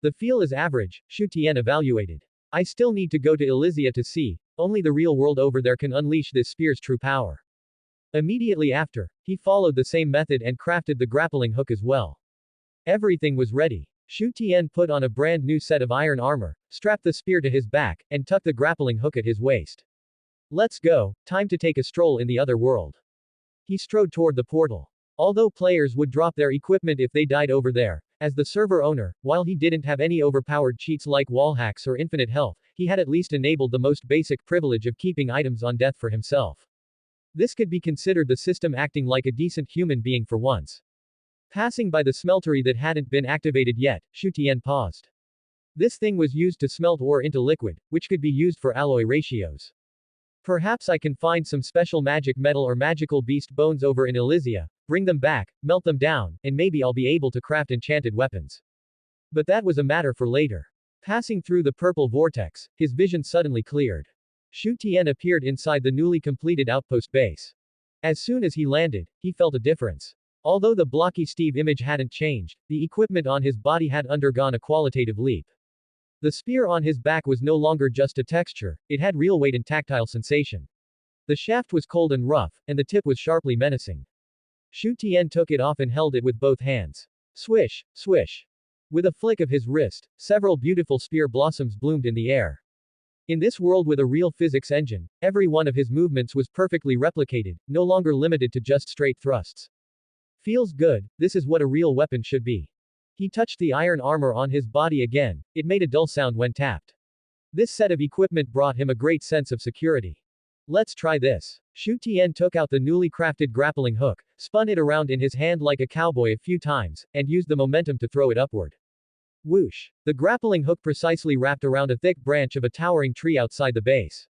The feel is average, Shu Tian evaluated. I still need to go to Elysia to see, only the real world over there can unleash this spear's true power. Immediately after, he followed the same method and crafted the grappling hook as well. Everything was ready. Shu Tian put on a brand new set of iron armor, strapped the spear to his back, and tucked the grappling hook at his waist. Let's go, time to take a stroll in the other world. He strode toward the portal. Although players would drop their equipment if they died over there, as the server owner, while he didn't have any overpowered cheats like wall hacks or infinite health, he had at least enabled the most basic privilege of keeping items on death for himself. This could be considered the system acting like a decent human being for once. Passing by the smeltery that hadn't been activated yet, Shu Tian paused. This thing was used to smelt ore into liquid, which could be used for alloy ratios. Perhaps I can find some special magic metal or magical beast bones over in Elysia, bring them back, melt them down, and maybe I'll be able to craft enchanted weapons. But that was a matter for later. Passing through the purple vortex, his vision suddenly cleared. Shu Tian appeared inside the newly completed outpost base. As soon as he landed, he felt a difference. Although the blocky Steve image hadn't changed, the equipment on his body had undergone a qualitative leap. The spear on his back was no longer just a texture, it had real weight and tactile sensation. The shaft was cold and rough, and the tip was sharply menacing. Shu Tian took it off and held it with both hands. Swish, swish. With a flick of his wrist, several beautiful spear blossoms bloomed in the air. In this world with a real physics engine, every one of his movements was perfectly replicated, no longer limited to just straight thrusts. Feels good, this is what a real weapon should be. He touched the iron armor on his body again, it made a dull sound when tapped. This set of equipment brought him a great sense of security. Let's try this. Shu Tian took out the newly crafted grappling hook, spun it around in his hand like a cowboy a few times, and used the momentum to throw it upward. Whoosh! The grappling hook precisely wrapped around a thick branch of a towering tree outside the base.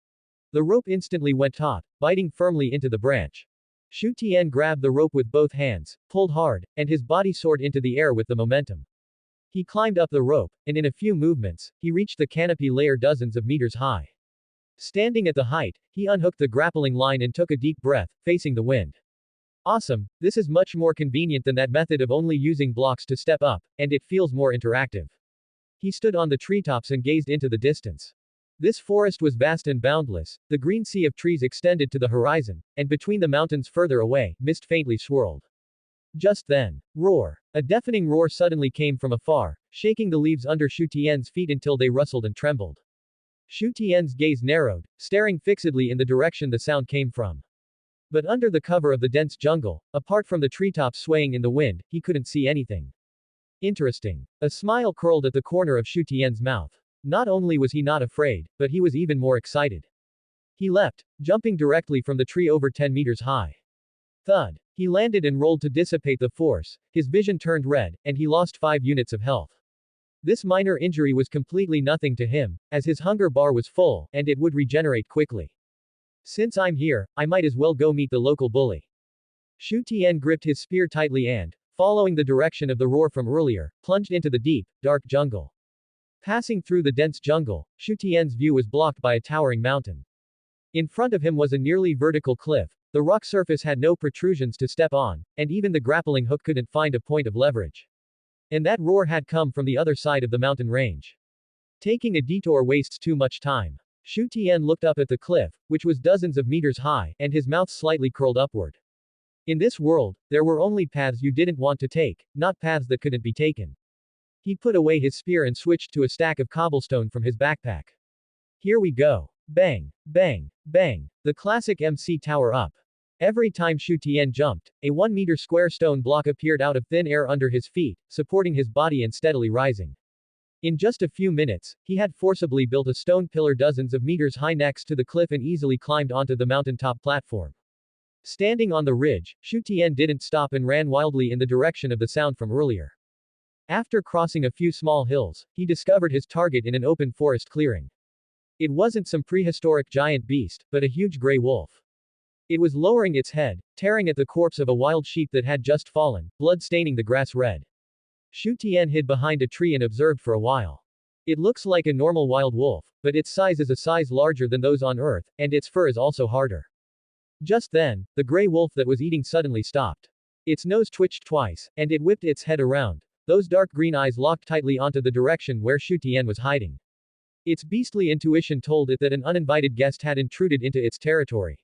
The rope instantly went taut, biting firmly into the branch. Shu Tian grabbed the rope with both hands, pulled hard, and his body soared into the air with the momentum. He climbed up the rope, and in a few movements, he reached the canopy layer dozens of meters high. Standing at the height, he unhooked the grappling line and took a deep breath, facing the wind. Awesome, this is much more convenient than that method of only using blocks to step up, and it feels more interactive. He stood on the treetops and gazed into the distance. This forest was vast and boundless, the green sea of trees extended to the horizon, and between the mountains further away, mist faintly swirled. Just then, roar! A deafening roar suddenly came from afar, shaking the leaves under Shu Tian's feet until they rustled and trembled. Shu Tian's gaze narrowed, staring fixedly in the direction the sound came from. But under the cover of the dense jungle, apart from the treetops swaying in the wind, he couldn't see anything. Interesting. A smile curled at the corner of Shu Tian's mouth. Not only was he not afraid, but he was even more excited. He leapt, jumping directly from the tree over 10 meters high. Thud. He landed and rolled to dissipate the force, his vision turned red, and he lost 5 units of health. This minor injury was completely nothing to him, as his hunger bar was full, and it would regenerate quickly. Since I'm here, I might as well go meet the local bully. Shu Tian gripped his spear tightly and, following the direction of the roar from earlier, plunged into the deep, dark jungle. Passing through the dense jungle, Shu Tian's view was blocked by a towering mountain. In front of him was a nearly vertical cliff, the rock surface had no protrusions to step on, and even the grappling hook couldn't find a point of leverage. And that roar had come from the other side of the mountain range. Taking a detour wastes too much time. Shu Tian looked up at the cliff, which was dozens of meters high, and his mouth slightly curled upward. In this world, there were only paths you didn't want to take, not paths that couldn't be taken. He put away his spear and switched to a stack of cobblestone from his backpack. Here we go. Bang, bang, bang. The classic MC tower up. Every time Shu Tian jumped, a 1-meter square stone block appeared out of thin air under his feet, supporting his body and steadily rising. In just a few minutes, he had forcibly built a stone pillar dozens of meters high next to the cliff and easily climbed onto the mountaintop platform. Standing on the ridge, Shu Tian didn't stop and ran wildly in the direction of the sound from earlier. After crossing a few small hills, he discovered his target in an open forest clearing. It wasn't some prehistoric giant beast, but a huge gray wolf. It was lowering its head, tearing at the corpse of a wild sheep that had just fallen, blood staining the grass red. Shu Tian hid behind a tree and observed for a while. It looks like a normal wild wolf, but its size is a size larger than those on Earth, and its fur is also harder. Just then, the gray wolf that was eating suddenly stopped. Its nose twitched twice, and it whipped its head around. Those dark green eyes locked tightly onto the direction where Shu Tian was hiding. Its beastly intuition told it that an uninvited guest had intruded into its territory.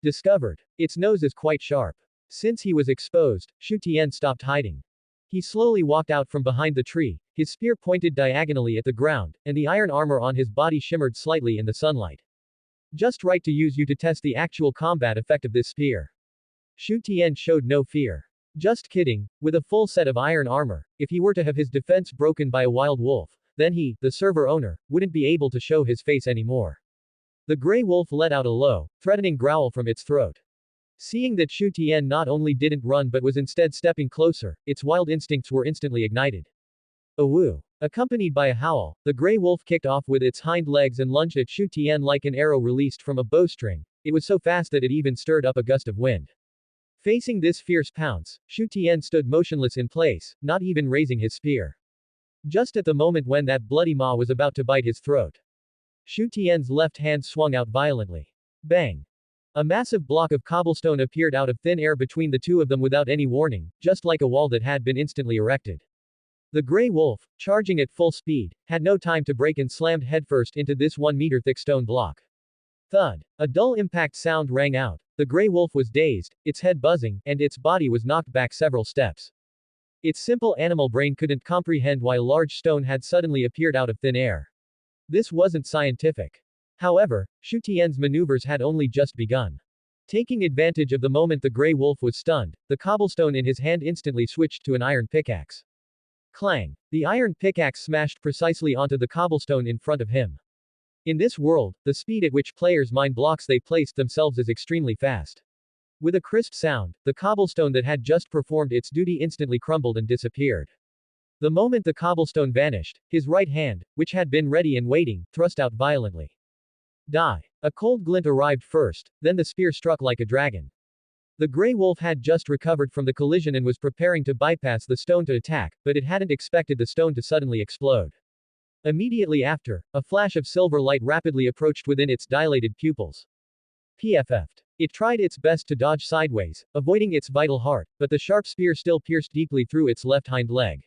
Discovered. Its nose is quite sharp. Since he was exposed, Shu Tian stopped hiding. He slowly walked out from behind the tree, his spear pointed diagonally at the ground, and the iron armor on his body shimmered slightly in the sunlight. Just right to use you to test the actual combat effect of this spear. Shu Tian showed no fear. Just kidding, with a full set of iron armor, if he were to have his defense broken by a wild wolf, then he, the server owner, wouldn't be able to show his face anymore. The gray wolf let out a low, threatening growl from its throat. Seeing that Shu Tian not only didn't run but was instead stepping closer, its wild instincts were instantly ignited. A woo. Accompanied by a howl, the gray wolf kicked off with its hind legs and lunged at Shu Tian like an arrow released from a bowstring. It was so fast that it even stirred up a gust of wind. Facing this fierce pounce, Shu Tian stood motionless in place, not even raising his spear. Just at the moment when that bloody maw was about to bite his throat, Shu Tian's left hand swung out violently. Bang! A massive block of cobblestone appeared out of thin air between the two of them without any warning, just like a wall that had been instantly erected. The gray wolf, charging at full speed, had no time to brake and slammed headfirst into this 1-meter-thick stone block. Thud. A dull impact sound rang out. The gray wolf was dazed, its head buzzing, and its body was knocked back several steps. Its simple animal brain couldn't comprehend why a large stone had suddenly appeared out of thin air. This wasn't scientific. However, Shu Tian's maneuvers had only just begun. Taking advantage of the moment the gray wolf was stunned, the cobblestone in his hand instantly switched to an iron pickaxe. Clang! The iron pickaxe smashed precisely onto the cobblestone in front of him. In this world, the speed at which players mine blocks they placed themselves is extremely fast. With a crisp sound, the cobblestone that had just performed its duty instantly crumbled and disappeared. The moment the cobblestone vanished, his right hand, which had been ready and waiting, thrust out violently. Die. A cold glint arrived first, then the spear struck like a dragon. The gray wolf had just recovered from the collision and was preparing to bypass the stone to attack, but it hadn't expected the stone to suddenly explode. Immediately after, a flash of silver light rapidly approached within its dilated pupils. PFF'd. It tried its best to dodge sideways, avoiding its vital heart, but the sharp spear still pierced deeply through its left hind leg.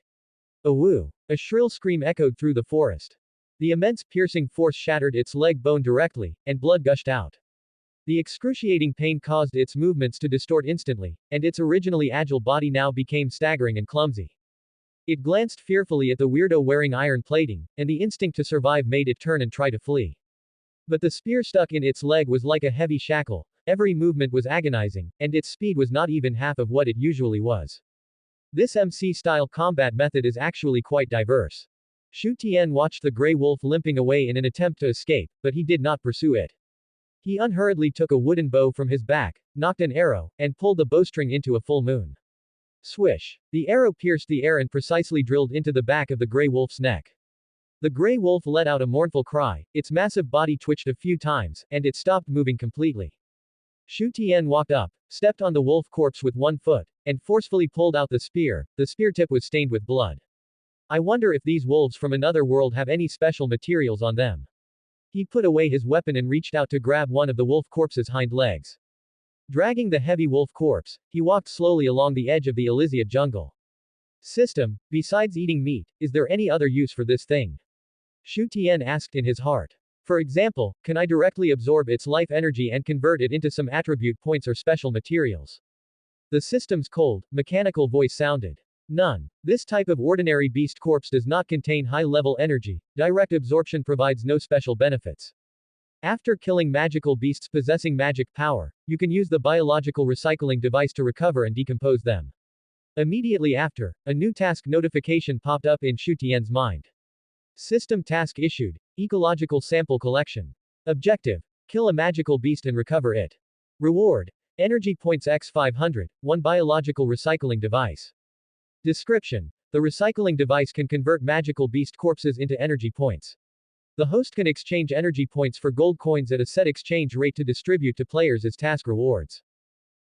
Awoo! A shrill scream echoed through the forest. The immense piercing force shattered its leg bone directly, and blood gushed out. The excruciating pain caused its movements to distort instantly, and its originally agile body now became staggering and clumsy. It glanced fearfully at the weirdo wearing iron plating, and the instinct to survive made it turn and try to flee. But the spear stuck in its leg was like a heavy shackle, every movement was agonizing, and its speed was not even half of what it usually was. This MC-style combat method is actually quite diverse. Shu Tian watched the gray wolf limping away in an attempt to escape, but he did not pursue it. He unhurriedly took a wooden bow from his back, nocked an arrow, and pulled the bowstring into a full moon. Swish! The arrow pierced the air and precisely drilled into the back of the gray wolf's neck. The gray wolf let out a mournful cry, its massive body twitched a few times, and it stopped moving completely. Shu Tian walked up, stepped on the wolf corpse with one foot, and forcefully pulled out the spear tip was stained with blood. I wonder if these wolves from another world have any special materials on them. He put away his weapon and reached out to grab one of the wolf corpse's hind legs. Dragging the heavy wolf corpse, he walked slowly along the edge of the Elysia jungle. System, besides eating meat, is there any other use for this thing? Shu Tian asked in his heart. For example, can I directly absorb its life energy and convert it into some attribute points or special materials? The system's cold, mechanical voice sounded. None. This type of ordinary beast corpse does not contain high-level energy, direct absorption provides no special benefits. After killing magical beasts possessing magic power, you can use the biological recycling device to recover and decompose them. Immediately after, a new task notification popped up in Shu Tian's mind. System task issued, ecological sample collection. Objective, kill a magical beast and recover it. Reward, energy points x 500, one biological recycling device. Description, the recycling device can convert magical beast corpses into energy points. The host can exchange energy points for gold coins at a set exchange rate to distribute to players as task rewards.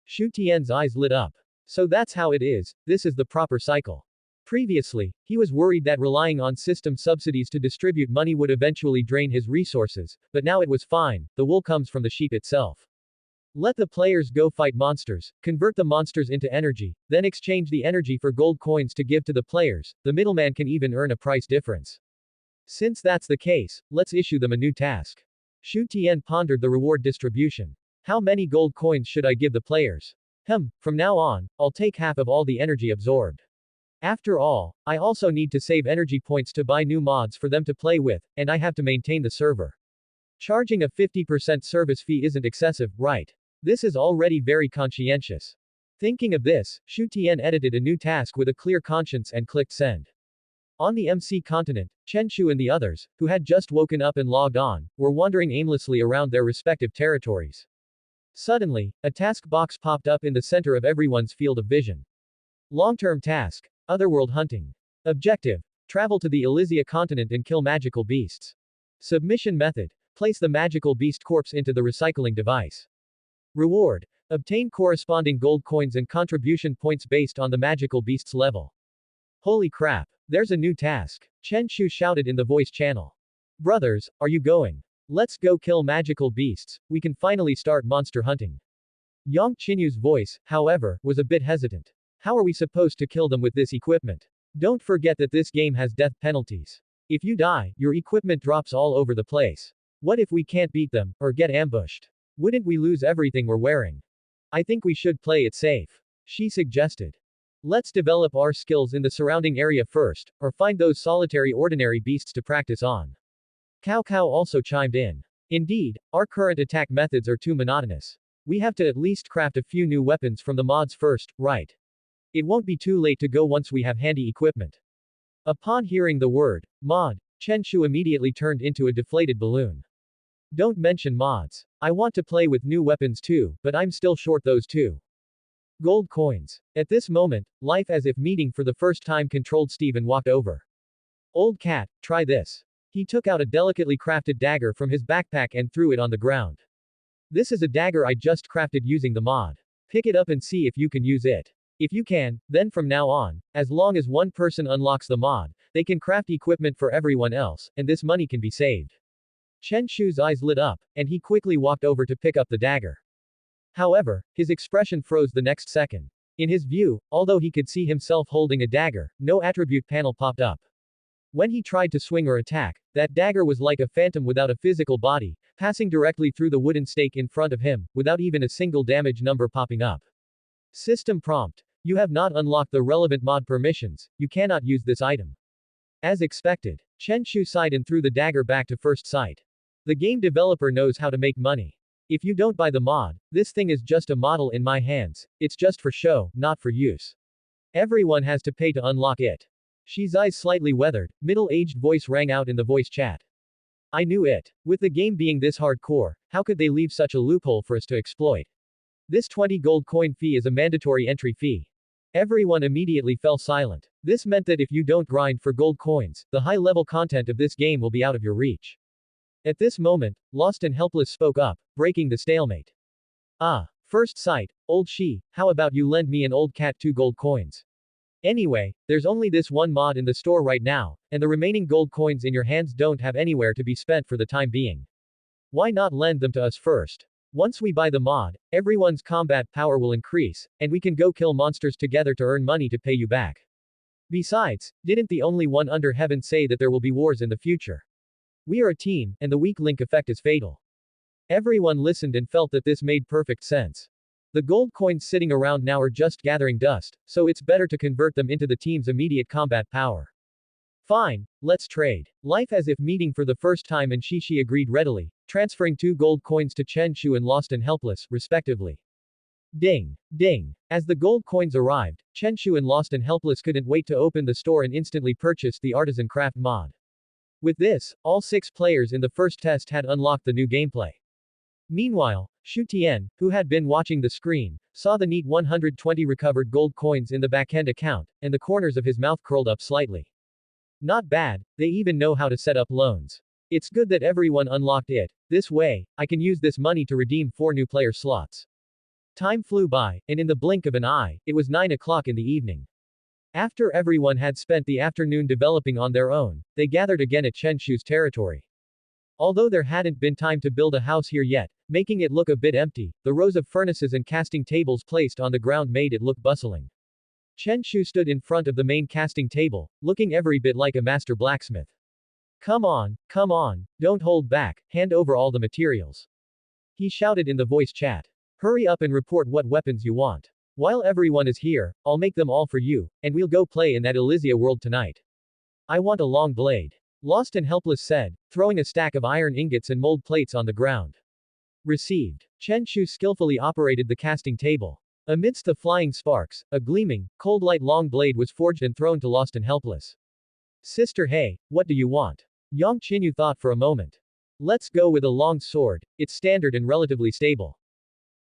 Shu Tian's eyes lit up. So that's how it is, this is the proper cycle. Previously, he was worried that relying on system subsidies to distribute money would eventually drain his resources, but now it was fine, the wool comes from the sheep itself. Let the players go fight monsters, convert the monsters into energy, then exchange the energy for gold coins to give to the players, the middleman can even earn a price difference. Since that's the case, let's issue them a new task. Shu Tian pondered the reward distribution. How many gold coins should I give the players? From now on, I'll take half of all the energy absorbed. After all, I also need to save energy points to buy new mods for them to play with, and I have to maintain the server. Charging a 50% service fee isn't excessive, right? This is already very conscientious. Thinking of this, Shu Tian edited a new task with a clear conscience and clicked send. On the MC continent, Chen Shu and the others, who had just woken up and logged on, were wandering aimlessly around their respective territories. Suddenly, a task box popped up in the center of everyone's field of vision. Long-term task, Otherworld hunting. Objective, travel to the Elysia continent and kill magical beasts. Submission method, place the magical beast corpse into the recycling device. Reward, obtain corresponding gold coins and contribution points based on the magical beast's level. Holy crap, there's a new task, Chen Shu shouted in the voice channel. Brothers, are you going? Let's go kill magical beasts, we can finally start monster hunting. Yang Qinyu's voice, however, was a bit hesitant. How are we supposed to kill them with this equipment? Don't forget that this game has death penalties. If you die, your equipment drops all over the place. What if we can't beat them, or get ambushed? Wouldn't we lose everything we're wearing? I think we should play it safe. She suggested. Let's develop our skills in the surrounding area first, or find those solitary ordinary beasts to practice on. Cao Cao also chimed in. Indeed, our current attack methods are too monotonous. We have to at least craft a few new weapons from the mods first, right? It won't be too late to go once we have handy equipment. Upon hearing the word, mod, Chen Shu immediately turned into a deflated balloon. Don't mention mods. I want to play with new weapons too, but I'm still short those two. Gold coins. At this moment, life as if meeting for the first time controlled Steve and walked over. Old cat, try this. He took out a delicately crafted dagger from his backpack and threw it on the ground. This is a dagger I just crafted using the mod. Pick it up and see if you can use it. If you can, then from now on, as long as one person unlocks the mod, they can craft equipment for everyone else, and this money can be saved. Chen Shu's eyes lit up, and he quickly walked over to pick up the dagger. However, his expression froze the next second. In his view, although he could see himself holding a dagger, no attribute panel popped up. When he tried to swing or attack, that dagger was like a phantom without a physical body, passing directly through the wooden stake in front of him, without even a single damage number popping up. System prompt. You have not unlocked the relevant mod permissions, you cannot use this item. As expected, Chen Shu sighed and threw the dagger back to first sight. The game developer knows how to make money. If you don't buy the mod, this thing is just a model in my hands, it's just for show, not for use. Everyone has to pay to unlock it. She's eyes slightly weathered, middle-aged voice rang out in the voice chat. I knew it. With the game being this hardcore, how could they leave such a loophole for us to exploit? This 20 gold coin fee is a mandatory entry fee. Everyone immediately fell silent. This meant that if you don't grind for gold coins, the high-level content of this game will be out of your reach. At this moment, Lost and Helpless spoke up, breaking the stalemate. Ah, first sight, old she, how about you lend me an old cat 2 gold coins? Anyway, there's only this one mod in the store right now, and the remaining gold coins in your hands don't have anywhere to be spent for the time being. Why not lend them to us first? Once we buy the mod, everyone's combat power will increase, and we can go kill monsters together to earn money to pay you back. Besides, didn't the only one under heaven say that there will be wars in the future? We are a team, and the weak link effect is fatal. Everyone listened and felt that this made perfect sense. The gold coins sitting around now are just gathering dust, so it's better to convert them into the team's immediate combat power. Fine, let's trade. Life as if meeting for the first time, and she agreed readily, transferring 2 gold coins to Chen Shu and Lost and Helpless, respectively. Ding! Ding! As the gold coins arrived, Chen Shu and Lost and Helpless couldn't wait to open the store and instantly purchased the Artisan Craft mod. With this, all 6 players in the first test had unlocked the new gameplay. Meanwhile, Xu Tian, who had been watching the screen, saw the neat 120 recovered gold coins in the backend account, and the corners of his mouth curled up slightly. Not bad, they even know how to set up loans. It's good that everyone unlocked it. This way, I can use this money to redeem 4 new player slots. Time flew by, and in the blink of an eye, it was 9 o'clock in the evening. After everyone had spent the afternoon developing on their own, they gathered again at Chen Shu's territory. Although there hadn't been time to build a house here yet, making it look a bit empty, the rows of furnaces and casting tables placed on the ground made it look bustling. Chen Shu stood in front of the main casting table, looking every bit like a master blacksmith. Come on, don't hold back, hand over all the materials. He shouted in the voice chat. Hurry up and report what weapons you want. While everyone is here, I'll make them all for you, and we'll go play in that Elysia world tonight. I want a long blade. Lost and Helpless said, throwing a stack of iron ingots and mold plates on the ground. Received. Chen Shu skillfully operated the casting table. Amidst the flying sparks, a gleaming, cold light long blade was forged and thrown to Lost and Helpless. Sister, hey, what do you want? Yang Qinyu thought for a moment. Let's go with a long sword, it's standard and relatively stable.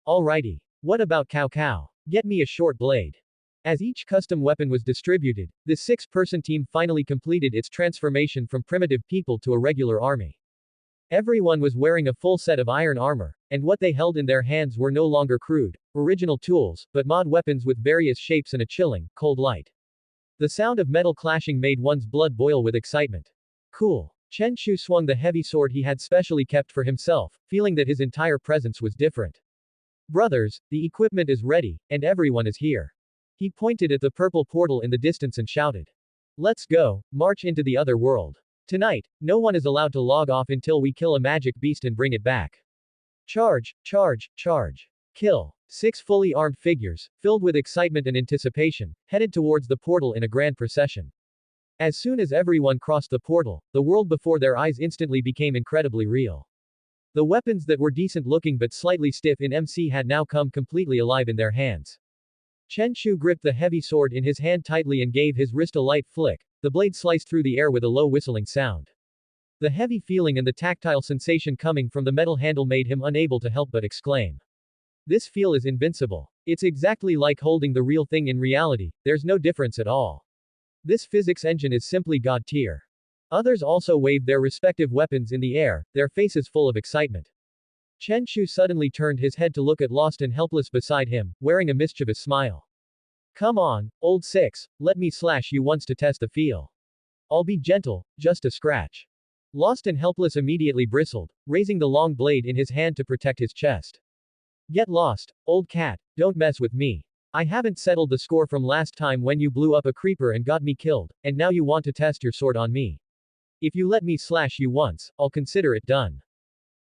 Alrighty. What about Cao Cao? Get me a short blade. As each custom weapon was distributed, the 6-person team finally completed its transformation from primitive people to a regular army. Everyone was wearing a full set of iron armor, and what they held in their hands were no longer crude, original tools, but mod weapons with various shapes and a chilling, cold light. The sound of metal clashing made one's blood boil with excitement. Cool. Chen Shu swung the heavy sword he had specially kept for himself, feeling that his entire presence was different. Brothers, the equipment is ready, and everyone is here. He pointed at the purple portal in the distance and shouted. Let's go, march into the other world. Tonight, no one is allowed to log off until we kill a magic beast and bring it back. Charge, charge, charge. Kill. 6 fully armed figures, filled with excitement and anticipation, headed towards the portal in a grand procession. As soon as everyone crossed the portal, the world before their eyes instantly became incredibly real. The weapons that were decent looking but slightly stiff in MC had now come completely alive in their hands. Chen Shu gripped the heavy sword in his hand tightly and gave his wrist a light flick. The blade sliced through the air with a low whistling sound. The heavy feeling and the tactile sensation coming from the metal handle made him unable to help but exclaim. This feel is invincible. It's exactly like holding the real thing in reality, there's no difference at all. This physics engine is simply god tier. Others also waved their respective weapons in the air, their faces full of excitement. Chen Shu suddenly turned his head to look at Lost and Helpless beside him, wearing a mischievous smile. Come on, old six, let me slash you once to test the feel. I'll be gentle, just a scratch. Lost and Helpless immediately bristled, raising the long blade in his hand to protect his chest. Get lost, old cat, don't mess with me. I haven't settled the score from last time when you blew up a creeper and got me killed, and now you want to test your sword on me. If you let me slash you once, I'll consider it done.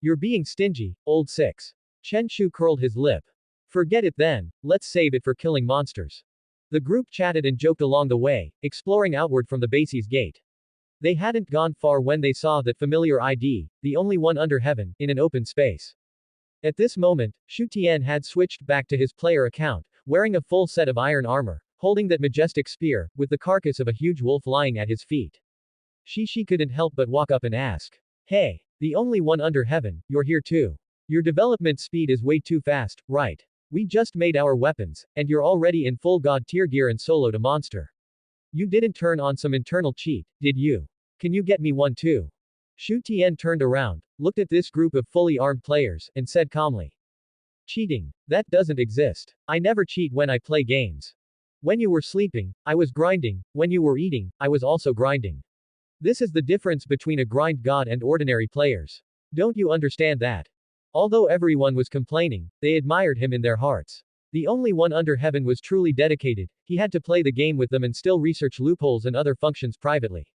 You're being stingy, old six. Chen Shu curled his lip. Forget it then, let's save it for killing monsters. The group chatted and joked along the way, exploring outward from the base's gate. They hadn't gone far when they saw that familiar ID, the only one under heaven, in an open space. At this moment, Shu Tian had switched back to his player account, wearing a full set of iron armor, holding that majestic spear, with the carcass of a huge wolf lying at his feet. Shi couldn't help but walk up and ask. Hey, the only one under heaven, you're here too. Your development speed is way too fast, right? We just made our weapons, and you're already in full god tier gear and soloed a monster. You didn't turn on some internal cheat, did you? Can you get me one too? Shu Tian turned around, looked at this group of fully armed players, and said calmly. Cheating. That doesn't exist. I never cheat when I play games. When you were sleeping, I was grinding, when you were eating, I was also grinding. This is the difference between a grind god and ordinary players. Don't you understand that? Although everyone was complaining, they admired him in their hearts. The only one under heaven was truly dedicated, he had to play the game with them and still research loopholes and other functions privately.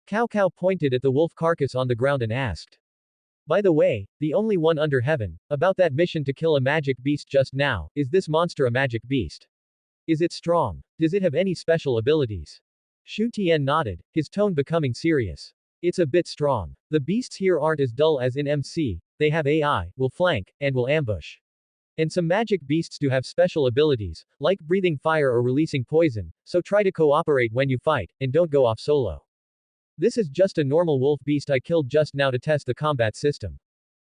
Cao Cao pointed at the wolf carcass on the ground and asked. By the way, the only one under heaven, about that mission to kill a magic beast just now, is this monster a magic beast? Is it strong? Does it have any special abilities? Shu Tian nodded, his tone becoming serious. It's a bit strong. The beasts here aren't as dull as in MC, they have AI, will flank, and will ambush. And some magic beasts do have special abilities, like breathing fire or releasing poison, so try to cooperate when you fight, and don't go off solo. This is just a normal wolf beast I killed just now to test the combat system.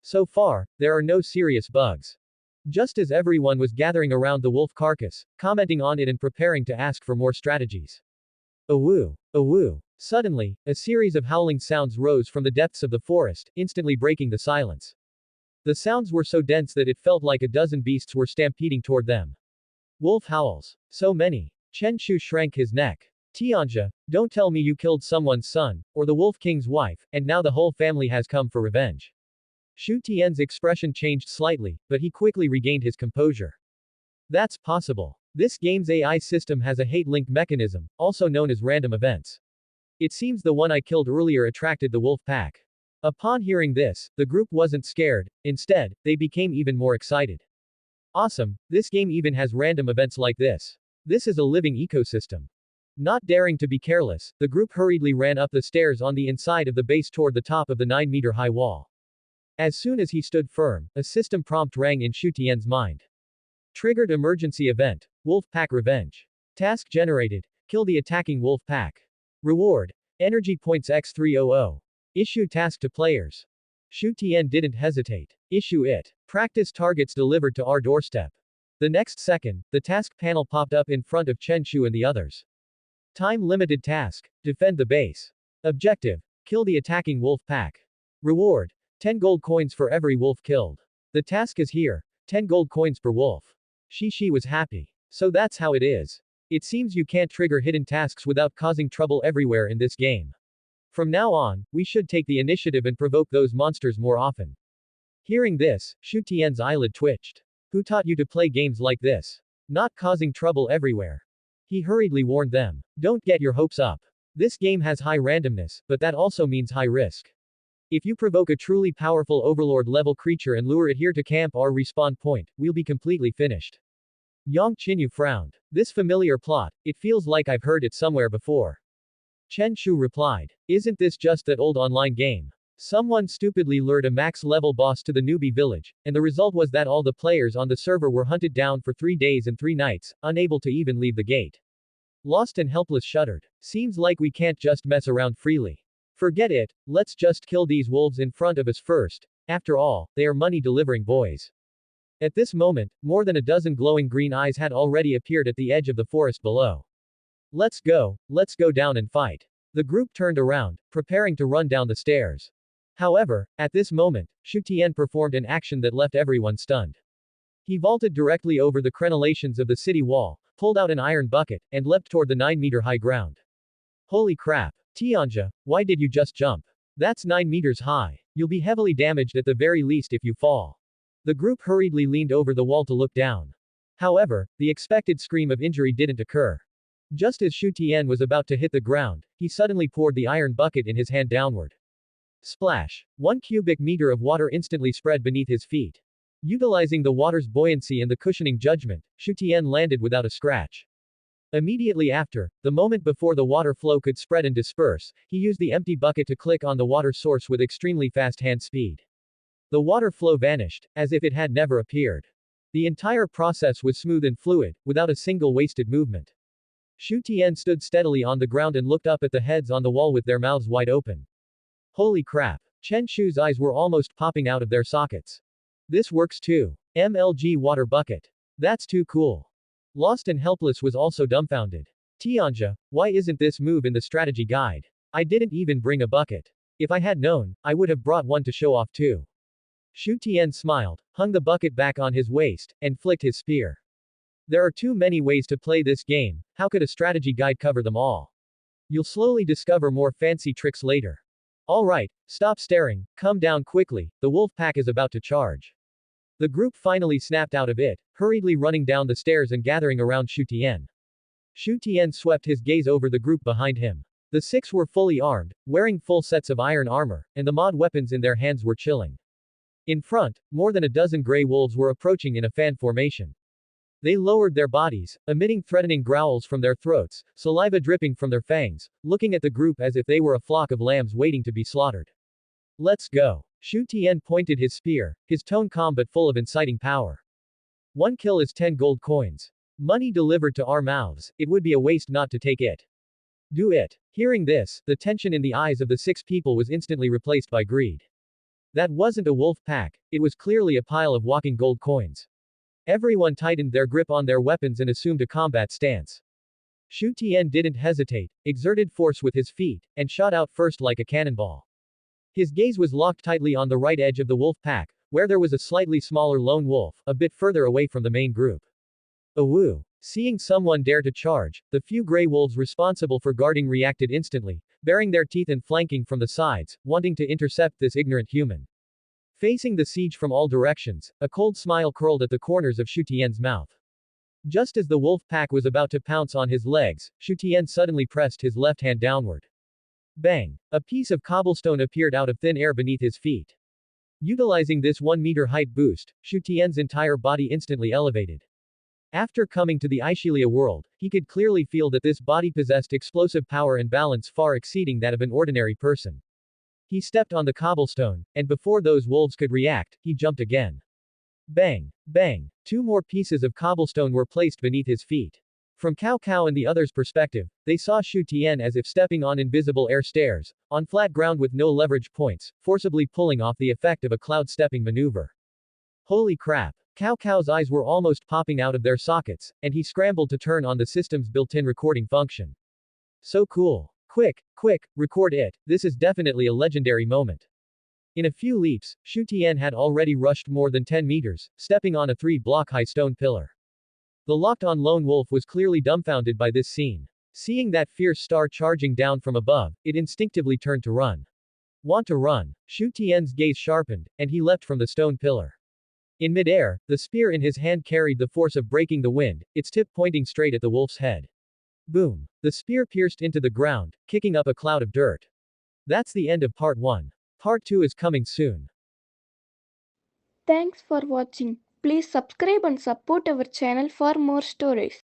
So far, there are no serious bugs. Just as everyone was gathering around the wolf carcass, commenting on it and preparing to ask for more strategies. Awoo! Awoo! Suddenly, a series of howling sounds rose from the depths of the forest, instantly breaking the silence. The sounds were so dense that it felt like a dozen beasts were stampeding toward them. Wolf howls. So many. Chen Shu shrank his neck. Tianjia, don't tell me you killed someone's son, or the Wolf King's wife, and now the whole family has come for revenge. Shu Tian's expression changed slightly, but he quickly regained his composure. That's possible. This game's AI system has a hate link mechanism, also known as random events. It seems the one I killed earlier attracted the wolf pack. Upon hearing this, the group wasn't scared, instead, they became even more excited. Awesome, this game even has random events like this. This is a living ecosystem. Not daring to be careless, the group hurriedly ran up the stairs on the inside of the base toward the top of the 9-meter-high wall. As soon as he stood firm, a system prompt rang in Shu Tian's mind. Triggered emergency event. Wolf Pack Revenge. Task generated. Kill the attacking Wolf Pack. Reward. Energy points X300. Issue task to players. Shu Tian didn't hesitate. Issue it. Practice targets delivered to our doorstep. The next second, the task panel popped up in front of Chen Shu and the others. Time-limited task. Defend the base. Objective. Kill the attacking wolf pack. Reward. 10 gold coins for every wolf killed. The task is here. 10 gold coins per wolf. Shi was happy. So that's how it is. It seems you can't trigger hidden tasks without causing trouble everywhere in this game. From now on, we should take the initiative and provoke those monsters more often. Hearing this, Shu Tian's eyelid twitched. Who taught you to play games like this? Not causing trouble everywhere. He hurriedly warned them. Don't get your hopes up. This game has high randomness, but that also means high risk. If you provoke a truly powerful overlord-level creature and lure it here to camp or respawn point, we'll be completely finished. Yang Qinyu frowned. This familiar plot, it feels like I've heard it somewhere before. Chen Shu replied. Isn't this just that old online game? Someone stupidly lured a max-level boss to the newbie village, and the result was that all the players on the server were hunted down for 3 days and 3 nights, unable to even leave the gate. Lost and Helpless shuddered. Seems like we can't just mess around freely. Forget it, let's just kill these wolves in front of us first. After all, they are money-delivering boys. At this moment, more than a dozen glowing green eyes had already appeared at the edge of the forest below. Let's go down and fight. The group turned around, preparing to run down the stairs. However, at this moment, Shu Tian performed an action that left everyone stunned. He vaulted directly over the crenellations of the city wall, pulled out an iron bucket, and leapt toward the 9-meter high ground. Holy crap. Tianja, why did you just jump? That's 9 meters high. You'll be heavily damaged at the very least if you fall. The group hurriedly leaned over the wall to look down. However, the expected scream of injury didn't occur. Just as Shu Tian was about to hit the ground, he suddenly poured the iron bucket in his hand downward. Splash! 1 cubic meter of water instantly spread beneath his feet. Utilizing the water's buoyancy and the cushioning judgment, Shu Tian landed without a scratch. Immediately after, the moment before the water flow could spread and disperse, he used the empty bucket to click on the water source with extremely fast hand speed. The water flow vanished, as if it had never appeared. The entire process was smooth and fluid, without a single wasted movement. Shu Tian stood steadily on the ground and looked up at the heads on the wall with their mouths wide open. Holy crap. Chen Shu's eyes were almost popping out of their sockets. This works too. MLG water bucket. That's too cool. Lost and Helpless was also dumbfounded. Tianja, why isn't this move in the strategy guide? I didn't even bring a bucket. If I had known, I would have brought one to show off too. Shu Tian smiled, hung the bucket back on his waist, and flicked his spear. There are too many ways to play this game, how could a strategy guide cover them all? You'll slowly discover more fancy tricks later. Alright, stop staring, come down quickly, the wolf pack is about to charge. The group finally snapped out of it, hurriedly running down the stairs and gathering around Shu Tian. Shu Tian swept his gaze over the group behind him. The 6 were fully armed, wearing full sets of iron armor, and the mod weapons in their hands were chilling. In front, more than a dozen gray wolves were approaching in a fan formation. They lowered their bodies, emitting threatening growls from their throats, saliva dripping from their fangs, looking at the group as if they were a flock of lambs waiting to be slaughtered. Let's go. Shu Tian pointed his spear, his tone calm but full of inciting power. 1 kill is 10 gold coins. Money delivered to our mouths, it would be a waste not to take it. Do it. Hearing this, the tension in the eyes of the 6 people was instantly replaced by greed. That wasn't a wolf pack, it was clearly a pile of walking gold coins. Everyone tightened their grip on their weapons and assumed a combat stance. Shu Tian didn't hesitate, exerted force with his feet, and shot out first like a cannonball. His gaze was locked tightly on the right edge of the wolf pack, where there was a slightly smaller lone wolf, a bit further away from the main group. Awoo! Seeing someone dare to charge, the few gray wolves responsible for guarding reacted instantly, baring their teeth and flanking from the sides, wanting to intercept this ignorant human. Facing the siege from all directions, a cold smile curled at the corners of Shu Tian's mouth. Just as the wolf pack was about to pounce on his legs, Shu Tian suddenly pressed his left hand downward. Bang! A piece of cobblestone appeared out of thin air beneath his feet. Utilizing this 1-meter height boost, Shu Tian's entire body instantly elevated. After coming to the Aishilia world, he could clearly feel that this body possessed explosive power and balance far exceeding that of an ordinary person. He stepped on the cobblestone, and before those wolves could react, he jumped again. Bang! Bang! 2 more pieces of cobblestone were placed beneath his feet. From Cao Cao and the others' perspective, they saw Shu Tian as if stepping on invisible air stairs, on flat ground with no leverage points, forcibly pulling off the effect of a cloud stepping maneuver. Holy crap! Cao Cao's eyes were almost popping out of their sockets, and he scrambled to turn on the system's built-in recording function. So cool. Quick, quick, record it, this is definitely a legendary moment. In a few leaps, Shu Tian had already rushed more than 10 meters, stepping on a 3-block-high stone pillar. The locked-on lone wolf was clearly dumbfounded by this scene. Seeing that fierce star charging down from above, it instinctively turned to run. Want to run? Shu Tian's gaze sharpened, and he leapt from the stone pillar. In midair, the spear in his hand carried the force of breaking the wind, its tip pointing straight at the wolf's head. Boom! The spear pierced into the ground, kicking up a cloud of dirt. That's the end of part 1. Part 2 is coming soon. Thanks for watching. Please subscribe and support our channel for more stories.